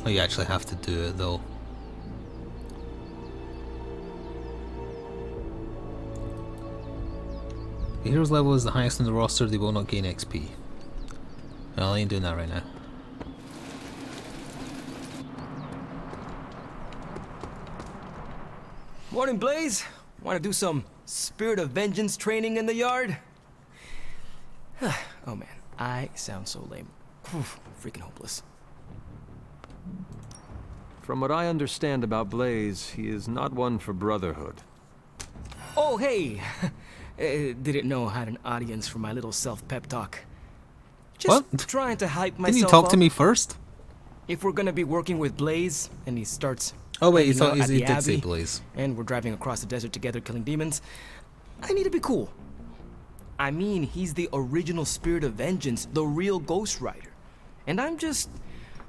Speaker 1: Oh, you actually have to do it though. The hero's level is the highest in the roster, they will not gain XP. Well, I ain't doing that right now.
Speaker 18: Morning, Blaze. Want to do some Spirit of Vengeance training in the yard? Oh man, I sound so lame. Freaking hopeless.
Speaker 3: From what I understand about Blaze, he is not one for brotherhood.
Speaker 18: Oh, hey! Didn't know I had an audience for my little self-pep talk. Just trying to hype myself
Speaker 1: Didn't you talk
Speaker 18: up.
Speaker 1: to me first?
Speaker 18: If we're gonna be working with Blaze, and he starts...
Speaker 1: Oh wait,
Speaker 18: hanging out at
Speaker 1: he
Speaker 18: the
Speaker 1: did say
Speaker 18: Abbey,
Speaker 1: Blaze.
Speaker 18: and we're driving across the desert together killing demons, I need to be cool. I mean, he's the original Spirit of Vengeance, the real Ghost Rider. And I'm just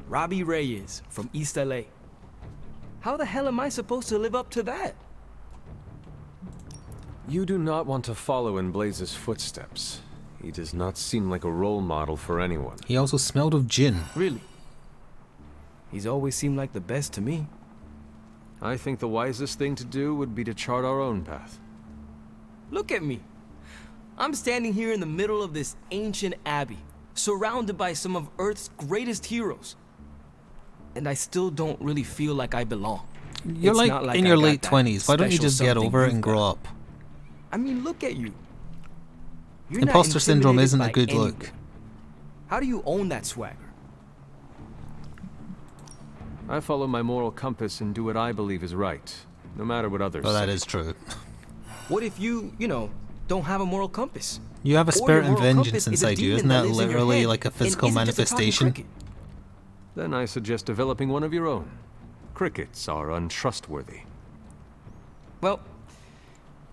Speaker 18: Robbie Reyes from East LA. How the hell am I supposed to live up to that?
Speaker 3: You do not want to follow in Blaze's footsteps. He does not seem like a role model for anyone.
Speaker 1: He also smelled of gin.
Speaker 18: Really? He's always seemed like the best to me.
Speaker 3: I think the wisest thing to do would be to chart our own path.
Speaker 18: Look at me. I'm standing here in the middle of this ancient abbey, surrounded by some of Earth's greatest heroes. And I still don't really feel like I belong.
Speaker 1: You're
Speaker 18: It's
Speaker 1: like
Speaker 18: not
Speaker 1: in
Speaker 18: I
Speaker 1: your
Speaker 18: got
Speaker 1: late
Speaker 18: that
Speaker 1: 20s. Why don't you
Speaker 18: special
Speaker 1: just get
Speaker 18: something
Speaker 1: over it
Speaker 18: you've
Speaker 1: and grow
Speaker 18: got.
Speaker 1: up?
Speaker 18: I mean, look at you. You're not
Speaker 1: Imposter syndrome
Speaker 18: intimidated
Speaker 1: isn't a
Speaker 18: by
Speaker 1: good
Speaker 18: anyone.
Speaker 1: look.
Speaker 18: How do you own that swagger?
Speaker 3: I follow my moral compass and do what I believe is right, no matter what others
Speaker 1: Well,
Speaker 3: say.
Speaker 1: that is true.
Speaker 18: What if you don't have a moral compass?
Speaker 1: You have a
Speaker 18: Or your
Speaker 1: spirit and
Speaker 18: moral
Speaker 1: vengeance
Speaker 18: compass is a
Speaker 1: inside you.
Speaker 18: demon
Speaker 1: Isn't
Speaker 18: that
Speaker 1: that
Speaker 18: lives in your
Speaker 1: literally
Speaker 18: head
Speaker 1: like a
Speaker 18: and
Speaker 1: physical
Speaker 18: isn't just a talking
Speaker 1: manifestation?
Speaker 18: cricket.
Speaker 3: Then I suggest developing one of your own. Crickets are untrustworthy.
Speaker 18: Well,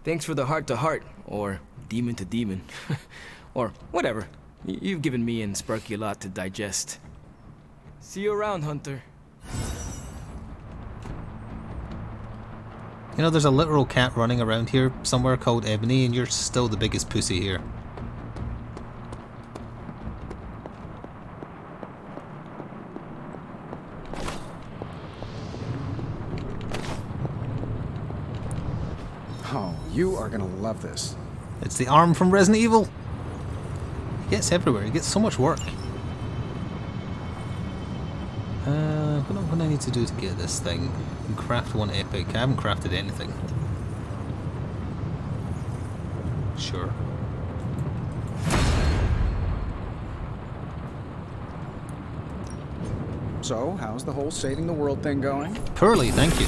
Speaker 18: thanks for the heart-to-heart, or demon-to-demon, or whatever. You've given me and Sparky a lot to digest. See you around, Hunter.
Speaker 1: You know, there's a literal cat running around here somewhere called Ebony, and you're still the biggest pussy here.
Speaker 7: Oh, you are gonna love this.
Speaker 1: It's the arm from Resident Evil. He gets everywhere. He gets so much work. What do I need to do to get this thing? And craft one epic. I haven't crafted anything. Sure.
Speaker 7: So, how's the whole saving the world thing going?
Speaker 1: Poorly, thank you.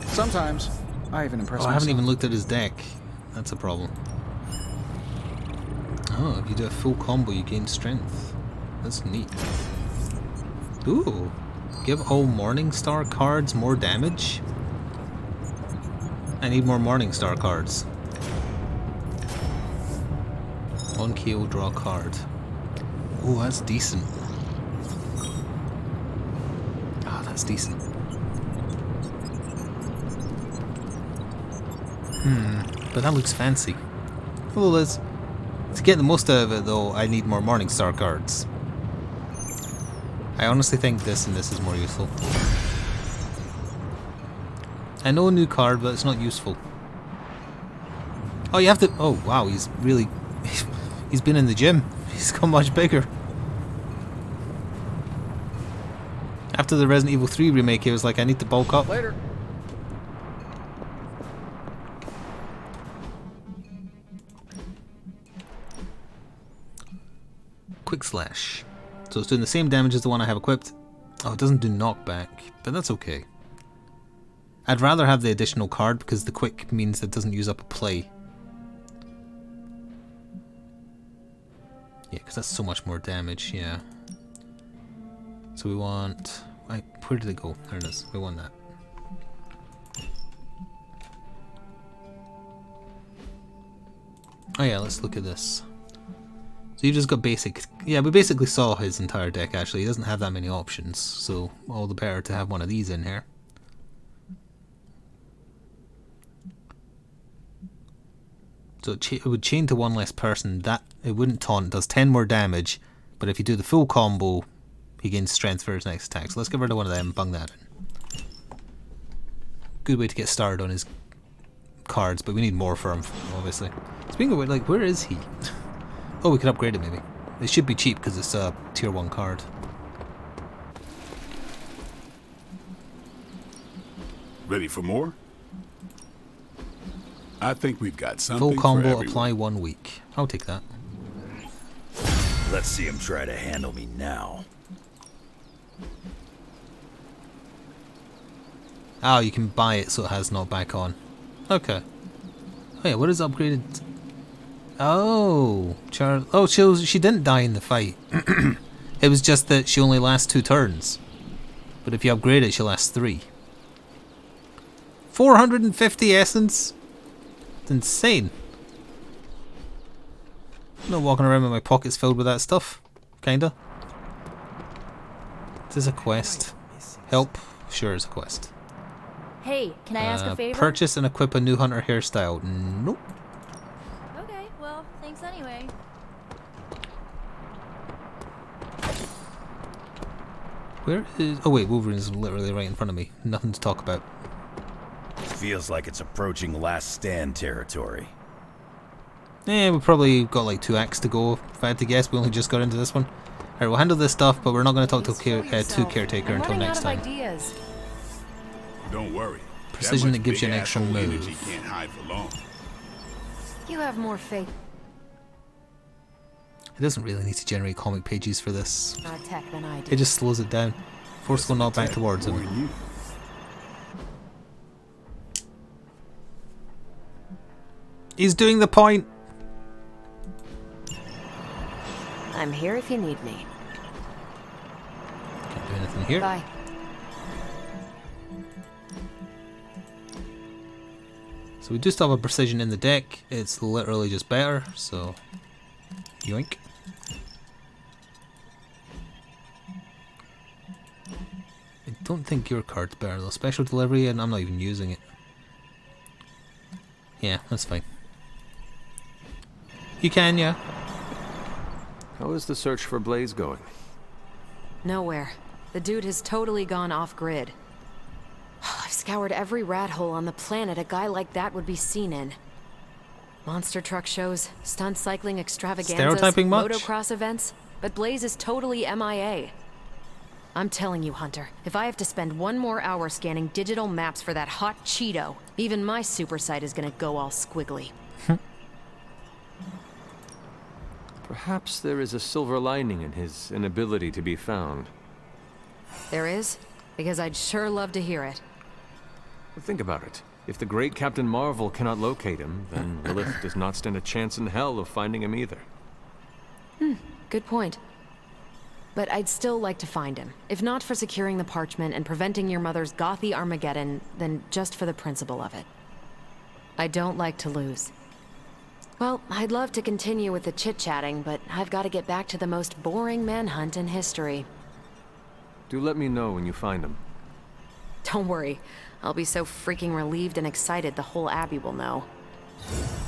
Speaker 7: Sometimes. I even impress myself.
Speaker 1: I haven't even looked at his deck. That's a problem. Oh, if you do a full combo, you gain strength. That's neat. Ooh. Give all Morningstar cards more damage? I need more Morningstar cards. 1 KO, draw a card. Ooh, that's decent. Ah, that's decent. But that looks fancy. Well, Liz. To get the most out of it, though, I need more Morningstar cards. I honestly think this and this is more useful. I know a new card, but it's not useful. Oh, you have to... Oh, wow, he's really... He's been in the gym. He's got much bigger. After the Resident Evil 3 remake, he was like, I need to bulk up.
Speaker 7: Later.
Speaker 1: Quick Slash. So it's doing the same damage as the one I have equipped. Oh, it doesn't do knockback, but that's okay. I'd rather have the additional card because the quick means that it doesn't use up a play. Yeah, because that's so much more damage, yeah. So we want... where did it go? There it is. We want that. Oh yeah, let's look at this. So you've just got basic... Yeah, we basically saw his entire deck, actually. He doesn't have that many options, so all the better to have one of these in here. So it would chain to one less person. That it wouldn't taunt. It does 10 more damage, but if you do the full combo, he gains strength for his next attack. So let's get rid of one of them and bung that in. Good way to get started on his cards, but we need more for him, obviously. Speaking of which, like, where is he? Oh, we could upgrade it maybe. It should be cheap because it's a tier 1 card.
Speaker 8: Ready for more? I think we've got something
Speaker 1: Full combo,
Speaker 8: for everyone.
Speaker 1: apply 1 week. I'll take that.
Speaker 20: Let's see him try to handle me now.
Speaker 1: Oh, you can buy it so it has knockback on. Okay. Oh yeah, what is upgraded? Oh, oh, she didn't die in the fight. It was just that she only lasts 2 turns. But if you upgrade it, she lasts 3. 450 essence? It's insane. I'm not walking around with my pockets filled with that stuff. Kinda. Is this a quest? Help? Sure, it's a quest.
Speaker 19: Hey, can I ask a favor?
Speaker 1: Purchase and equip a new hunter hairstyle. Nope.
Speaker 19: Okay, well, thanks anyway.
Speaker 1: Where is... Oh wait, Wolverine's literally right in front of me. Nothing to talk about.
Speaker 20: Feels like it's approaching last stand territory.
Speaker 1: Yeah, we probably got like 2 acts to go. If I had to guess, we only just got into this one. Alright, we'll handle this stuff, but we're not going to talk to Caretaker until next time.
Speaker 8: Don't worry.
Speaker 1: Precision that gives you an extra move.
Speaker 8: Energy can't hide for long.
Speaker 6: You have more faith.
Speaker 1: It doesn't really need to generate comic pages for this.
Speaker 6: More tech than I do.
Speaker 1: It just slows it down. Forceful knockback towards him. He's doing the point.
Speaker 6: I'm here if you need me.
Speaker 1: Can't do anything here.
Speaker 6: Bye.
Speaker 1: So we do still have a precision in the deck. It's literally just better, so yoink. I don't think your card's better though. Special delivery, and I'm not even using it. Yeah, that's fine. You can, yeah.
Speaker 3: How is the search for Blaze going?
Speaker 6: Nowhere. The dude has totally gone off-grid. I've scoured every rat hole on the planet a guy like that would be seen in. Monster truck shows, stunt cycling extravaganzas,
Speaker 1: Stereotyping much?
Speaker 6: motocross events, but Blaze is totally MIA. I'm telling you, Hunter, if I have to spend one more hour scanning digital maps for that hot Cheeto, even my super sight is gonna go all squiggly.
Speaker 3: Perhaps there is a silver lining in his inability to be found.
Speaker 6: There is? Because I'd sure love to hear it.
Speaker 3: Think about it. If the great Captain Marvel cannot locate him, then Lilith does not stand a chance in hell of finding him either.
Speaker 6: Good point. But I'd still like to find him. If not for securing the parchment and preventing your mother's gothy Armageddon, then just for the principle of it. I don't like to lose. Well, I'd love to continue with the chit-chatting, but I've got to get back to the most boring manhunt in history.
Speaker 3: Do let me know when you find him.
Speaker 6: Don't worry. I'll be so freaking relieved and excited the whole Abbey will know.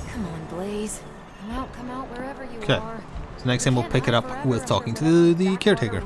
Speaker 6: Come on, Blaze. Come out wherever you
Speaker 1: Okay.
Speaker 6: are.
Speaker 1: So next time we'll pick it up with talking to the caretaker.